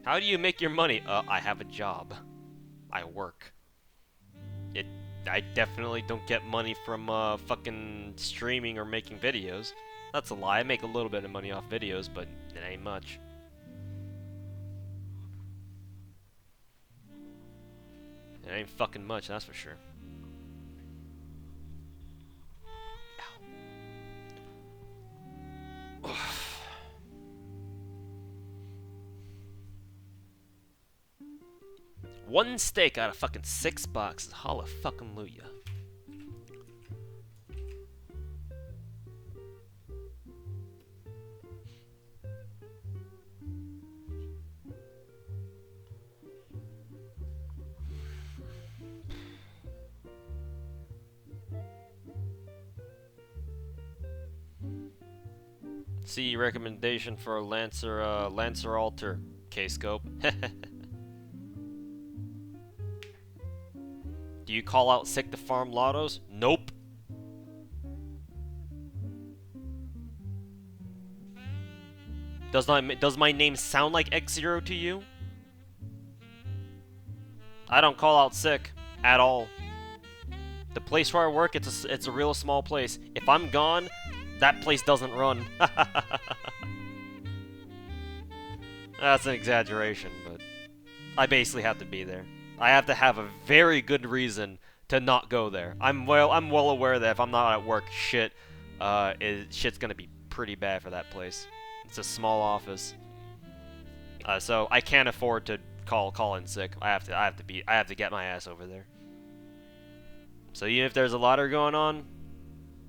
How do you make your money? I have a job. I work. I definitely don't get money from, fucking streaming or making videos. That's a lie. I make a little bit of money off videos, but it ain't much. It ain't fucking much, that's for sure. One steak out of fucking $6. Holla fucking luya. See recommendation for a Lancer Altar K-scope. Do you call out sick to farm lottos? Nope. Does my name sound like X0 to you? I don't call out sick at all. The place where I work, it's a real small place. If I'm gone, that place doesn't run. That's an exaggeration, but I basically have to be there. I have to have a very good reason to not go there. I'm well aware that if I'm not at work, shit's gonna be pretty bad for that place. It's a small office, so I can't afford to call in sick. I have to get my ass over there. So even if there's a lottery going on,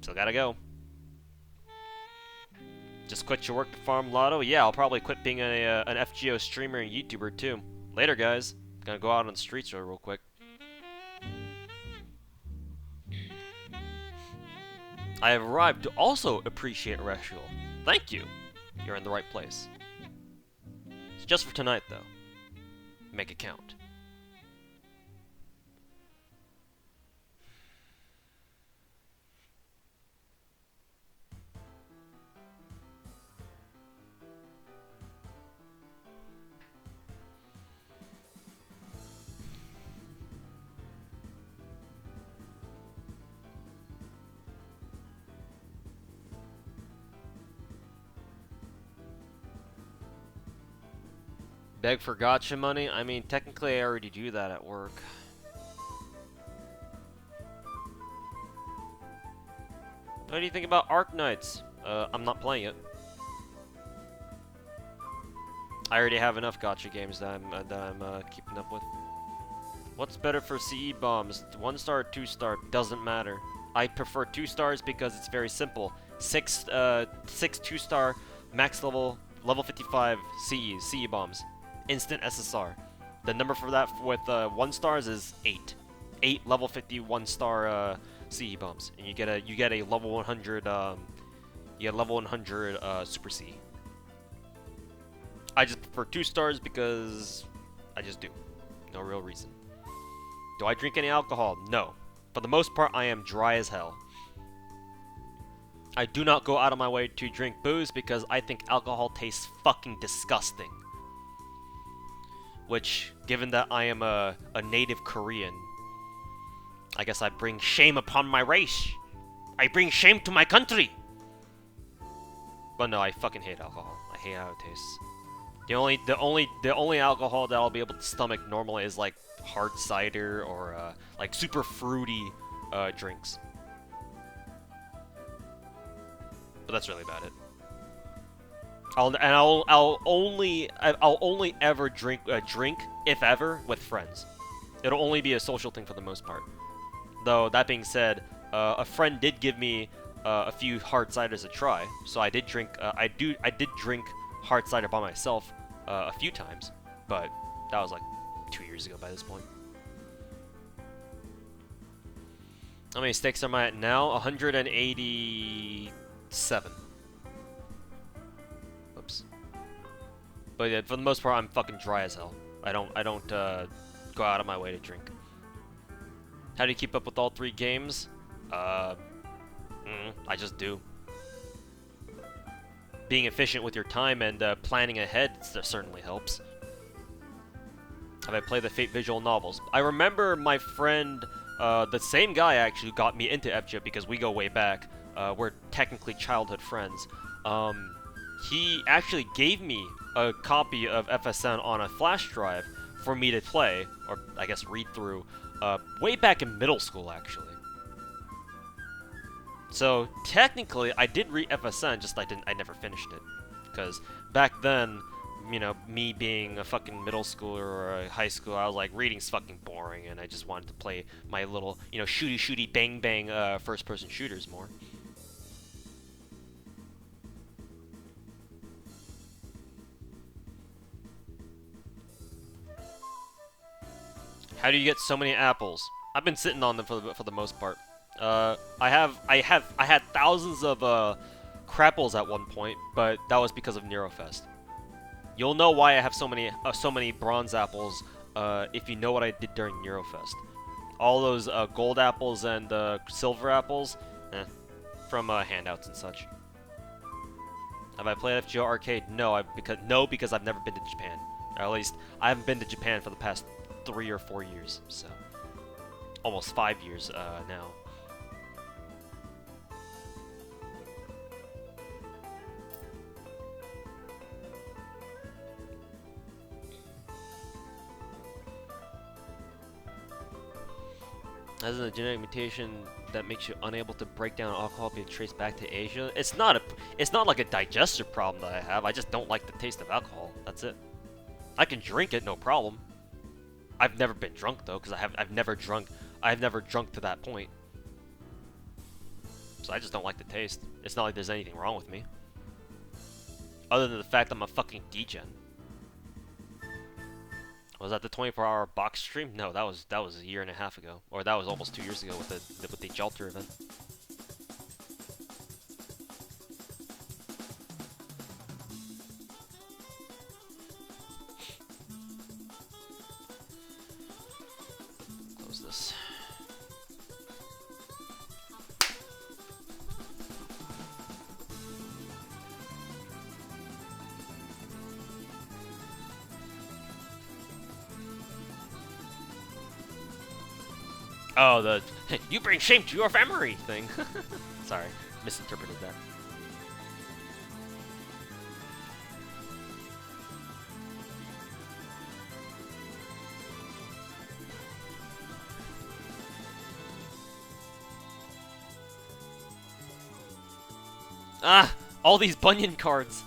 still gotta go. Just quit your work to farm lotto? Yeah, I'll probably quit being an FGO streamer and YouTuber too. Later, guys. Gonna go out on the streets real quick. I have arrived to also appreciate Ereshkigal. Thank you. You're in the right place. It's just for tonight, though. Make it count. Beg for gacha money? I mean, technically I already do that at work. What do you think about Arc Knights? I'm not playing it. I already have enough gacha games that I'm keeping up with. What's better for CE bombs? 1 star or 2 star? Doesn't matter. I prefer 2 stars because it's very simple. 6 2 star max level 55 CE bombs. Instant SSR. The number for that with 1 stars is 8. 8 level 50 1 star CE bombs, and you get a level 100 Super C. I just prefer 2 stars because I just do. No real reason. Do I drink any alcohol? No. For the most part, I am dry as hell. I do not go out of my way to drink booze because I think alcohol tastes fucking disgusting. Which, given that I am a native Korean, I guess I bring shame upon my race. I bring shame to my country. But no, I fucking hate alcohol. I hate how it tastes. The only alcohol that I'll be able to stomach normally is like hard cider or like super fruity drinks. But that's really about it. I'll only ever drink if ever with friends. It'll only be a social thing for the most part. Though that being said, a friend did give me a few hard ciders to try, so I did drink. I did drink hard cider by myself a few times, but that was like 2 years ago by this point. How many stakes am I at now? 187. Oops. But yeah, for the most part, I'm fucking dry as hell. I don't go out of my way to drink. How do you keep up with all 3 games? I just do. Being efficient with your time and planning ahead certainly helps. Have I played the Fate visual novels? I remember my friend, the same guy actually got me into FGIP because we go way back. We're technically childhood friends. He actually gave me a copy of FSN on a flash drive for me to play, or I guess read through, way back in middle school actually. So technically, I did read FSN, just I never finished it, because back then, you know, me being a fucking middle schooler or a high school, I was like, reading's fucking boring, and I just wanted to play my little, you know, shooty bang bang first-person shooters more. How do you get so many apples? I've been sitting on them for the most part. I had thousands of crapples at one point, but that was because of Neurofest. You'll know why I have so many bronze apples if you know what I did during Neurofest. All those gold apples and silver apples, from handouts and such. Have I played FGO Arcade? No, because I've never been to Japan. Or at least I haven't been to Japan for the past 3 or 4 years, so almost 5 years now. As a genetic mutation that makes you unable to break down alcohol being traced back to Asia. It's not like a digestive problem that I have. I just don't like the taste of alcohol. That's it. I can drink it, no problem. I've never been drunk though, because I've never drunk to that point. So I just don't like the taste. It's not like there's anything wrong with me. Other than the fact I'm a fucking degen. Was that the 24-hour box stream? No, that was a year and a half ago, or that was almost 2 years ago with the Jalter event. Close this. Oh, the you bring shame to your family thing. Sorry, misinterpreted that. Ah! All these Bunyan cards!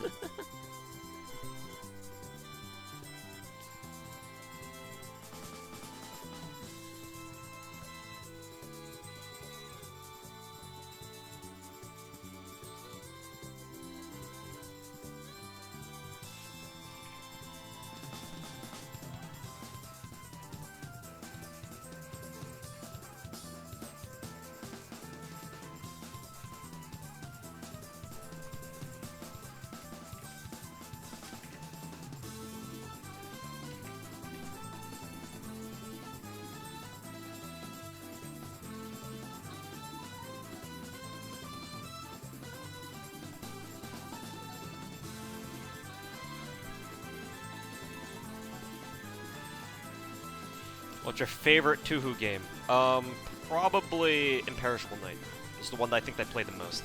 What's your favorite Tuhu game? Probably Imperishable Night. It's the one that I think I played the most.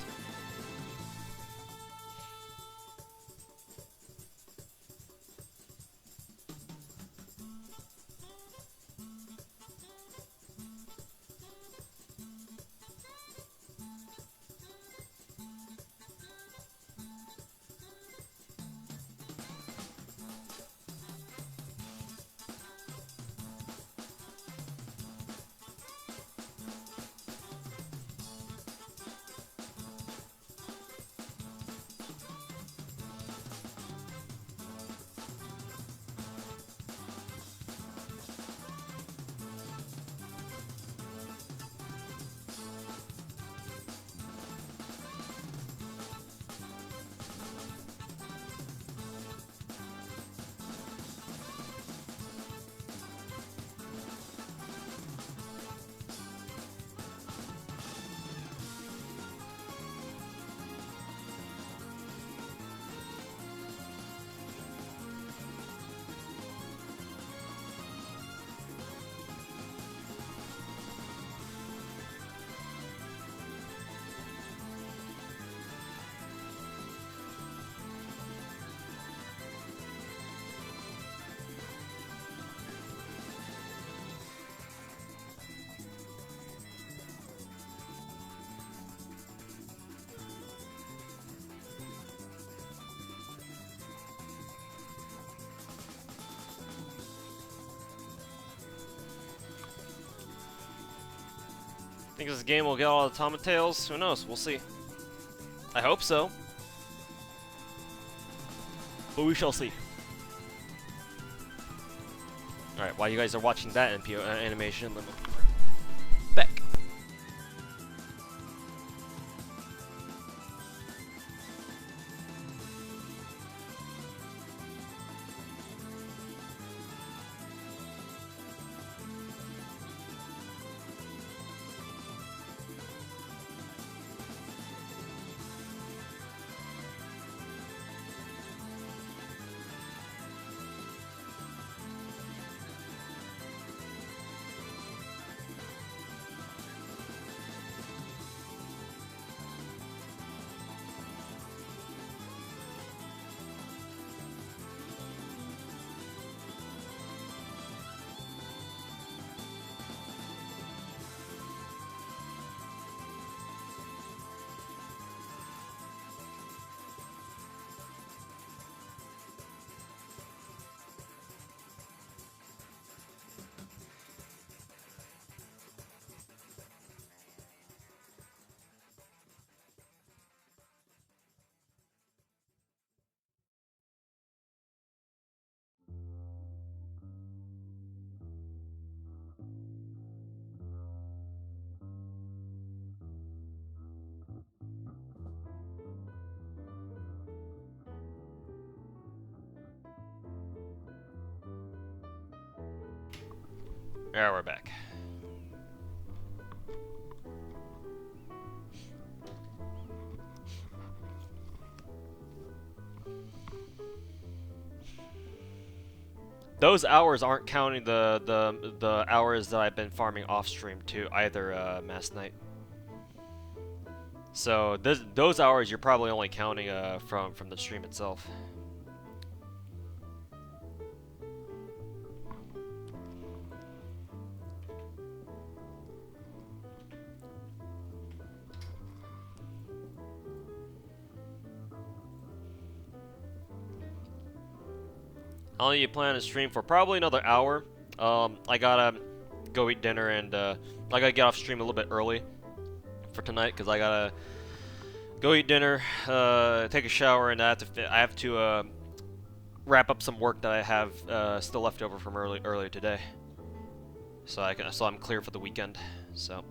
Think this game will get all the Tails? Who knows? We'll see. I hope so. But we shall see. Alright, while you guys are watching that NPO animation, let me back. Yeah, we're back. Those hours aren't counting the hours that I've been farming off stream too either, Mass Knight. So those hours you're probably only counting from the stream itself. How long do you plan to stream for? Probably another hour. I gotta go eat dinner and I gotta get off stream a little bit early for tonight because I gotta go eat dinner, take a shower, and I have to wrap up some work that I have still left over from earlier today. So I'm clear for the weekend. So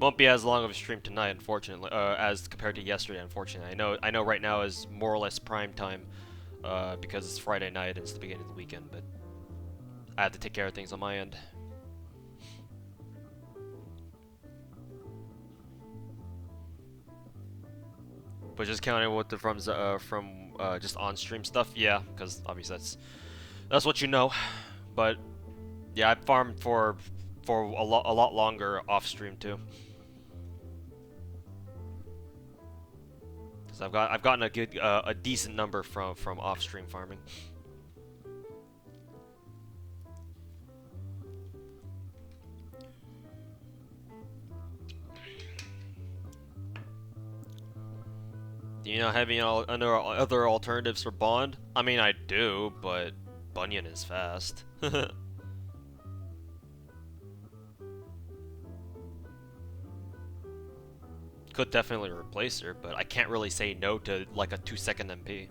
won't be as long of a stream tonight, unfortunately, as compared to yesterday. Unfortunately, I know right now is more or less prime time, because it's Friday night and it's the beginning of the weekend. But I have to take care of things on my end. But just counting with the from just on-stream stuff, yeah, because obviously that's what you know. But yeah, I farmed for a lot longer off-stream too. Because I've gotten a decent number from off-stream farming. Do you know have any other alternatives for Bond? I mean, I do, but Bunyan is fast. Could definitely replace her, but I can't really say no to like a 2-second MP.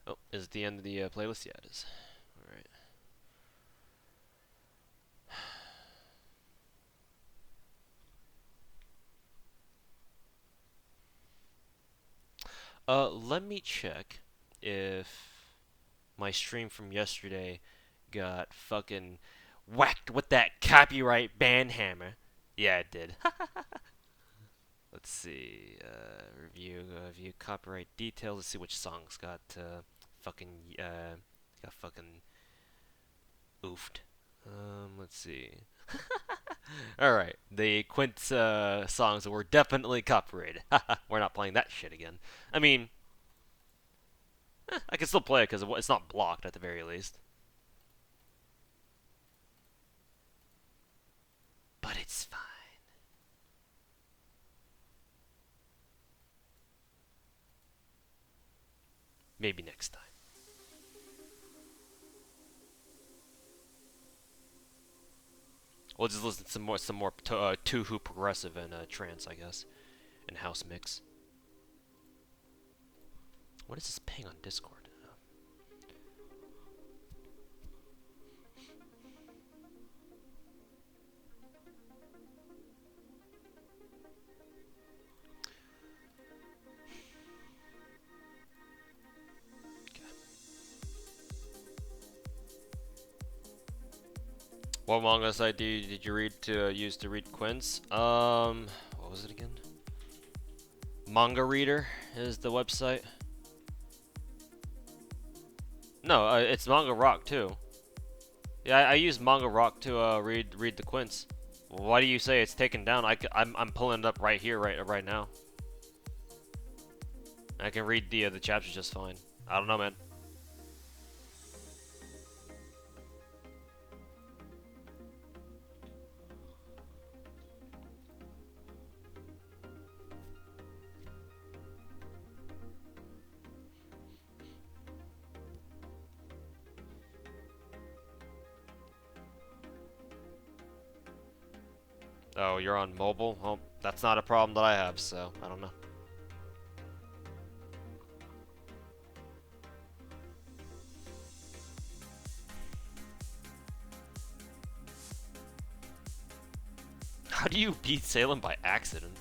Oh, is it the end of the playlist? Yeah, it is. Alright. Let me check if my stream from yesterday got fucking whacked with that copyright ban hammer. Yeah, it did. Let's see. Review copyright details. Let's see which songs got got fucking oofed. Let's see. Alright, the Quint songs were definitely copyrighted. We're not playing that shit again. I mean, I can still play it because it's not blocked at the very least. But it's fine. Maybe next time. We'll just listen to some more Tuhu progressive and trance, I guess, and house mix. What is this ping on Discord? What manga site did you read to use to read Quince? What was it again? Manga Reader is the website. No, it's Manga Rock too. Yeah, I use Manga Rock to read the Quince. Why do you say it's taken down? I'm pulling it up right here, right now. I can read the chapters just fine. I don't know, man. Oh, you're on mobile? Well, that's not a problem that I have, so I don't know. How do you beat Salem by accident?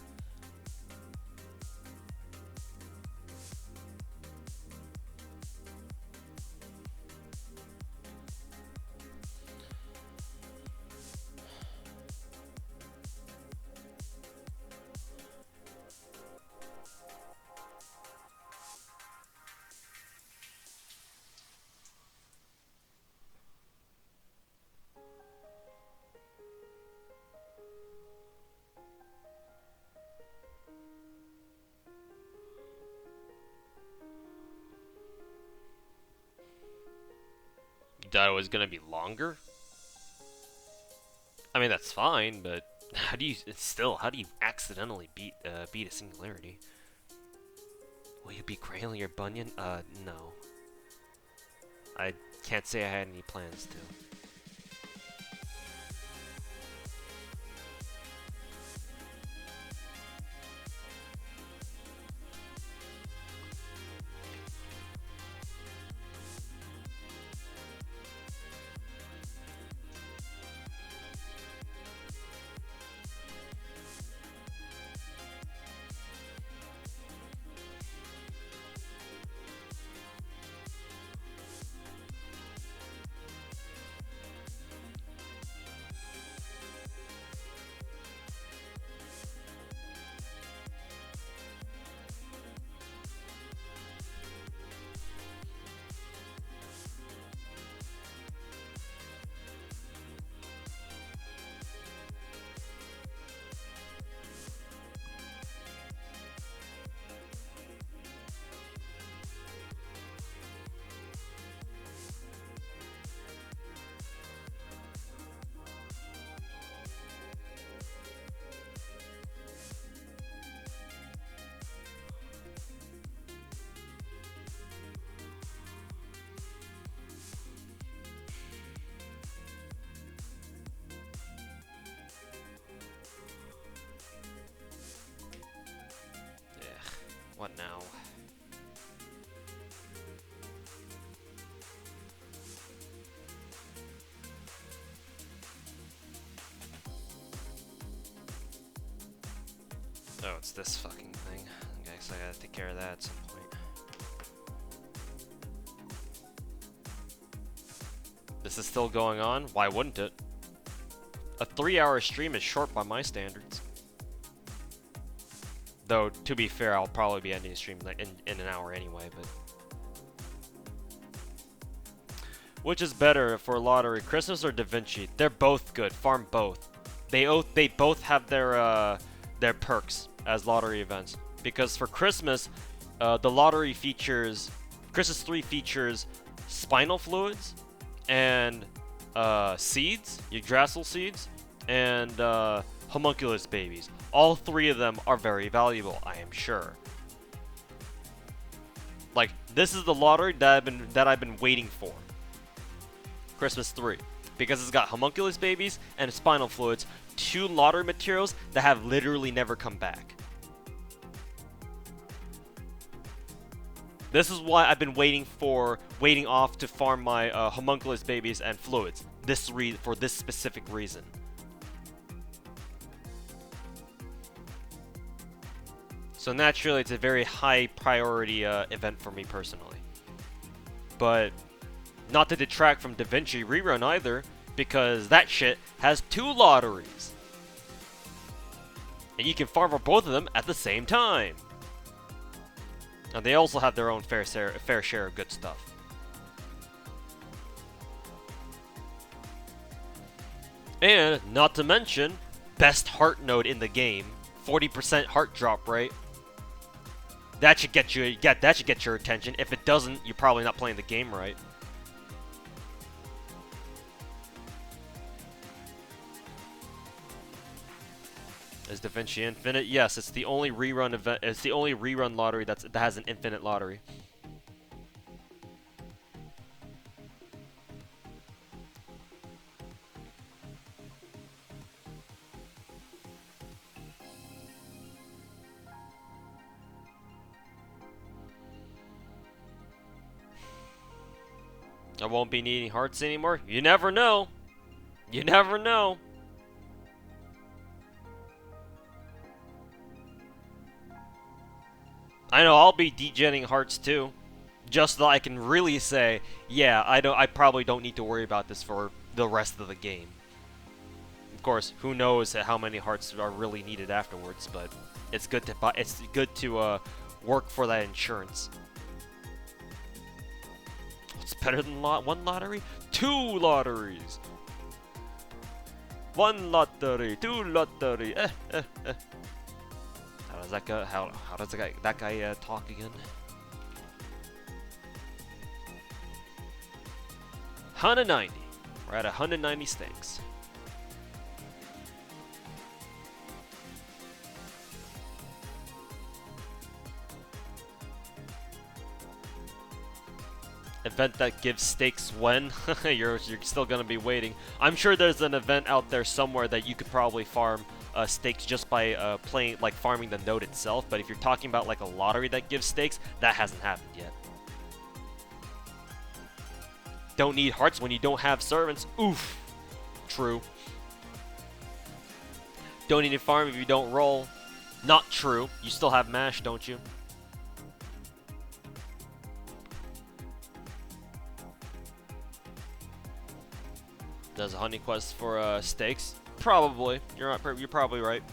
You thought it was gonna be longer? I mean, that's fine, but how do you accidentally beat a singularity? Will you be Crayley or Bunyan? No. I can't say I had any plans to. What now? Oh, it's this fucking thing. I guess I gotta take care of that at some point. This is still going on? Why wouldn't it? A 3-hour stream is short by my standards. Though, to be fair, I'll probably be ending the stream in an hour anyway, but... Which is better for lottery, Christmas or Da Vinci? They're both good. Farm both. They both have their perks as lottery events. Because for Christmas, the lottery features... Christmas 3 features spinal fluids and seeds, Yggdrasil seeds, and homunculus babies. All 3 of them are very valuable, I am sure. Like, this is the lottery that I've been waiting for. Christmas 3. Because it's got homunculus babies and spinal fluids, 2 lottery materials that have literally never come back. This is why I've been waiting off to farm my homunculus babies and fluids. For this specific reason. So naturally, it's a very high priority event for me personally. But not to detract from Da Vinci Rerun either, because that shit has 2 lotteries. And you can farm for both of them at the same time. And they also have their own fair share of good stuff. And, not to mention, best heart node in the game. 40% heart drop rate. That should get your attention. If it doesn't, you're probably not playing the game right. Is Da Vinci Infinite? Yes, it's the only rerun event. It's the only rerun lottery that has an infinite lottery. I won't be needing hearts anymore. You never know. You never know. I know I'll be degenning hearts too, just so I can really say, yeah, I probably don't need to worry about this for the rest of the game. Of course, who knows how many hearts are really needed afterwards, but it's good to buy. It's good to work for that insurance. It's better than one lottery, 2 lotteries. 1 lottery, 2 lottery. How does that go? How does that guy talk again? 190. We're at 190 stakes. Event that gives stakes when? you're still gonna be waiting. I'm sure there's an event out there somewhere that you could probably farm stakes just by playing, like farming the node itself. But if you're talking about like a lottery that gives stakes, that hasn't happened yet. Don't need hearts when you don't have servants. Oof. True. Don't need to farm if you don't roll. Not true. You still have mash, don't you? Does a honey quest for stakes? Probably. You're probably right.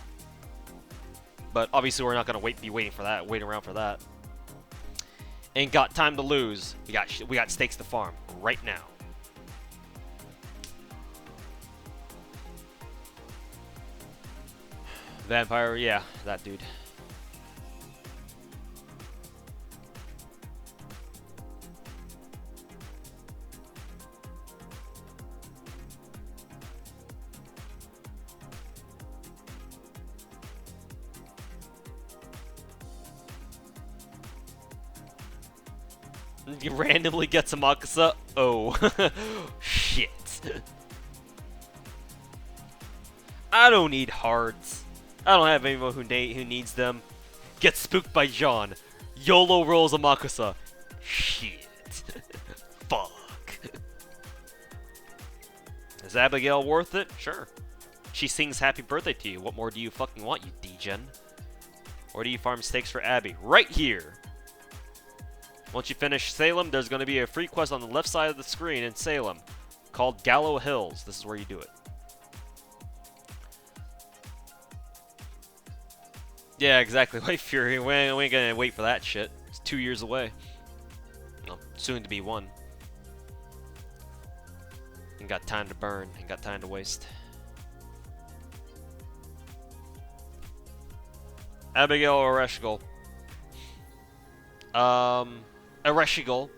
But obviously we're not gonna be waiting around for that. Ain't got time to lose. We got stakes to farm right now. Vampire, yeah, that dude. You randomly get some Akaza. Oh, shit. I don't need hearts. I don't have anyone who needs them. Get spooked by John. YOLO rolls a Makusa. Shit. Fuck. Is Abigail worth it? Sure. She sings happy birthday to you. What more do you fucking want, you degen? Or do you farm stakes for Abby? Right here. Once you finish Salem, there's going to be a free quest on the left side of the screen in Salem called Gallow Hills. This is where you do it. Yeah, exactly. White Fury. We ain't going to wait for that shit. It's 2 years away. Well, soon to be 1. Ain't got time to burn. Ain't got time to waste. Abigail or Ereshkigal? Ereshkigal,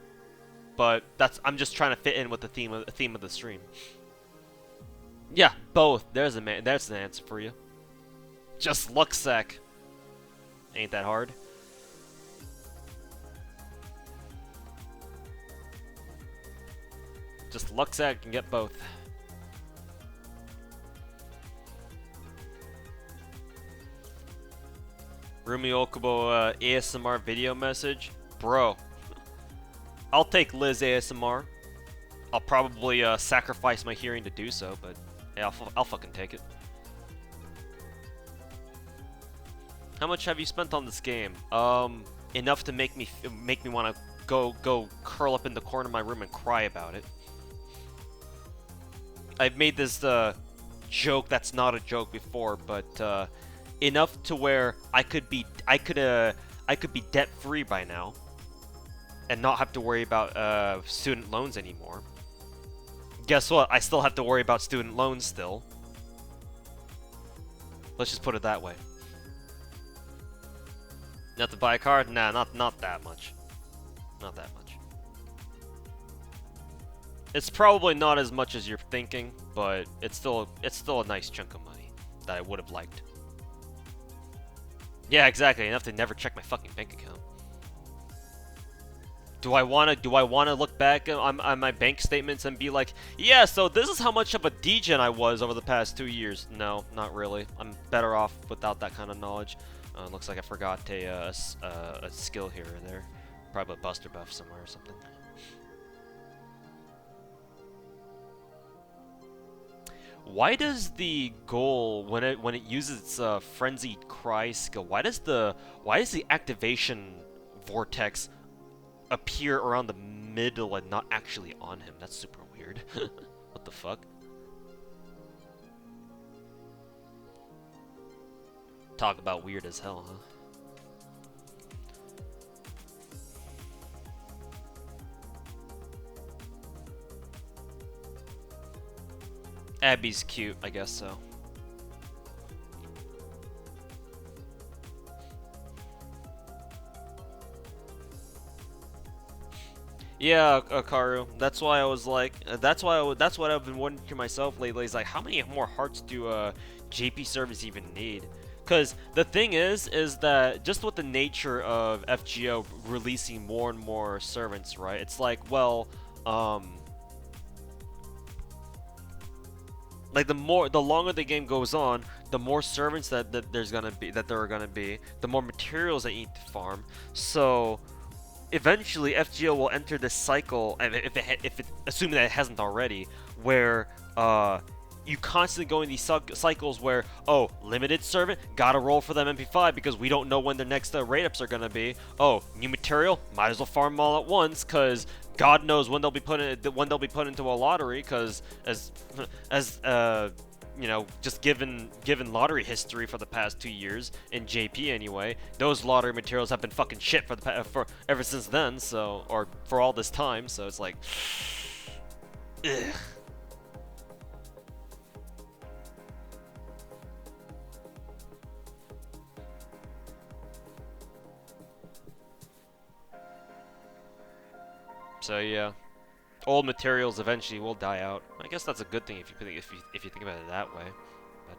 but I'm just trying to fit in with the theme of the stream. Yeah, both. There's an answer for you. Just Lucksack. Ain't that hard. Just Lucksack can get both. Rumi Okubo ASMR video message. Bro, I'll take Liz ASMR. I'll probably sacrifice my hearing to do so, but yeah, I'll fucking take it. How much have you spent on this game? Enough to make me want to go curl up in the corner of my room and cry about it. I've made this joke that's not a joke before, but enough to where I could be debt free by now. And not have to worry about student loans anymore. Guess what? I still have to worry about student loans still. Let's just put it that way. Not to buy a car? Nah, not that much. Not that much. It's probably not as much as you're thinking, but it's still a nice chunk of money that I would have liked. Yeah, exactly. Enough to never check my fucking bank account. Do I wanna look back on my bank statements and be like, yeah, so this is how much of a degen I was over the past 2 years? No, not really. I'm better off without that kind of knowledge. Looks like I forgot a skill here or there. Probably a Buster buff somewhere or something. Why does the goal, when it uses its frenzied cry skill, why does the activation vortex appear around the middle and not actually on him. That's super weird. What the fuck? Talk about weird as hell, huh? Abby's cute, I guess so. Yeah, Akaru. That's why I was like, that's what I've been wondering to myself lately. Is like, how many more hearts do JP servers even need? Because the thing is that just with the nature of FGO releasing more and more servants, right? It's like, well, like the longer the game goes on, the more servants that there are gonna be, the more materials that you need to farm. So eventually FGO will enter this cycle, and if it assuming that it hasn't already, where you constantly go in these cycles where, oh, limited servant, gotta roll for them MP5 because we don't know when their next raid ups are gonna be. Oh, new material, might as well farm them all at once because God knows when they'll be put into a lottery. Because as you know, just given lottery history for the past 2 years in JP anyway, those lottery materials have been fucking shit for ever since then. So, or for all this time. So it's like, ugh. So yeah, old materials eventually will die out. I guess that's a good thing if you think about it that way. But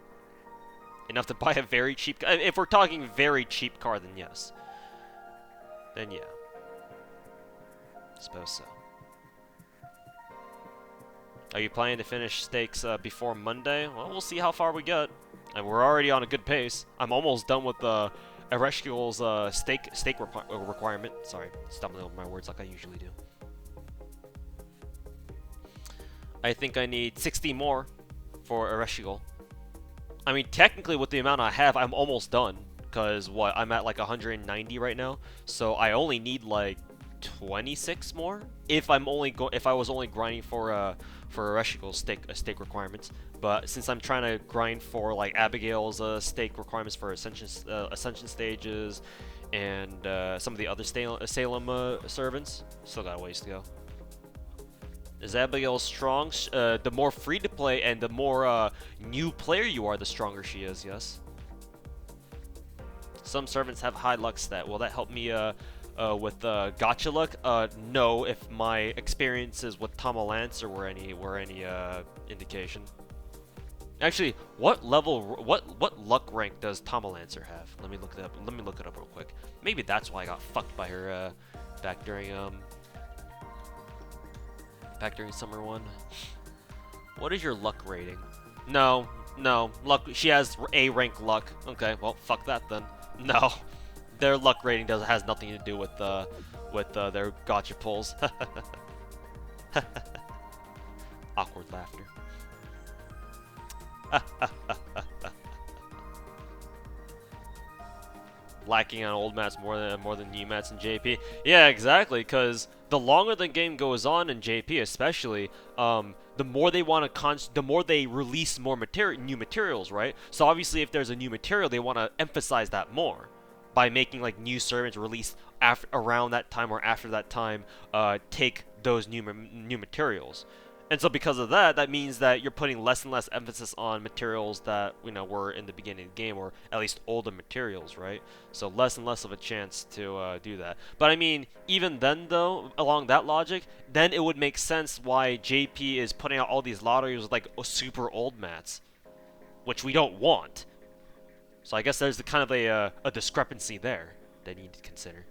enough to buy a very cheap. If we're talking very cheap car, then yes. Then yeah, suppose so. Are you planning to finish stakes before Monday? Well, we'll see how far we get. And we're already on a good pace. I'm almost done with the Ereshkigal's stake requirement. Sorry, stumbling over my words like I usually do. I think I need 60 more for Ereshkigal. I mean, technically, with the amount I have, I'm almost done. Because, what, I'm at like 190 right now. So I only need like 26 more if I was only grinding for Ereshkigal's stake requirements. But since I'm trying to grind for like Abigail's stake requirements for ascension stages and some of the other Salem servants, still got a ways to go. Is Abigail strong? The more free to play and the more new player you are, the stronger she is, yes. Some servants have high luck stat. Will that help me with Gacha luck? No, if my experiences with Tamalancer were any indication. Actually, what luck rank does Tamalancer have? Let me look it up. Let me look it up real quick. Maybe that's why I got fucked by her back during Summer 1. What is your luck rating? No, luck. She has A rank luck. Okay, well, fuck that then. No, their luck rating has nothing to do with their gotcha pulls. Awkward laughter. Lacking on old mats more than new mats in JP. Yeah, exactly. Because the longer the game goes on in JP, especially, the more they want to the more they release more new materials, right? So obviously, if there's a new material, they want to emphasize that more by making like new servants released around that time or after that time. Take those new materials. And so because of that, that means that you're putting less and less emphasis on materials that, you know, were in the beginning of the game, or at least older materials, right? So less and less of a chance to do that. But I mean, even then though, along that logic, then it would make sense why JP is putting out all these lotteries with like super old mats, which we don't want. So I guess there's kind of a discrepancy there that you need to consider.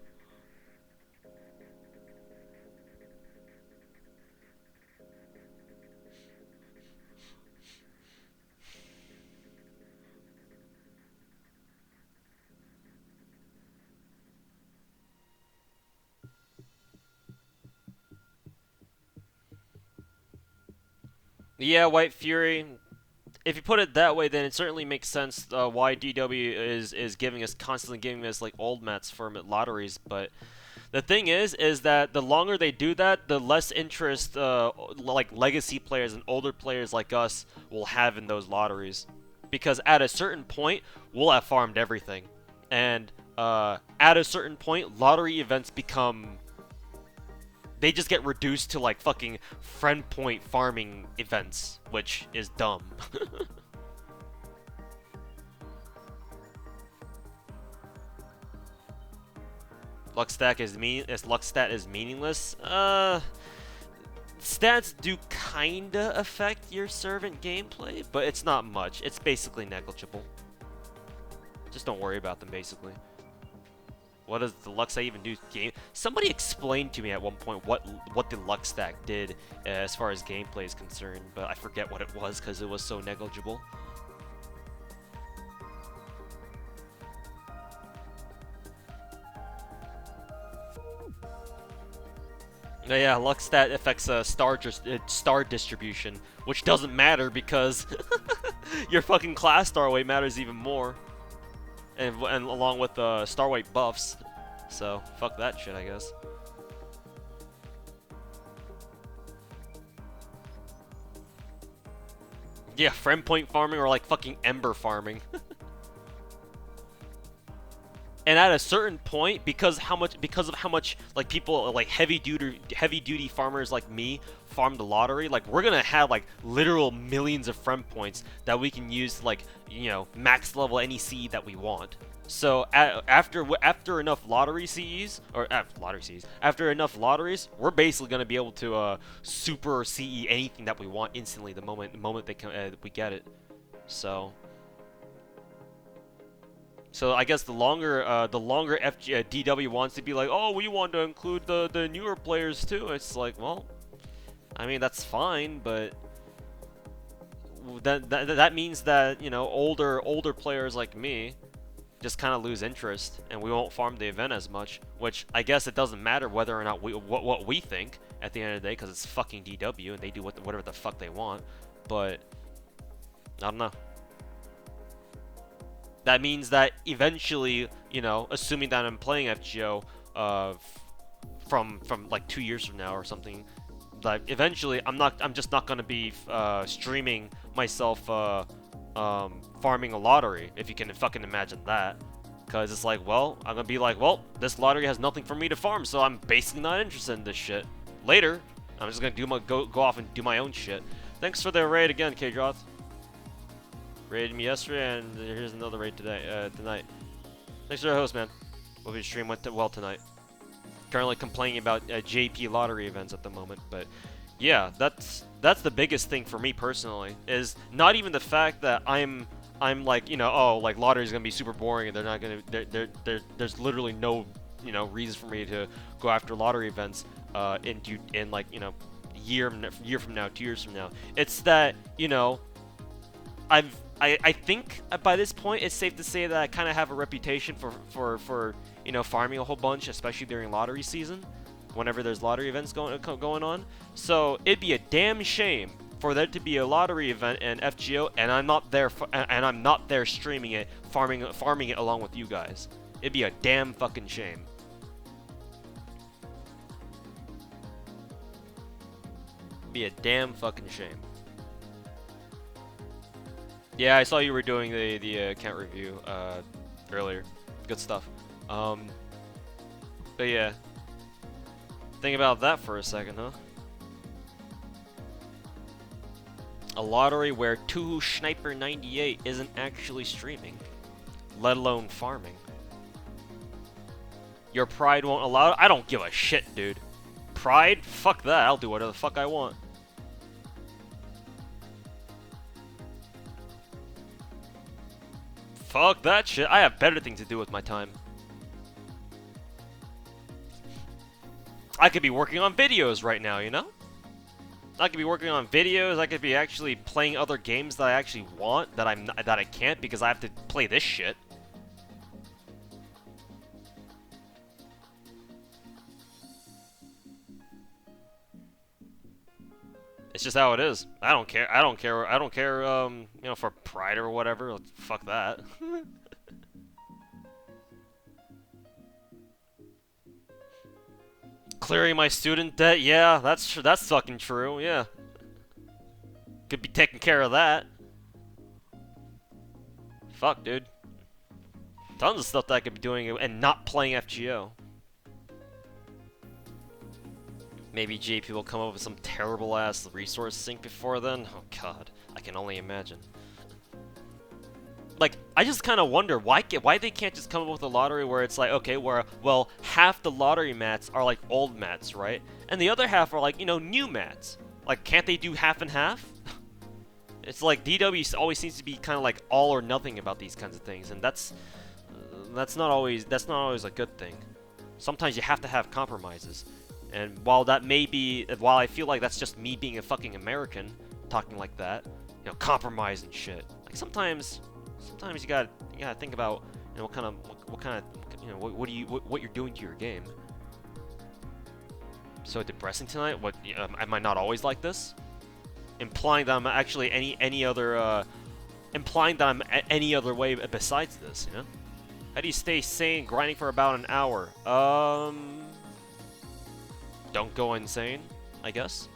Yeah, White Fury. If you put it that way, then it certainly makes sense why DW is constantly giving us like old mats for lotteries. But The thing is that the longer they do that, the less interest, like legacy players and older players like us will have in those lotteries, because at a certain point we'll have farmed everything, and at a certain point, lottery events become, they just get reduced to like fucking friend point farming events, which is dumb. Luckstat is meaningless. Stats do kinda affect your servant gameplay, but it's not much. It's basically negligible. Just don't worry about them, basically. What does the luck stat even do? Somebody explained to me at one point what the luck stat did as far as gameplay is concerned, but I forget what it was because it was so negligible. Yeah, luck stat affects star distribution, which doesn't matter because your fucking class star weight matters even more, and along with star weight buffs. So fuck that shit, I guess. Yeah, friend point farming or like fucking ember farming. And at a certain point, because of how much like people like heavy duty farmers like me farm the lottery, like we're gonna have like literal millions of friend points that we can use to, like, you know, max level any CE that we want. So after enough lottery CEs, or after enough lotteries, we're basically gonna be able to super CE anything that we want instantly the moment we get it. So I guess the longer DW wants to be like, oh, we want to include the newer players too. It's like, well, I mean that's fine, but that means that, you know, older players like me just kind of lose interest, and we won't farm the event as much. Which I guess it doesn't matter whether or not what we think at the end of the day, because it's fucking DW and they do whatever the fuck they want. But I don't know. That means that eventually, you know, assuming that I'm playing FGO from like 2 years from now or something, like eventually I'm just not gonna be streaming myself farming a lottery, if you can fucking imagine that. Cause it's like, well, I'm gonna be like, well, this lottery has nothing for me to farm, so I'm basically not interested in this shit. Later, I'm just gonna go off and do my own shit. Thanks for the raid again, K-Droth. Raided me yesterday, and here's another raid tonight. Thanks for the host, man. Hope your stream went well tonight. Currently complaining about JP lottery events at the moment, but yeah, that's the biggest thing for me personally. Is not even the fact that I'm like, you know, oh, like lottery's gonna be super boring and they're not gonna there's literally no, you know, reason for me to go after lottery events in like, you know, year from now, 2 years from now. It's that, you know, I think by this point it's safe to say that I kind of have a reputation for you know, farming a whole bunch, especially during lottery season, whenever there's lottery events going on. So it'd be a damn shame for there to be a lottery event in FGO and I'm not there streaming it, farming it along with you guys. It'd be a damn fucking shame. It'd be a damn fucking shame. Yeah, I saw you were doing the account review earlier. Good stuff. But yeah, think about that for a second, huh? A lottery where Tuhu Sniper 98 isn't actually streaming, let alone farming. Your pride won't allow it? I don't give a shit, dude. Pride? Fuck that. I'll do whatever the fuck I want. Fuck that shit. I have better things to do with my time. I could be working on videos right now, you know? I could be working on videos. I could be actually playing other games that I actually want that I can't because I have to play this shit. It's just how it is. I don't care. You know, for pride or whatever. Fuck that. Clearing my student debt, yeah, that's fucking true, yeah. Could be taking care of that. Fuck, dude. Tons of stuff that I could be doing and not playing FGO. Maybe JP will come up with some terrible ass resource sink before then. Oh god, I can only imagine. Like, I just kind of wonder why they can't just come up with a lottery where it's like, okay, well, half the lottery mats are like old mats, right? And the other half are like, you know, new mats. Like, can't they do half and half? It's like DW always seems to be kind of like all or nothing about these kinds of things, and that's not always a good thing. Sometimes you have to have compromises. And while I feel like that's just me being a fucking American talking like that, you know, compromise and shit. Like sometimes you gotta think about, you know, what kind of you know, what you're doing to your game. So depressing tonight? What am I not always like this? Implying that I'm actually any other way besides this, you know? How do you stay sane grinding for about an hour? Don't go insane, I guess.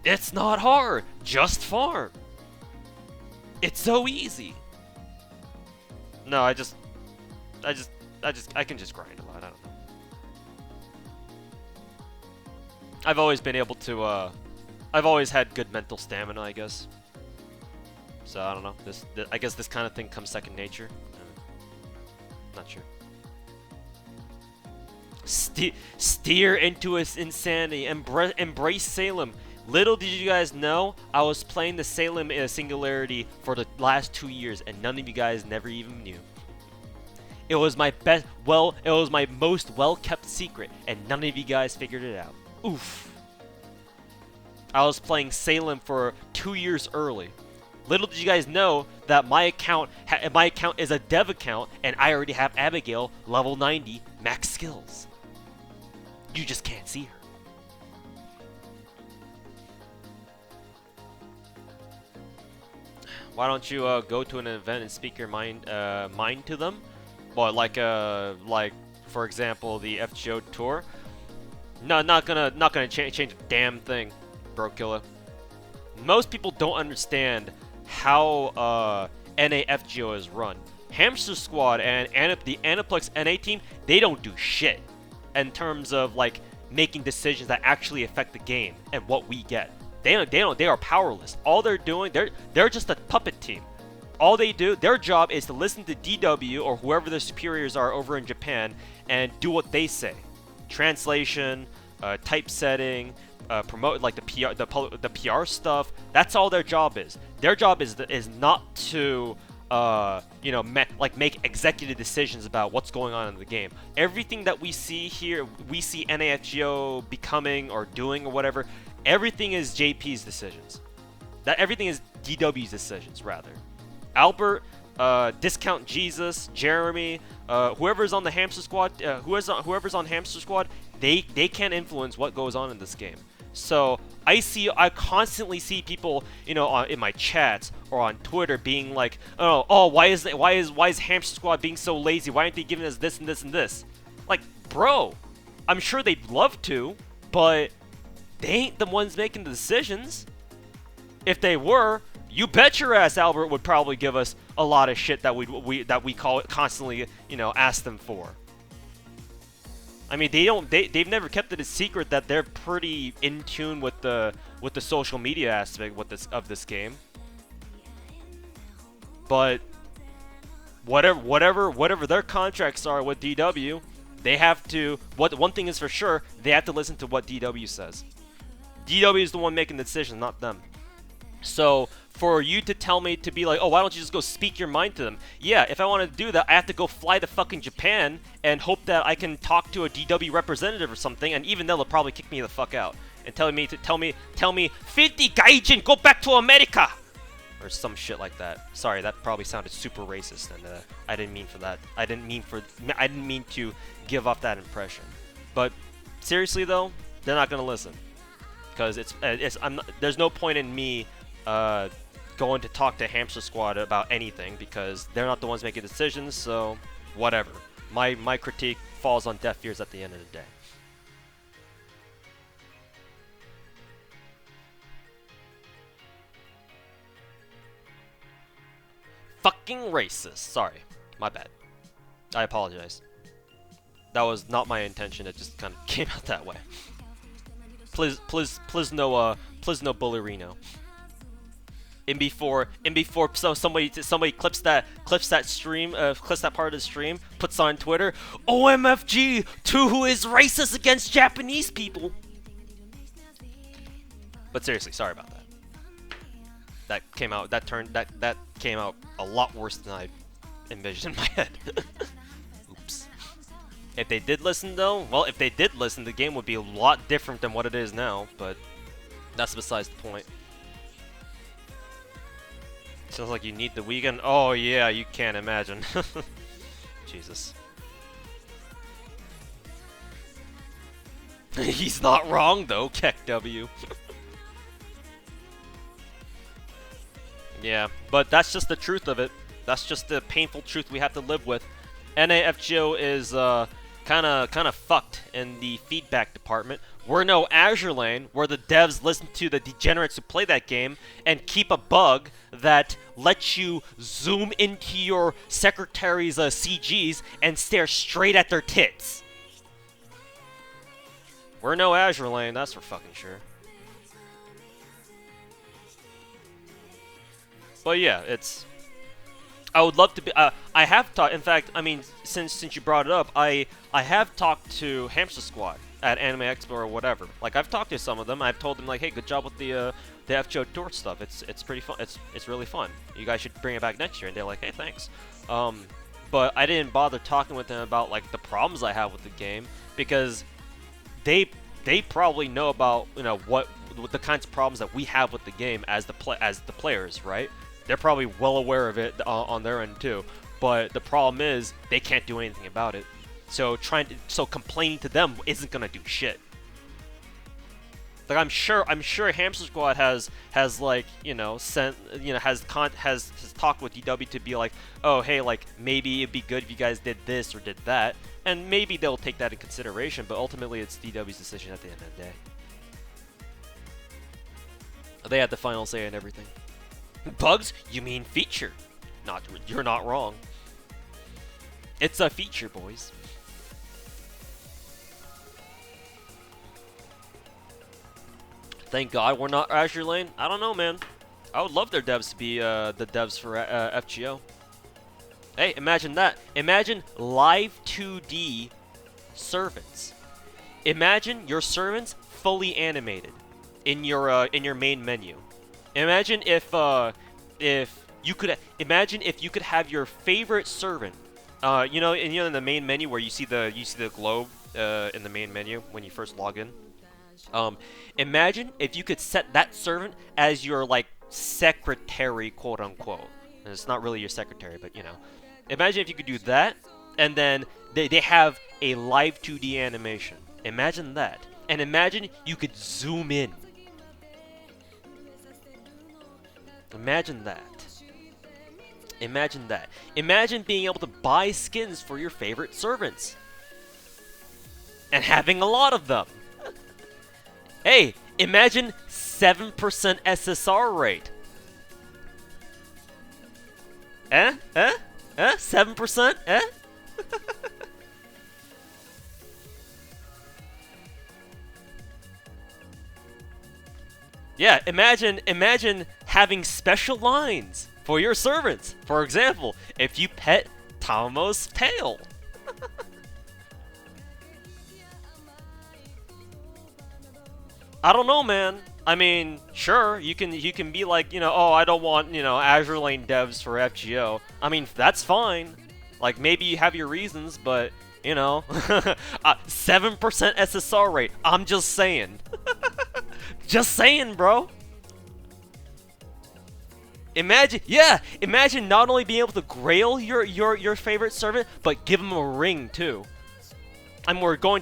It's not hard, just farm. It's so easy. No, I can just grind a lot. I don't know. I've always been able to. I've always had good mental stamina, I guess. So I don't know. I guess this kind of thing comes second nature. Not sure. Steer into its insanity. Embrace Salem. Little did you guys know, I was playing the Salem Singularity for the last 2 years, and none of you guys never even knew. It was my it was my most well-kept secret, and none of you guys figured it out. Oof. I was playing Salem for 2 years early. Little did you guys know that my account is a dev account, and I already have Abigail, level 90, max skills. You just can't see her. Why don't you go to an event and speak your mind to them? Well, like for example, the FGO tour. No, not gonna change a damn thing, bro killer. Most people don't understand how NA-FGO is run. Hamster Squad and the Aniplex NA team, they don't do shit in terms of like making decisions that actually affect the game and what we get. They are powerless. All they're doing, they're just a puppet team. All they do, their job is to listen to DW or whoever their superiors are over in Japan and do what they say. Translation, typesetting, promote like the PR stuff. That's all their job is. Their job is not to you know, make executive decisions about what's going on in the game. Everything that we see here, we see NAFGO becoming or doing or whatever. Everything is JP's decisions. Everything is DW's decisions, rather. Albert, Discount Jesus, Jeremy, whoever's on the Hamster Squad, whoever's on Hamster Squad, they can't influence what goes on in this game. So I constantly see people, you know, in my chats or on Twitter being like, why is Hamster Squad being so lazy? Why aren't they giving us this and this and this? Like, bro, I'm sure they'd love to, but they ain't the ones making the decisions. If they were, you bet your ass Albert would probably give us a lot of shit that we call it constantly, you know, ask them for. I mean, they've never kept it a secret that they're pretty in tune with the social media aspect of this game. But whatever their contracts are with DW, they have to. One thing is for sure, they have to listen to what DW says. DW is the one making the decision, not them. So for you to tell me to be like, oh, why don't you just go speak your mind to them? Yeah, if I want to do that, I have to go fly to fucking Japan and hope that I can talk to a DW representative or something, and even they'll probably kick me the fuck out and tell me 50 gaijin, go back to America, or some shit like that. Sorry, that probably sounded super racist, and I didn't mean for that. I didn't mean to give off that impression. But seriously though, they're not gonna listen. Because there's no point in me going to talk to Hamster Squad about anything because they're not the ones making decisions. So whatever. My critique falls on deaf ears at the end of the day. Fucking racist. Sorry. My bad. I apologize. That was not my intention. It just kind of came out that way. Please no bullerino. In before so somebody clips that stream, clips that part of the stream, puts on Twitter, OMFG, who is racist against Japanese people. But seriously, sorry about that. That came out a lot worse than I envisioned in my head. Oops. If they did listen though, well, if they did listen, the game would be a lot different than what it is now, but that's besides the point. Sounds like you need the weekend. Oh yeah, you can't imagine. Jesus. He's not wrong though, Keck W. Yeah, but that's just the truth of it. That's just the painful truth we have to live with. NAFGO is kind of fucked in the feedback department. We're no Azure Lane, where the devs listen to the degenerates who play that game and keep a bug that lets you zoom into your secretary's CGs and stare straight at their tits. We're no Azure Lane, that's for fucking sure. But yeah, it's... I would love to be... I have talked... In fact, I mean, since you brought it up, I have talked to Hamster Squad at Anime Expo or whatever. Like, I've talked to some of them. I've told them, like, hey, good job with the FGO tour stuff. It's pretty fun. It's really fun. You guys should bring it back next year. And they're like, hey, thanks. But I didn't bother talking with them about, like, the problems I have with the game, because they probably know about, you know, what the kinds of problems that we have with the game as the players, right? They're probably well aware of it on their end too, but the problem is they can't do anything about it. So complaining to them isn't gonna do shit. Like I'm sure Hamster Squad has like, you know, has talked with DW to be like, oh hey, like maybe it'd be good if you guys did this or did that, and maybe they'll take that in consideration. But ultimately, it's DW's decision at the end of the day. They had the final say in everything. Bugs? You mean feature? You're not wrong. It's a feature, boys. Thank God we're not Azure Lane. I don't know, man. I would love their devs to be the devs for FGO. Hey, imagine that. Imagine live 2D servants. Imagine your servants fully animated in your main menu. Imagine if you could have your favorite servant, you know, in the main menu where you see the globe in the main menu when you first log in. Imagine if you could set that servant as your like secretary, quote unquote. And it's not really your secretary, but you know. Imagine if you could do that, and then they have a live 2D animation. Imagine that, and imagine you could zoom in. Imagine that. Imagine that. Imagine being able to buy skins for your favorite servants. And having a lot of them. Hey, imagine 7% SSR rate. 7%? Yeah, imagine having special lines for your servants. For example, if you pet Tamo's tail. I don't know, man. I mean, sure, you can be like, you know, oh, I don't want, you know, Azure Lane devs for FGO. I mean, that's fine. Like, maybe you have your reasons, but, you know, 7% SSR rate. I'm just saying. Just saying, bro. Imagine not only being able to grail your favorite servant, but give him a ring too. And we're going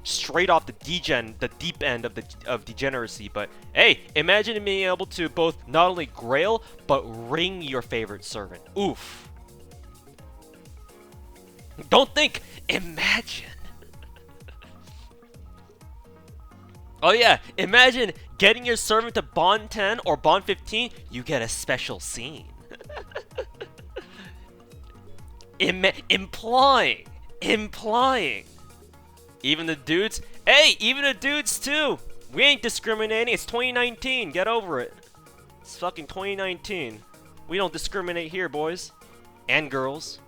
straight off the deep end of degeneracy. But hey, imagine being able to both not only grail but ring your favorite servant. Oof. Don't think. Imagine. Oh yeah, imagine getting your servant to Bond 10 or Bond 15, you get a special scene. Implying. Even the dudes, hey, even the dudes too. We ain't discriminating, it's 2019, get over it. It's fucking 2019. We don't discriminate here, boys. And girls.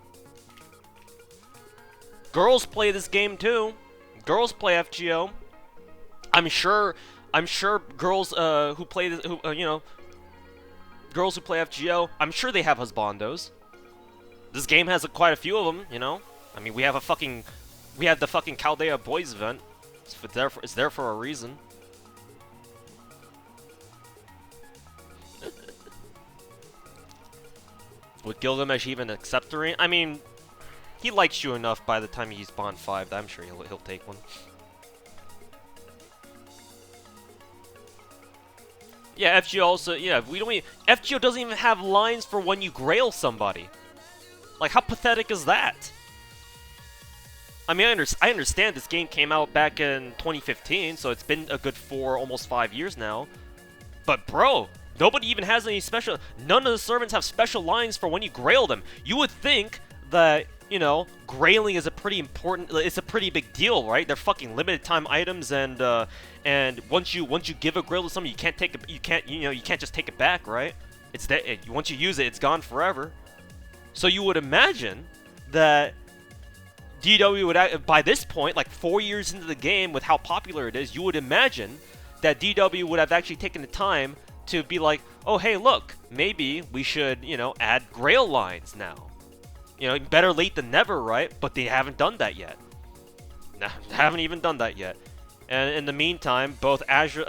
Girls play this game too. Girls play FGO. I'm sure girls who play this, girls who play FGO, I'm sure they have husbandos. This game has quite a few of them, you know. I mean, we have the fucking Chaldea Boys event. It's there for a reason. Would Gilgamesh even accept the ring? I mean, he likes you enough by the time he's Bond 5 that I'm sure he'll take one. Yeah, FGO also, yeah, FGO doesn't even have lines for when you grail somebody. Like, how pathetic is that? I mean, I understand this game came out back in 2015, so it's been a good almost 5 years now. But bro, nobody even has any special, none of the servants have special lines for when you grail them. You would think that, you know, grailing is a pretty important, it's a pretty big deal, right? They're fucking limited time items, and once you give a grail to someone, you can't just take it back, right? It's that once you use it, it's gone forever. So you would imagine that DW would, by this point, like 4 years into the game, with how popular it is, you would imagine that DW would have actually taken the time to be like, oh hey, look, maybe we should, you know, add grail lines now. You know, better late than never, right? But they haven't done that yet. No, they haven't even done that yet. And in the meantime, both Azure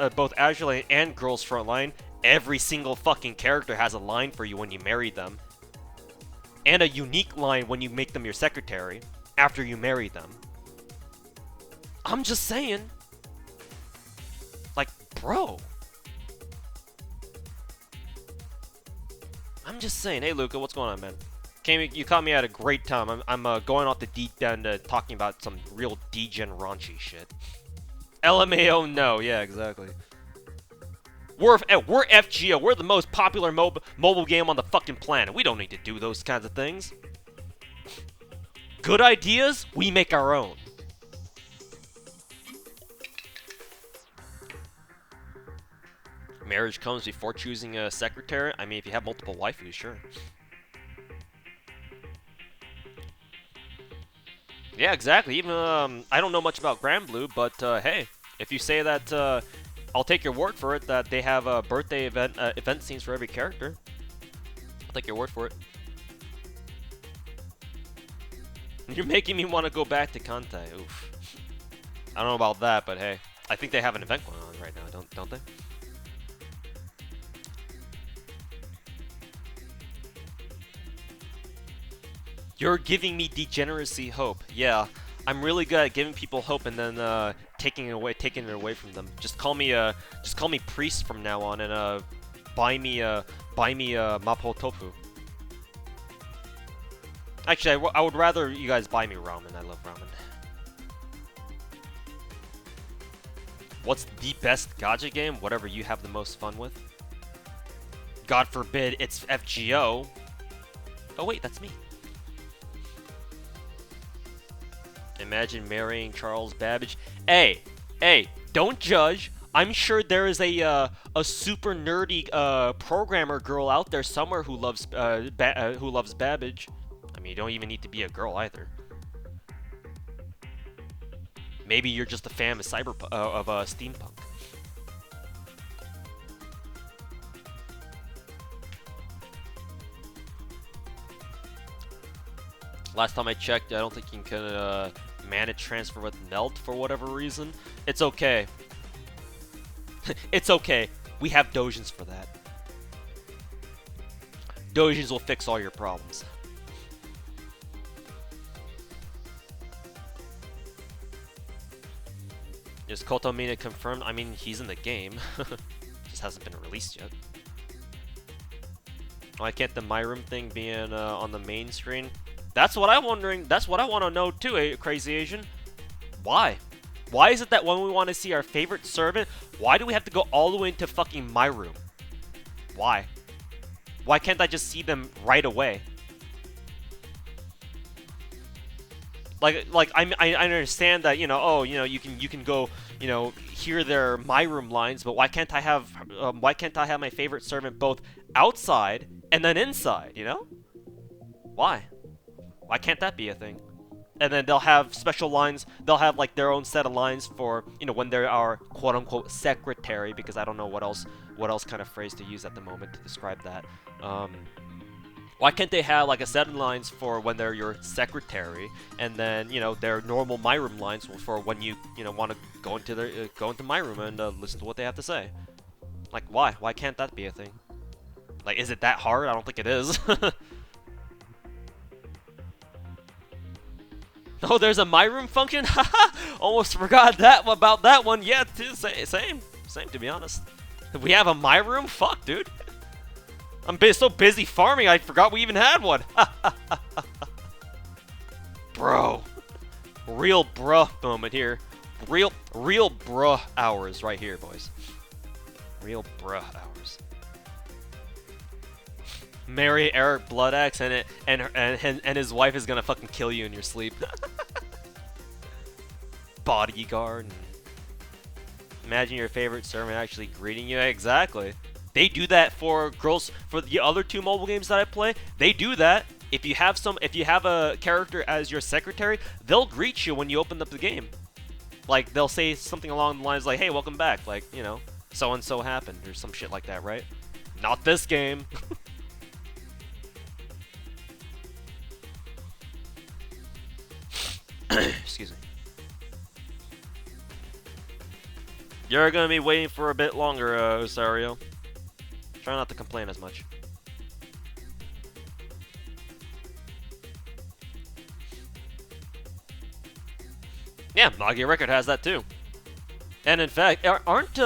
Lane and Girls Frontline, every single fucking character has a line for you when you marry them. And a unique line when you make them your secretary after you marry them. I'm just saying. Like, bro. I'm just saying. Hey, Luca, what's going on, man? You caught me at a great time. I'm going off the deep end talking about some real degen raunchy shit. LMAO, no. Yeah, exactly. We're FGO. We're the most popular mobile game on the fucking planet. We don't need to do those kinds of things. Good ideas, we make our own. Marriage comes before choosing a secretary. I mean, if you have multiple waifus, sure. Yeah, exactly. Even I don't know much about Grand Blue, but hey, if you say that, I'll take your word for it that they have birthday event scenes for every character. I'll take your word for it. You're making me want to go back to Kantai. Oof. I don't know about that, but hey, I think they have an event going on right now, don't they? You're giving me degeneracy hope. Yeah, I'm really good at giving people hope and then taking it away from them. Just call me priest from now on and buy me mapo tofu. Actually, I would rather you guys buy me ramen. I love ramen. What's the best gacha game? Whatever you have the most fun with. God forbid it's FGO. Oh wait, that's me. Imagine marrying Charles Babbage. Hey, don't judge. I'm sure there is a super nerdy programmer girl out there somewhere who loves Babbage. I mean, you don't even need to be a girl either. Maybe you're just a fan of steampunk. Last time I checked, I don't think you can manage transfer with Melt for whatever reason. It's okay. It's okay. We have Dojins for that. Dojins will fix all your problems. Is Kotomina confirmed? I mean, he's in the game. Just hasn't been released yet. Why can't the My Room thing be on the main screen? That's what I'm wondering. That's what I want to know too, Crazy Asian. Why? Why is it that when we want to see our favorite servant, why do we have to go all the way into fucking my room? Why? Why can't I just see them right away? I understand that, you know, oh, you know, you can go, you know, hear their my room lines, but why can't I have my favorite servant both outside and then inside, you know? Why? Why can't that be a thing? And then they'll have special lines. They'll have like their own set of lines for, you know, when they are quote unquote secretary, because I don't know what else kind of phrase to use at the moment to describe that. Why can't they have like a set of lines for when they're your secretary, and then, you know, their normal my room lines for when you know, want to go into my room and listen to what they have to say? Like, why? Why can't that be a thing? Like, is it that hard? I don't think it is. Oh, there's a my room function? Haha! Almost forgot about that one. Yeah, same to be honest. We have a my room? Fuck, dude. I'm so busy farming, I forgot we even had one. Bro. Real bruh moment here. Real bruh hours right here, boys. Real bruh hours. Marry Eric Bloodaxe and his wife is gonna fucking kill you in your sleep. Bodyguard. Imagine your favorite servant actually greeting you. Exactly. They do that for girls, for the other 2 mobile games that I play. They do that. If you have a character as your secretary, they'll greet you when you open up the game. Like, they'll say something along the lines like, "Hey, welcome back," like, you know, so and so happened or some shit like that, right? Not this game. Excuse me. You're gonna be waiting for a bit longer, Osario. Try not to complain as much. Yeah, Magia Record has that too. And in fact, aren't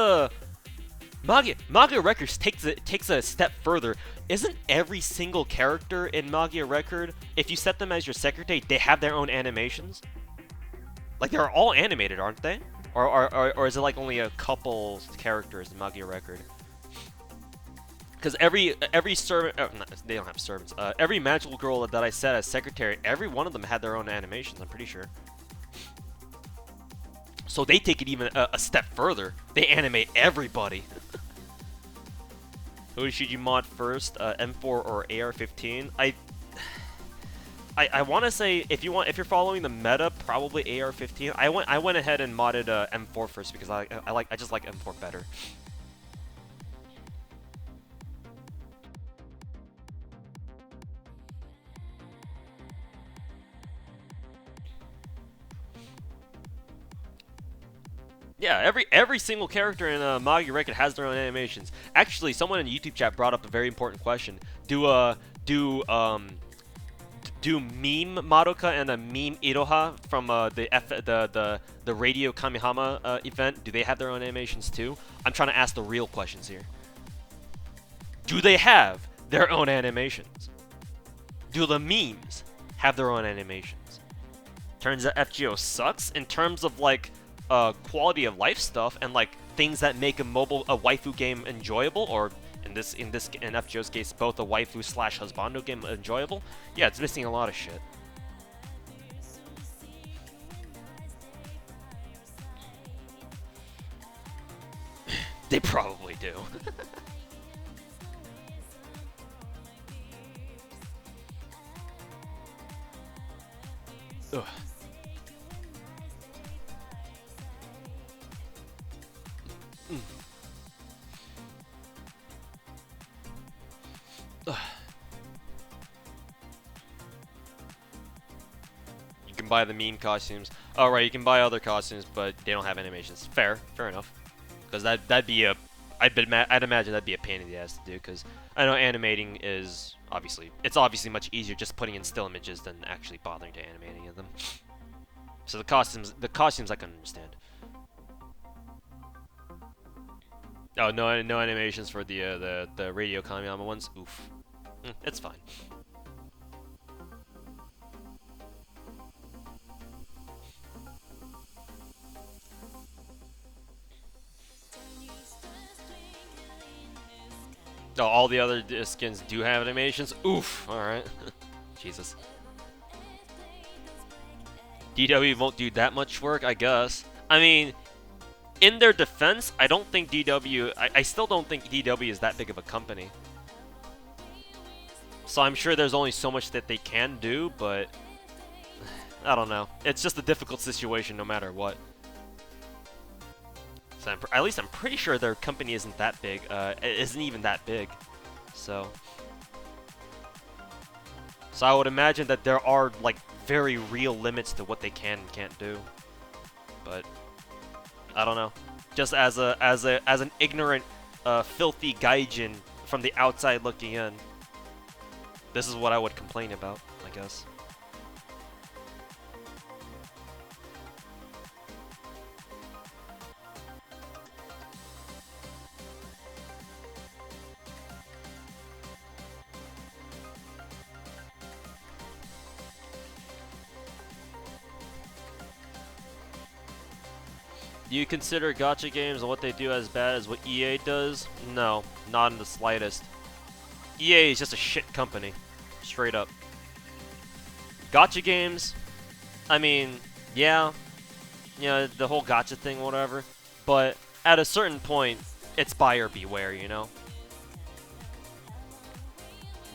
Magia Records takes a step further. Isn't every single character in Magia Record, if you set them as your secretary, they have their own animations? Like, they're all animated, aren't they? Or is it like only a couple characters in Magia Record? Because every servant, they don't have servants. Every magical girl that I set as secretary, every one of them had their own animations. I'm pretty sure. So they take it even a step further. They animate everybody. Who should you mod first, M4 or AR-15? I want to say if you're following the meta, probably AR-15. I went ahead and modded M4 first because I just like M4 better. Yeah, every single character in Magia Record has their own animations. Actually, someone in YouTube chat brought up a very important question. Do meme Madoka and a meme Iroha from the Radio Kamihama event, do they have their own animations too? I'm trying to ask the real questions here. Do they have their own animations? Do the memes have their own animations? Turns out FGO sucks in terms of like quality of life stuff and like things that make a waifu game enjoyable, or in FGO's case, both a waifu / husbando game enjoyable. Yeah, it's missing a lot of shit. They probably do. Ugh. You can buy the meme costumes. Oh right, you can buy other costumes, but they don't have animations. Fair enough. Because that'd be a, I'd imagine that'd be a pain in the ass to do. Because I know animating is obviously much easier just putting in still images than actually bothering to animate any of them. So the costumes I can understand. Oh, no animations for the Radio Kamiyama ones. Oof, it's fine. Oh, all the other skins do have animations? Oof, alright. Jesus. DW won't do that much work, I guess. I mean, in their defense, I don't think DW... I still don't think DW is that big of a company. So I'm sure there's only so much that they can do, but... I don't know. It's just a difficult situation no matter what. So at least I'm pretty sure their company isn't that big. Isn't even that big. So I would imagine that there are like very real limits to what they can and can't do. But I don't know. Just as an ignorant, filthy gaijin from the outside looking in, this is what I would complain about, I guess. Do you consider gacha games and what they do as bad as what EA does? No, not in the slightest. EA is just a shit company. Straight up. Gacha games, I mean, yeah, you know, the whole gacha thing, whatever, but at a certain point, it's buyer beware, you know?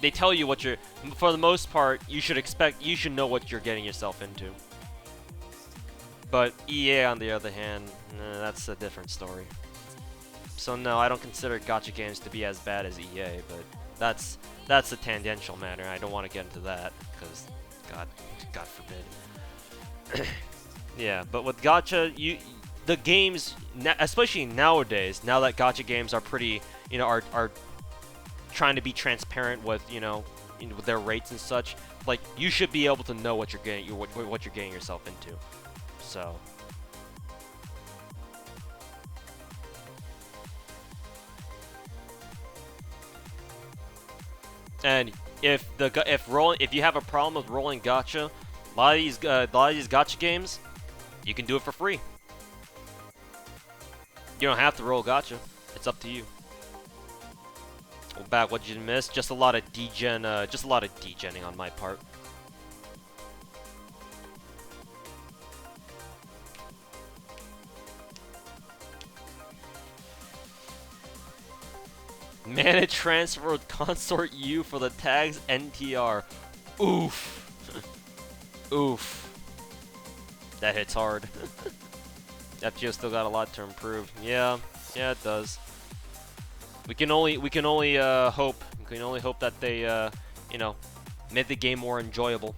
They tell you what you're, for the most part, you should know what you're getting yourself into. But EA, on the other hand, that's a different story. So no, I don't consider gacha games to be as bad as EA, but that's a tangential matter. I don't want to get into that, because God forbid. Yeah, but with gacha, the games, especially nowadays, now that gacha games are pretty, you know, are trying to be transparent with, you know, with their rates and such. Like, you should be able to know what you're getting, what you're getting yourself into. So. And if you have a problem with rolling gacha, a lot of these gacha games, you can do it for free. You don't have to roll gacha. It's up to you. Well, back, what did you miss? Just a lot of degenning on my part. Mana transfer with consort U for the tags NTR. Oof. Oof. That hits hard. FGO still got a lot to improve. Yeah, it does. We can only hope that they you know, make the game more enjoyable.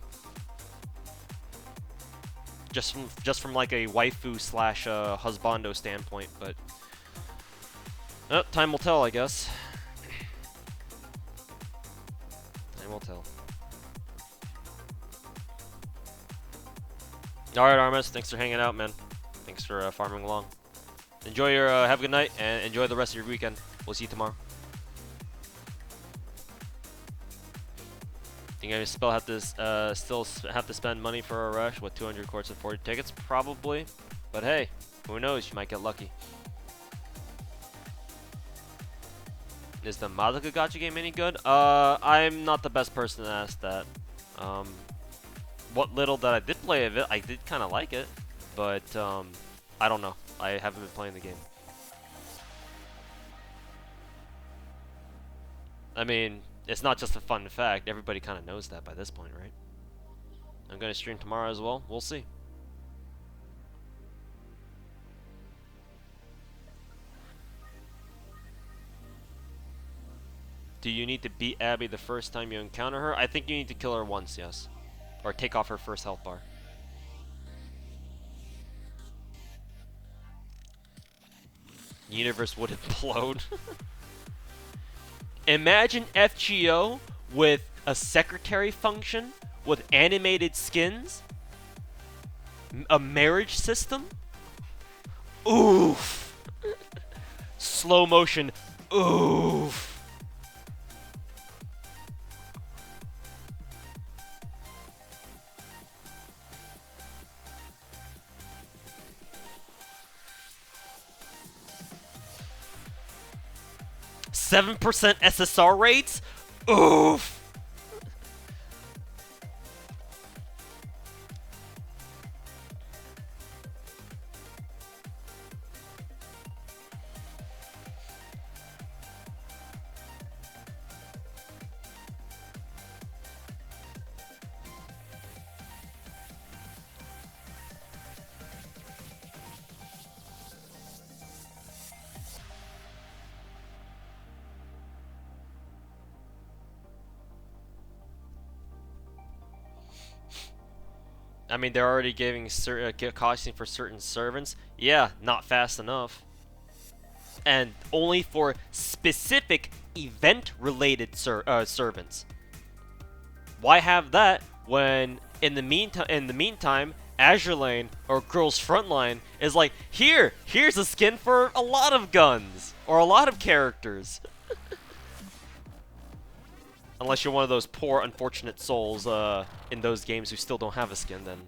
Just from like a waifu slash husbando standpoint, but time will tell, I guess. Time will tell. Alright, Armus, thanks for hanging out, man. Thanks for farming along. Enjoy your, have a good night, and enjoy the rest of your weekend. We'll see you tomorrow. Think I still have to spend money for a rush with 200 quartz and 40 tickets? Probably. But hey, who knows, you might get lucky. Is the Madoka gacha game any good? I'm not the best person to ask that. What little that I did play of it, I did kind of like it, but I don't know. I haven't been playing the game. I mean, it's not just a fun fact. Everybody kind of knows that by this point, right? I'm gonna stream tomorrow as well. We'll see. Do you need to beat Abby the first time you encounter her? I think you need to kill her once, yes. Or take off her first health bar. The universe would implode. Imagine FGO with a secretary function, with animated skins, a marriage system. Oof. Slow motion. Oof. 7% SSR rates? Oof! I mean, they're already giving costing for certain servants. Yeah, not fast enough. And only for specific event-related servants. Why have that when in the meantime, Azure Lane or Girls Frontline is like, here's a skin for a lot of guns or a lot of characters. Unless you're one of those poor, unfortunate souls in those games who still don't have a skin, then,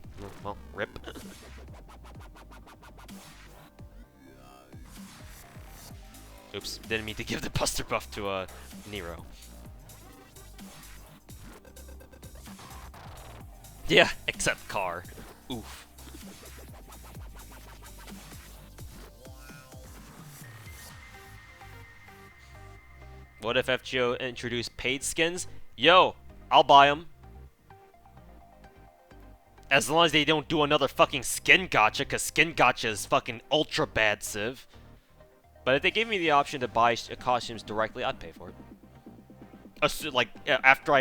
well, rip. Oops, didn't mean to give the Buster buff to Nero. Yeah, except Car. Oof. What if FGO introduced paid skins? Yo, I'll buy them. As long as they don't do another fucking skin gacha, because skin gacha is fucking ultra bad, Civ. But if they gave me the option to buy costumes directly, I'd pay for it. Like, after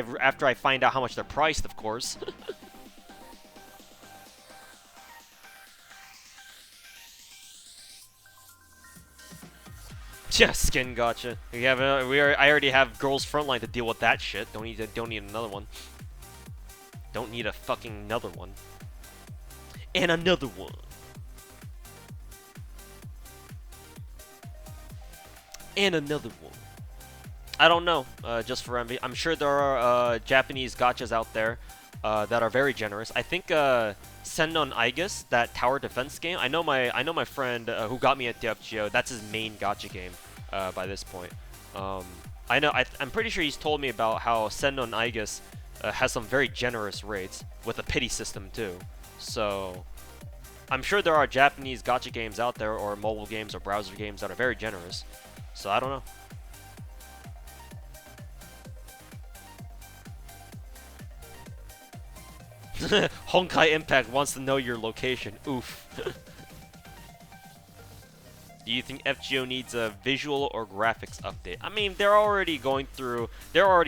I find out how much they're priced, of course. Yeah, skin gacha. I already have Girls Frontline to deal with that shit. Don't need another one. Don't need a fucking another one. And another one. And another one. I don't know. Just for envy, I'm sure there are Japanese gachas out there that are very generous. I think Sennon Aegis, that tower defense game. I know my friend who got me at the FGO. That's his main gacha game by this point. I'm pretty sure he's told me about how Sennon Aegis has some very generous rates with a pity system too. So I'm sure there are Japanese gacha games out there, or mobile games or browser games that are very generous. So I don't know. Honkai Impact wants to know your location. Oof. Do you think FGO needs a visual or graphics update? I mean, they're already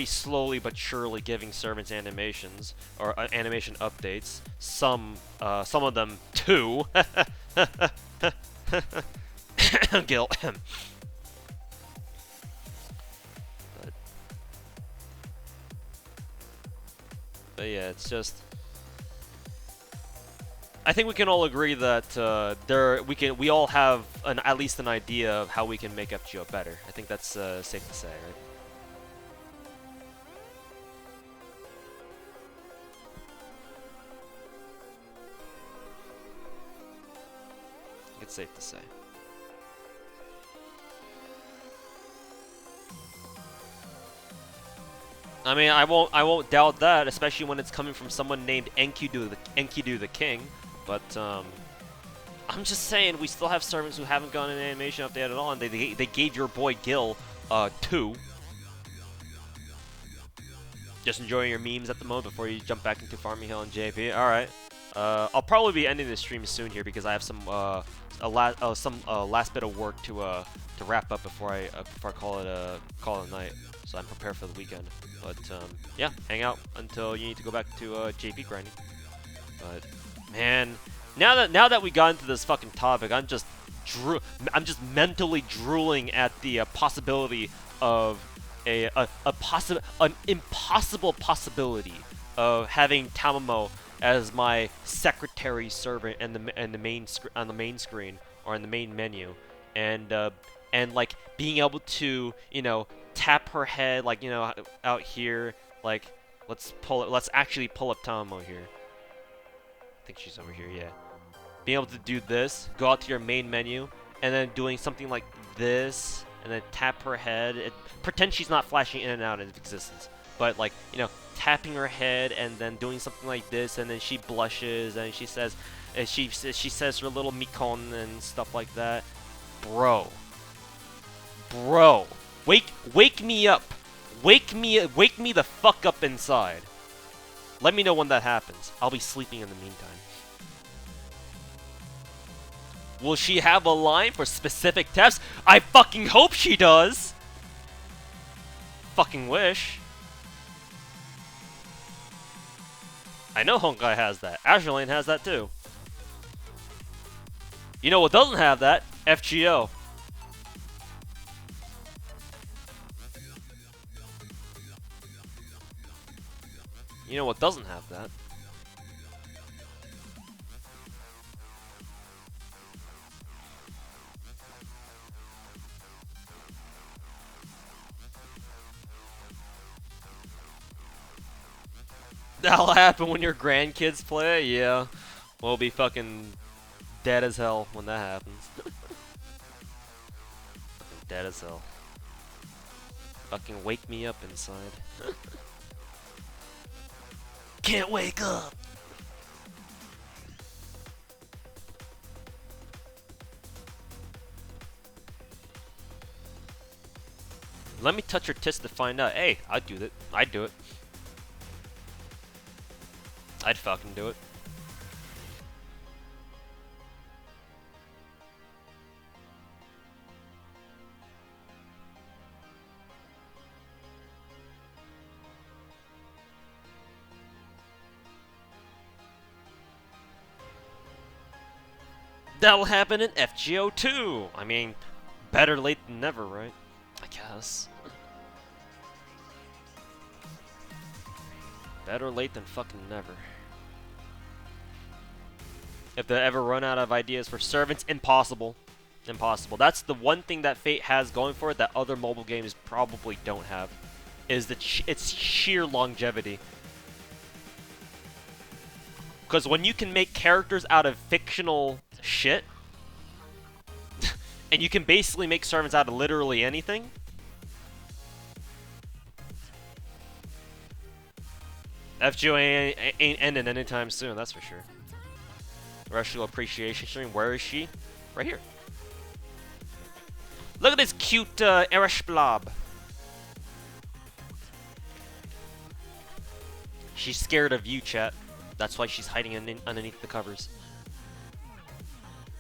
slowly but surely giving servants animations or animation updates. Some of them too. Gil. But yeah, it's just. I think we can all agree that we all have at least an idea of how we can make FGO better. I think that's safe to say, right? It's safe to say. I mean, I won't doubt that, especially when it's coming from someone named Enkidu the King. But I'm just saying, we still have servants who haven't gotten an animation update at all, and they gave your boy Gil 2. Just enjoying your memes at the moment before you jump back into Farming Hill and JP. All right. I'll probably be ending the stream soon here because I have some last bit of work to wrap up before I call it a night. So I'm prepared for the weekend. But yeah, hang out until you need to go back to JP grinding. But man, now that we got into this fucking topic, I'm just mentally drooling at the possibility of an impossible possibility of having Tamamo as my secretary servant on the main screen or in the main menu, and like being able to, you know, tap her head, like, you know, out here, like let's actually pull up Tamamo here. I think she's over here, yeah. Being able to do this, go out to your main menu, and then doing something like this, and then tap her head. Pretend she's not flashing in and out of existence, but like, you know, tapping her head and then doing something like this, and then she blushes and she says her little mikon and stuff like that. Bro, wake me up, wake me the fuck up inside. Let me know when that happens. I'll be sleeping in the meantime. Will she have a line for specific taps? I fucking hope she does! Fucking wish. I know Honkai has that. Azure Lane has that too. You know what doesn't have that? FGO. You know what doesn't have that? That'll happen when your grandkids play? Yeah. We'll be fucking dead as hell when that happens. Dead as hell. Fucking wake me up inside. Can't wake up! Let me touch her tits to find out. Hey, I'd do it. I'd do it. I'd fucking do it. That'll happen in FGO too! I mean, better late than never, right? I guess. Better late than fucking never. If they ever run out of ideas for servants, impossible. Impossible. That's the one thing that Fate has going for it that other mobile games probably don't have. Is its sheer longevity. Because when you can make characters out of fictional shit, and you can basically make servants out of literally anything, FGO ain't ending anytime soon, that's for sure. Ereshkigal appreciation stream, where is she? Right here. Look at this cute Ereshkigal. She's scared of you, chat. That's why she's hiding underneath the covers.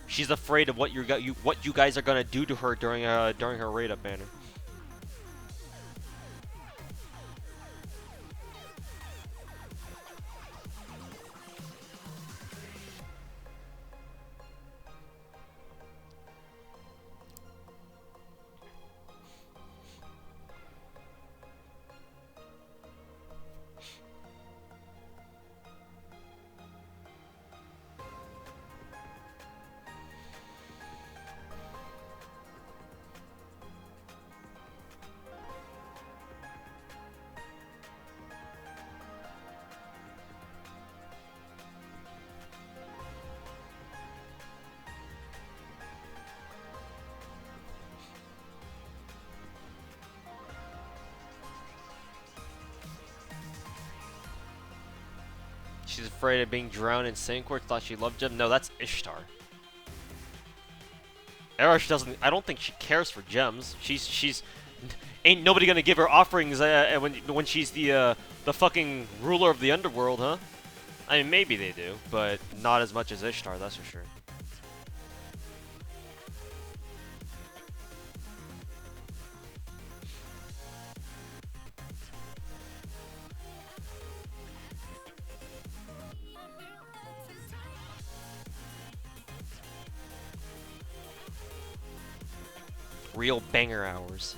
She's afraid of what you guys are gonna do to her during her raid up banner. She's afraid of being drowned in Sancor. Thought she loved gems. No, that's Ishtar. Eresh doesn't. I don't think she cares for gems. She's ain't nobody gonna give her offerings when she's the fucking ruler of the underworld, huh? I mean, maybe they do, but not as much as Ishtar. That's for sure. Real banger hours.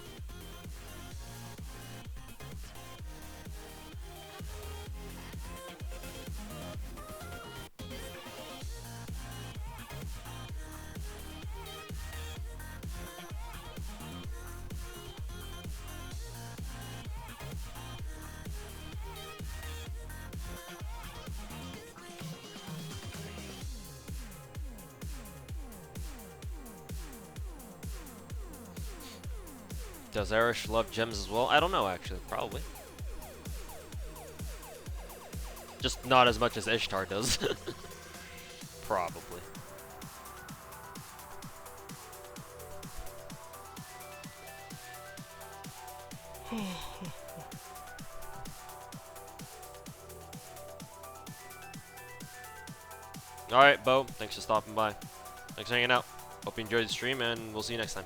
Does Erish love gems as well? I don't know, actually. Probably. Just not as much as Ishtar does. Probably. Alright, Bo. Thanks for stopping by. Thanks for hanging out. Hope you enjoyed the stream, and we'll see you next time.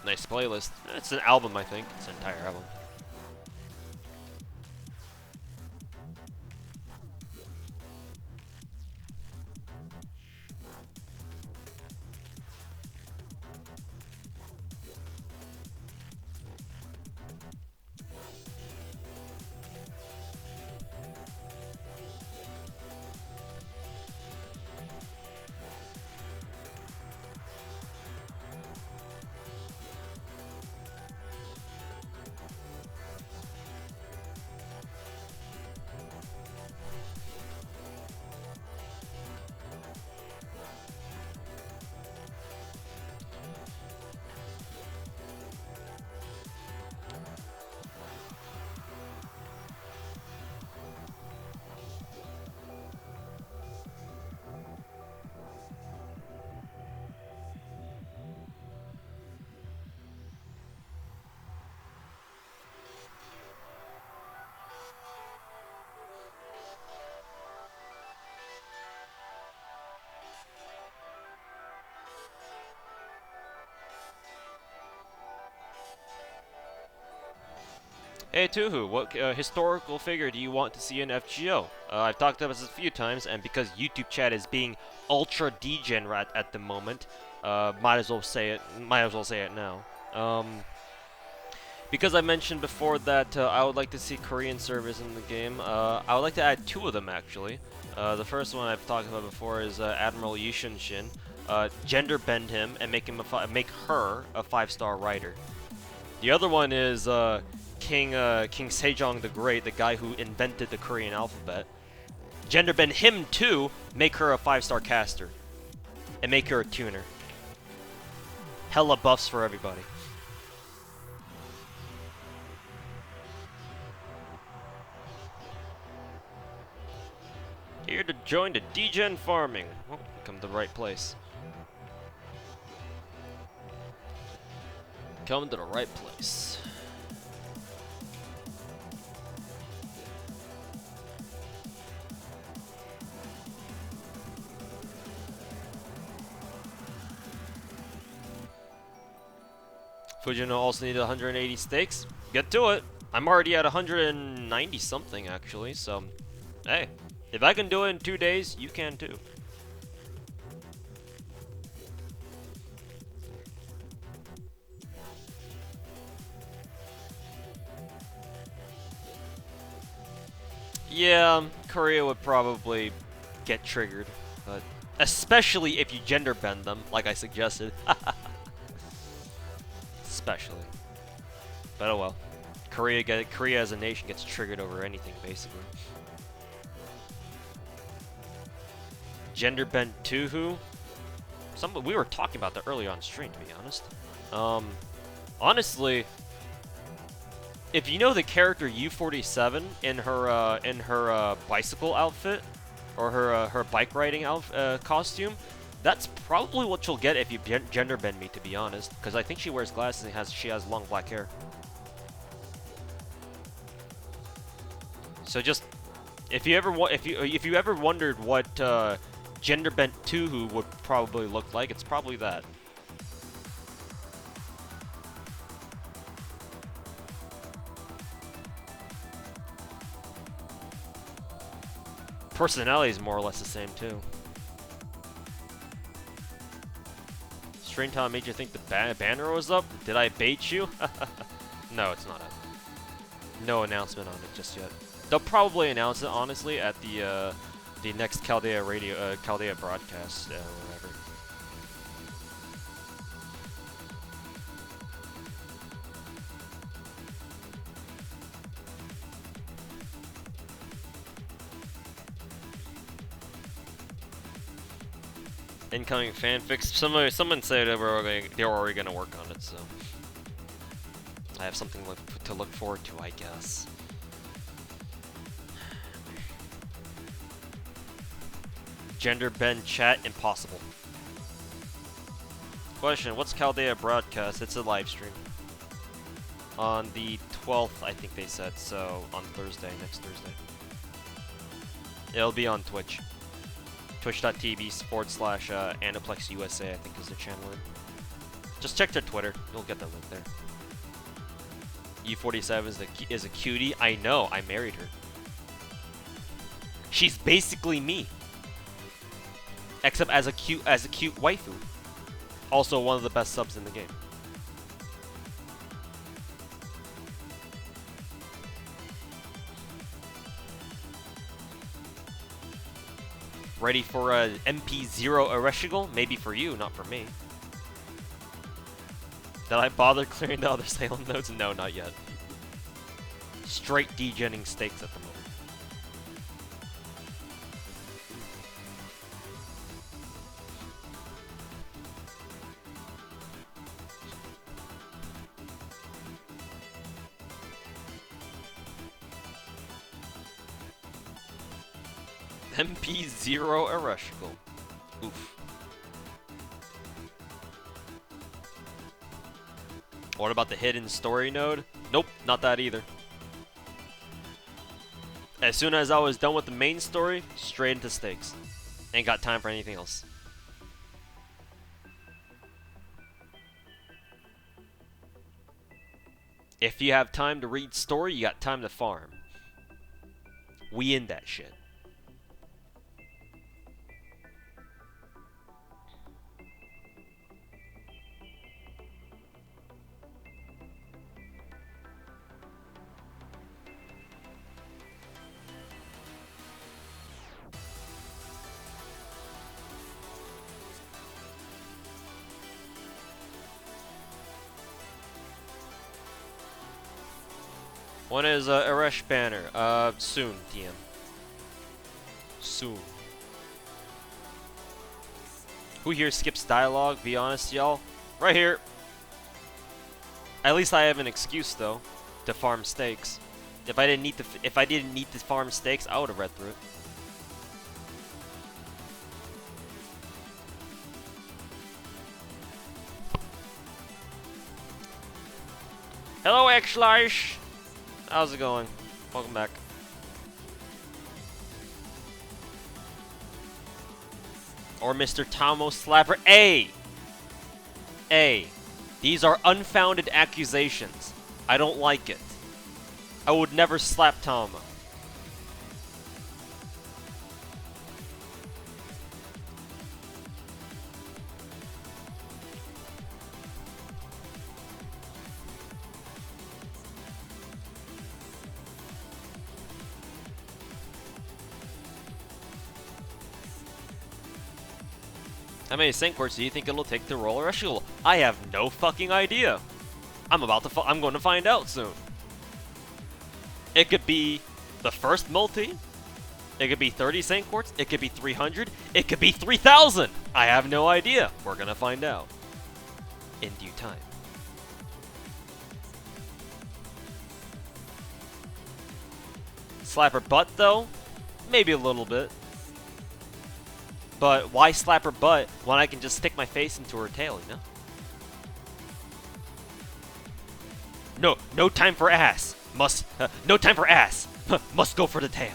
Nice playlist. It's an album, I think. It's an entire album. Hey Tuhu, what historical figure do you want to see in FGO? I've talked about this a few times, and because YouTube chat is being ultra degenerate at the moment, might as well say it. Might as well say it now. Because I mentioned before that I would like to see Korean servers in the game. I would like to add 2 of them actually. The first one I've talked about before is Admiral Yishun Shin. Gender bend him and make her a 5-star writer. The other one is King Sejong the Great, the guy who invented the Korean alphabet. Gender bend him too, make her a 5-star caster, and make her a tuner. Hella buffs for everybody. Here to join the degen farming. Oh, come to the right place. Come to the right place. Fujino also needed 180 stakes. Get to it. I'm already at 190 something actually, so hey, if I can do it in 2 days, you can too. Yeah, Korea would probably get triggered, but especially if you gender bend them, like I suggested. Especially. But oh well. Korea as a nation gets triggered over anything, basically. Gender bent Tuhu? We were talking about that earlier on stream, to be honest. Honestly, if you know the character U47 in her bicycle outfit, or her bike riding costume, that's probably what you'll get if you gender bend me, to be honest, because I think she wears glasses and she has long black hair. So just if you ever wondered what gender bent Tuhu would probably look like, it's probably that. Personality is more or less the same too. Stream time made you think the banner was up? Did I bait you? No, it's not up. No announcement on it just yet. They'll probably announce it, honestly, at the next Chaldea broadcast, whatever. Incoming fanfics. Someone said they were already gonna work on it, so I have something to look forward to, I guess. Genderbent chat impossible. Question: what's Chaldea broadcast? It's a live stream on the 12th, I think they said. So on Thursday, next Thursday. It'll be on Twitch. Twitch.tv/Aniplex USA, I think is the channel name. Just check their Twitter. You'll get the link there. U47 is a cutie. I know. I married her. She's basically me, except as a cute waifu. Also one of the best subs in the game. Ready for a MP0 Ereshkigal? Maybe for you, not for me. Did I bother clearing the other Salem nodes? No, not yet. Straight degenning stakes at the moment. MP0 Ereshkigal. Oof. What about the hidden story node? Nope, not that either. As soon as I was done with the main story, straight into stakes. Ain't got time for anything else. If you have time to read story, you got time to farm. We in that shit. When is Eresh banner? Soon, TM. Soon. Who here skips dialogue? Be honest, y'all. Right here. At least I have an excuse though to farm stakes. If I didn't need to farm stakes, I would have read through it. Hello, X-Lish. How's it going? Welcome back. Or Mr. Tomo Slapper. A. These are unfounded accusations. I don't like it. I would never slap Tomo. How many sync quartz do you think it'll take to roll Ereshkigal? I have no fucking idea. I'm going to find out soon. It could be the first multi. It could be 30 sync quartz. It could be 300. It could be 3,000. I have no idea. We're gonna find out in due time. Slap her butt though? Maybe a little bit. But why slap her butt when I can just stick my face into her tail, you know? No time for ass. No time for ass. Must go for the tail.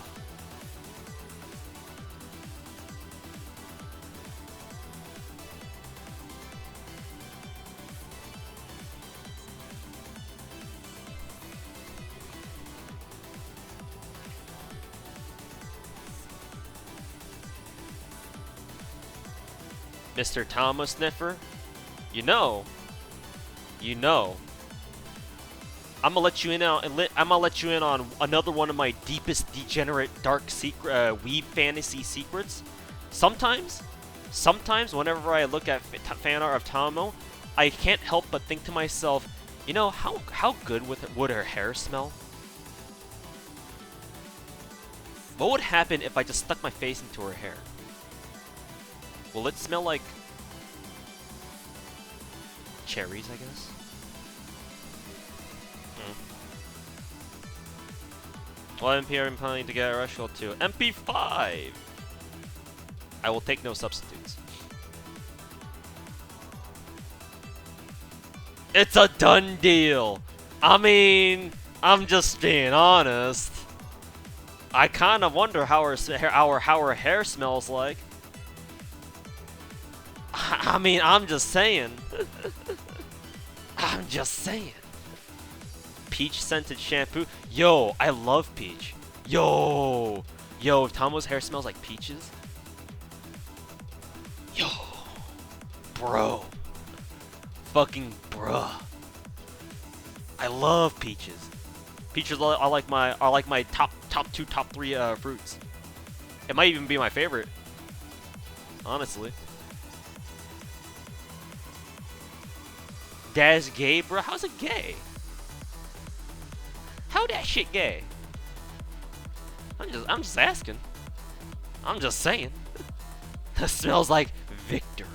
Mr. Thomas Sniffer, you know, I'm gonna let you in on another one of my deepest degenerate dark secret weeb fantasy secrets. Sometimes whenever I look at fan art of Tomo, I can't help but think to myself, you know, how good would her hair smell? What would happen if I just stuck my face into her hair? Will it smell like cherries, I guess? Well, MP I'm planning to get Ereshkigal too. MP5! I will take no substitutes. It's a done deal! I mean, I'm just being honest. I kind of wonder how her hair smells like. I mean, I'm just saying. I'm just saying. Peach scented shampoo. Yo, I love peach. Yo, if Tamo's hair smells like peaches. Yo, bro. Fucking bruh. I love peaches. Peaches are like my top 3 fruits. It might even be my favorite. Honestly. That's gay, bro. How's it gay? How that shit gay? I'm just asking. I'm just saying. This smells like victory.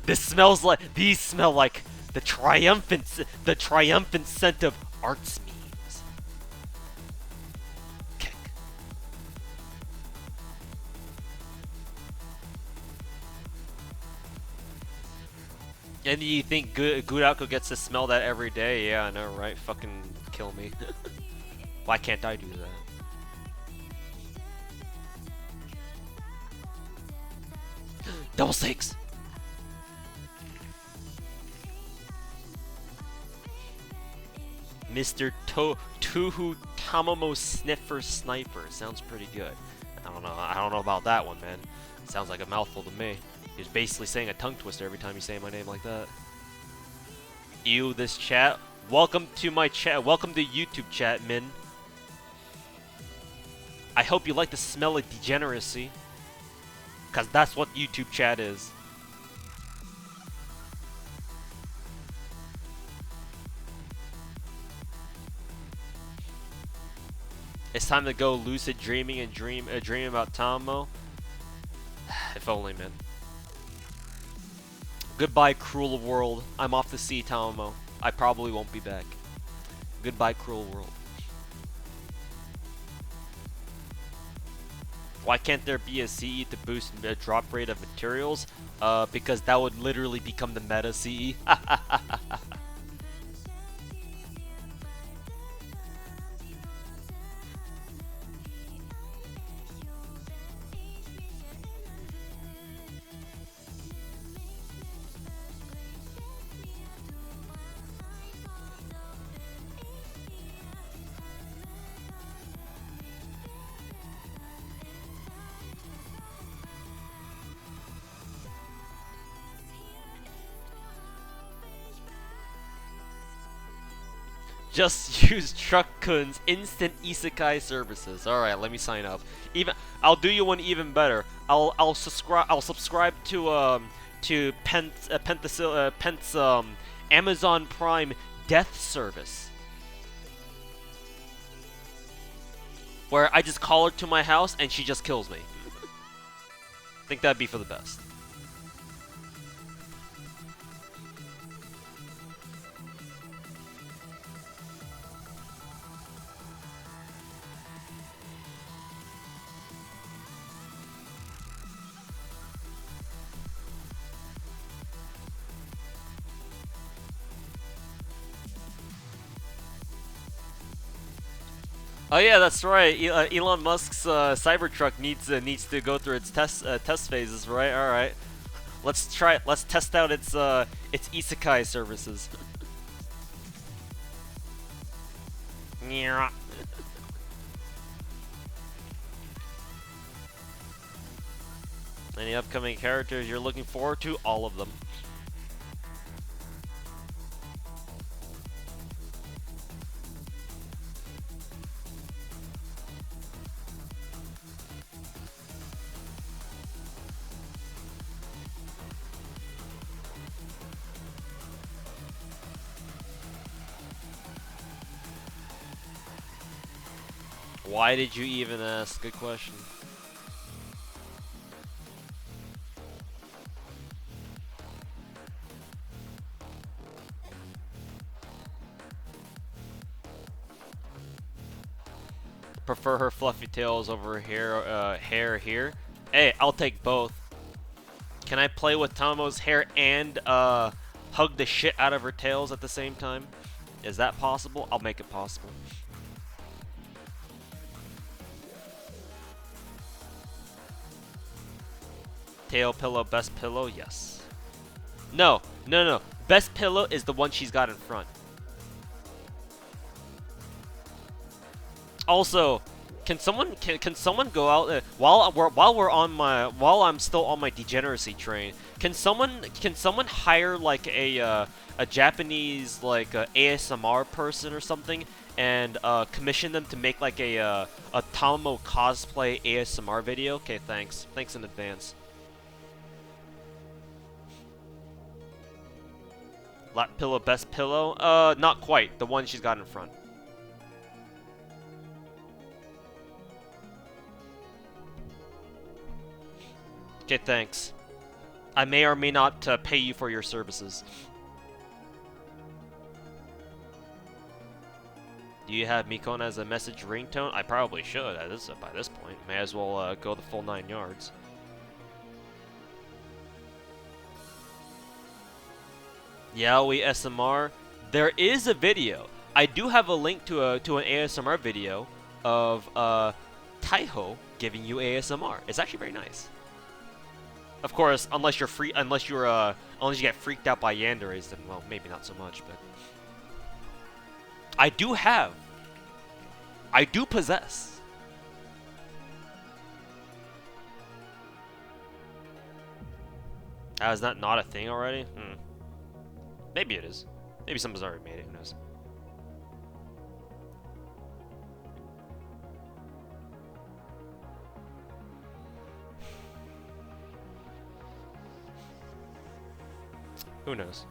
These smell like the triumphant scent of arts memes. Kick. And you think Gudako gets to smell that every day? Yeah, I know, right? Fucking kill me. Why can't I do that? Double six! Mr. Tuhu Tamamo Sniffer Sniper. Sounds pretty good. I don't know about that one, man. Sounds like a mouthful to me. He's basically saying a tongue twister every time you say my name like that. Ew, this chat. Welcome to my chat. Welcome to YouTube chat, Min. I hope you like the smell of degeneracy. Because that's what YouTube chat is. It's time to go lucid dreaming and dream about Tamo. If only, man. Goodbye, cruel world. I'm off to sea, Tamo. I probably won't be back. Goodbye, cruel world. Why can't there be a CE to boost the drop rate of materials? Because that would literally become the meta CE. Just use Truck-kun's instant isekai services. All right, let me sign up. I'll do you one even better. I'll subscribe to Pent's Amazon Prime death service, where I just call her to my house and she just kills me. Think that'd be for the best. Oh yeah, that's right. Elon Musk's Cybertruck needs to go through its test phases, right? All right, let's try it. Let's test out its isekai services. Any upcoming characters you're looking forward to? All of them. Why did you even ask? Good question. prefer her fluffy tails over hair here. Hey, I'll take both. Can I play with Tamo's hair and hug the shit out of her tails at the same time? Is that possible? I'll make it possible. Tail pillow, best pillow, yes. No. Best pillow is the one she's got in front. Also, can someone go out while I'm still on my degeneracy train? Can someone hire like a Japanese like ASMR person or something and commission them to make like a Tamo cosplay ASMR video? Okay, thanks in advance. Lap pillow, best pillow? Not quite. The one she's got in front. Okay, thanks. I may or may not pay you for your services. Do you have Mikon as a message ringtone? I probably should by this point. May as well go the full 9 yards. Yaoi SMR. There is a video. I do have a link to an ASMR video of Taiho giving you ASMR. It's actually very nice. Of course, unless you get freaked out by yanderes, then well, maybe not so much. But I do possess. Is that not a thing already? Maybe it is. Maybe someone's already made it. Who knows? Who knows?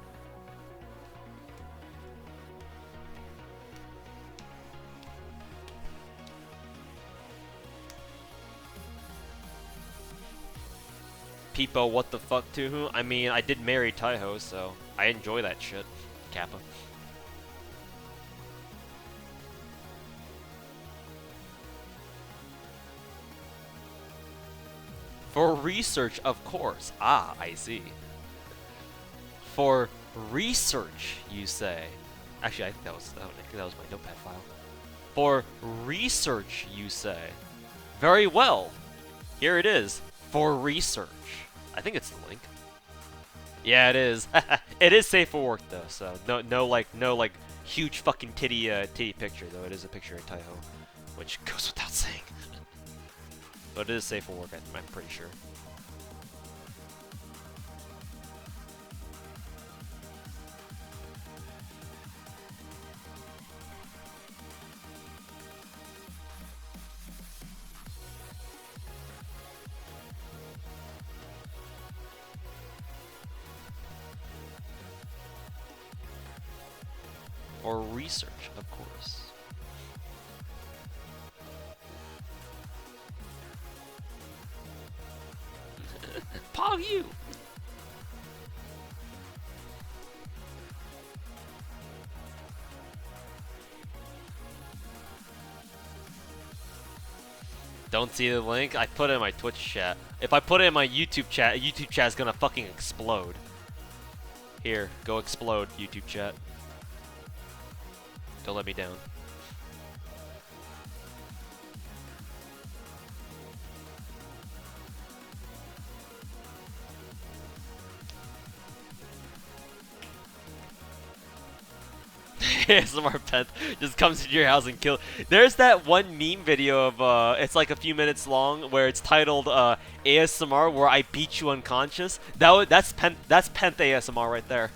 Peepo, what the fuck to who? I mean, I did marry Taiho, so I enjoy that shit. Kappa. For research, of course. Ah, I see. For research, you say. Actually, I think that was my notepad file. For research, you say. Very well. Here it is. For research. I think it's the link. Yeah, it is. It is safe for work though, so no like huge fucking titty picture though. It is a picture of Taiho, which goes without saying. But it is safe for work. I'm pretty sure. Or research, of course. Paw you! Don't see the link? I put it in my Twitch chat. If I put it in my YouTube chat is gonna fucking explode. Here, go explode, YouTube chat. Don't let me down. ASMR pet just comes to your house and kill. There's that one meme video of it's like a few minutes long where it's titled ASMR where I beat you unconscious. That's Pent ASMR right there.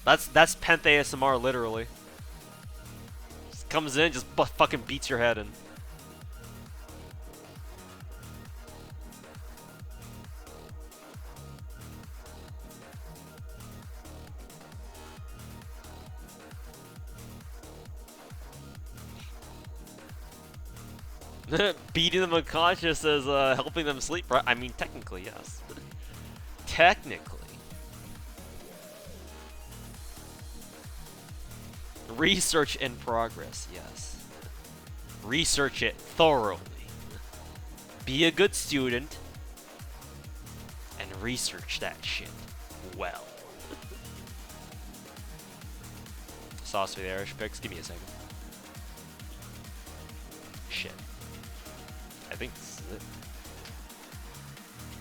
That's Pent ASMR literally. Just comes in, just fucking beats your head in. Beating them unconscious is helping them sleep, right? I mean, technically, yes. Technically. Research in progress, yes. Research it thoroughly. Be a good student and research that shit well. Sauce for the Irish picks. Give me a second. Shit. I think this is it.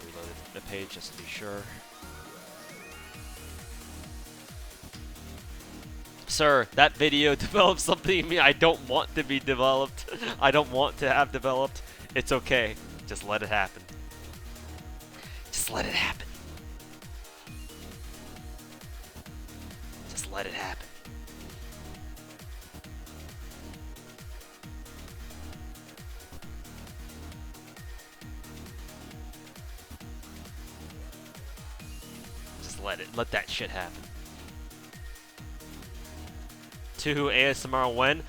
Reload the page just to be sure. Sir, that video developed something in me I don't want to be developed. I don't want to have developed. It's okay. Just let it happen. Just let it happen. Just let it happen. Just let that shit happen. 2 ASMR when?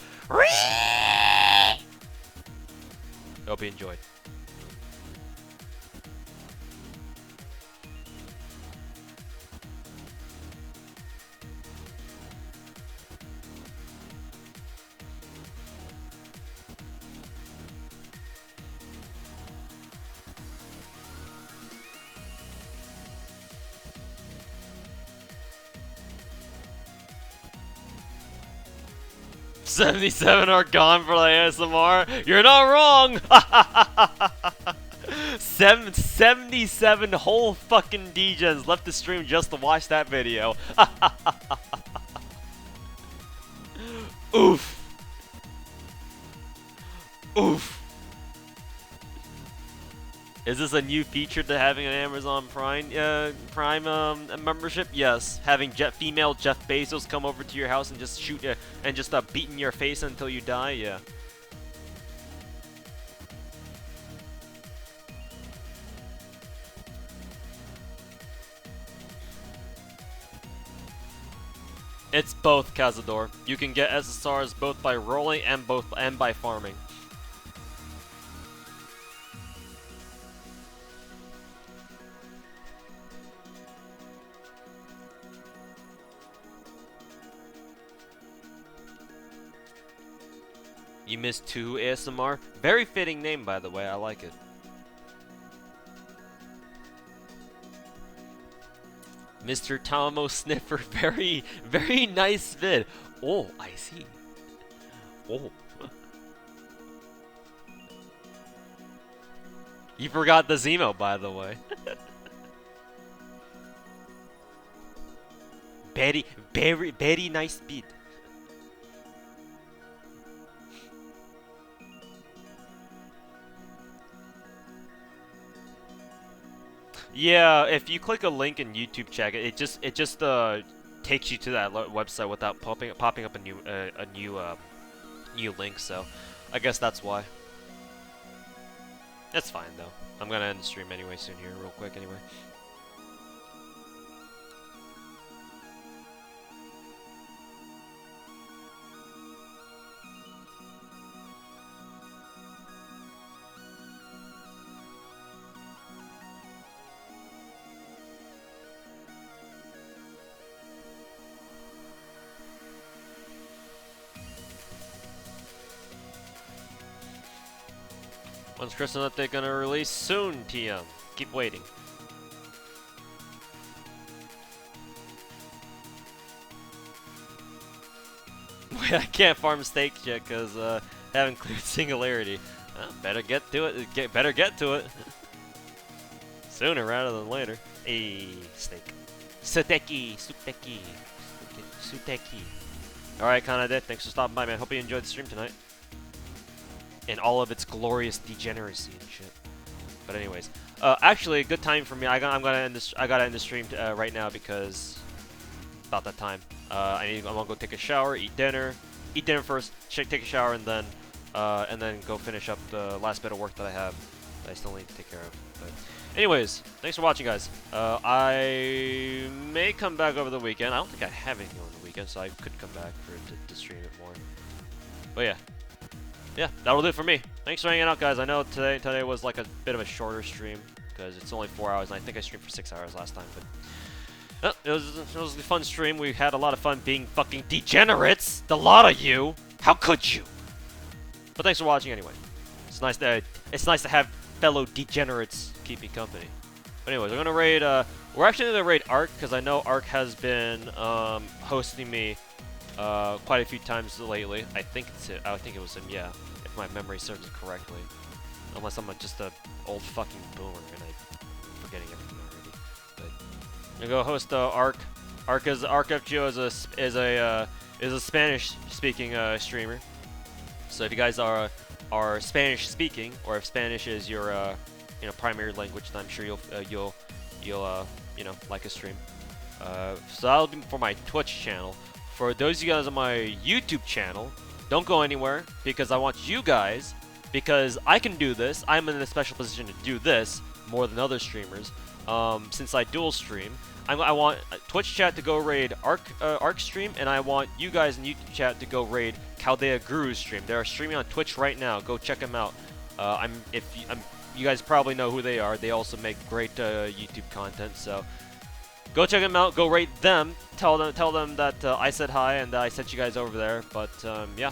Hope you enjoyed. $77 are gone for the ASMR. You're not wrong. 77 whole fucking degens left the stream just to watch that video. Oof. Oof. Is this a new feature to having an Amazon Prime membership? Yes. Having female Jeff Bezos come over to your house and just shoot you and just beat in your face until you die? Yeah. It's both, Cazador. You can get SSRs both by rolling and by farming. You missed 2 ASMR. Very fitting name, by the way. I like it. Mr. Talamo Sniffer. Very, very nice vid. Oh, I see. Oh. You forgot the Zemo, by the way. Very, very, very nice vid. Yeah, if you click a link in YouTube chat, it just takes you to that website without popping up a new link. So, I guess that's why. That's fine though. I'm gonna end the stream anyway soon here, real quick anyway. When's Crystal Update gonna release? Soon, TM. Keep waiting. Wait, I can't farm stakes yet because haven't cleared Singularity. Better get to it. Better get to it. Sooner rather than later. A steak. Suteki. Suteki. Suteki. Alright, Kanade, thanks for stopping by, man. Hope you enjoyed the stream tonight. In all of its glorious degeneracy and shit. But anyways, actually, a good time for me. I gotta end the stream right now because about that time. I'm gonna go take a shower, eat dinner first, take a shower, and then go finish up the last bit of work that I have that I still need to take care of. But anyways, thanks for watching, guys. I may come back over the weekend. I don't think I have anything on the weekend, so I could come back to stream it more. But yeah. Yeah, that'll do it for me. Thanks for hanging out, guys. I know today was like a bit of a shorter stream because it's only 4 hours, and I think I streamed for 6 hours last time. But it was a fun stream. We had a lot of fun being fucking degenerates. The lot of you! How could you? But thanks for watching anyway. It's nice to have fellow degenerates keep me company. But anyways, we're gonna raid. We're actually gonna raid Ark because I know Ark has been hosting me quite a few times lately. I think it was him. Yeah, if my memory serves it correctly. Unless I'm just a old fucking boomer and I'm forgetting everything already. But I'm gonna go host Ark. Ark FGO is a Spanish-speaking streamer. So if you guys are Spanish-speaking, or if Spanish is your primary language, then I'm sure you'll like a stream. So that'll be for my Twitch channel. For those of you guys on my YouTube channel, don't go anywhere because I want you guys, because I can do this. I'm in a special position to do this more than other streamers. Since I dual stream, I want Twitch chat to go raid Ark stream, and I want you guys in YouTube chat to go raid Chaldea Guru's stream. They are streaming on Twitch right now. Go check them out. You guys probably know who they are. They also make great YouTube content. So go check them out. Go rate them. Tell them that I said hi and I sent you guys over there. But yeah.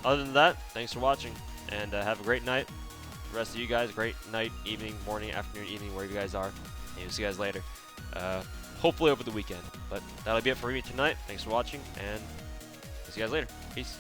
Other than that, thanks for watching and have a great night. The rest of you guys, great night, evening, morning, afternoon, evening, wherever you guys are. And we'll see you guys later. Hopefully over the weekend. But that'll be it for me tonight. Thanks for watching, and see you guys later. Peace.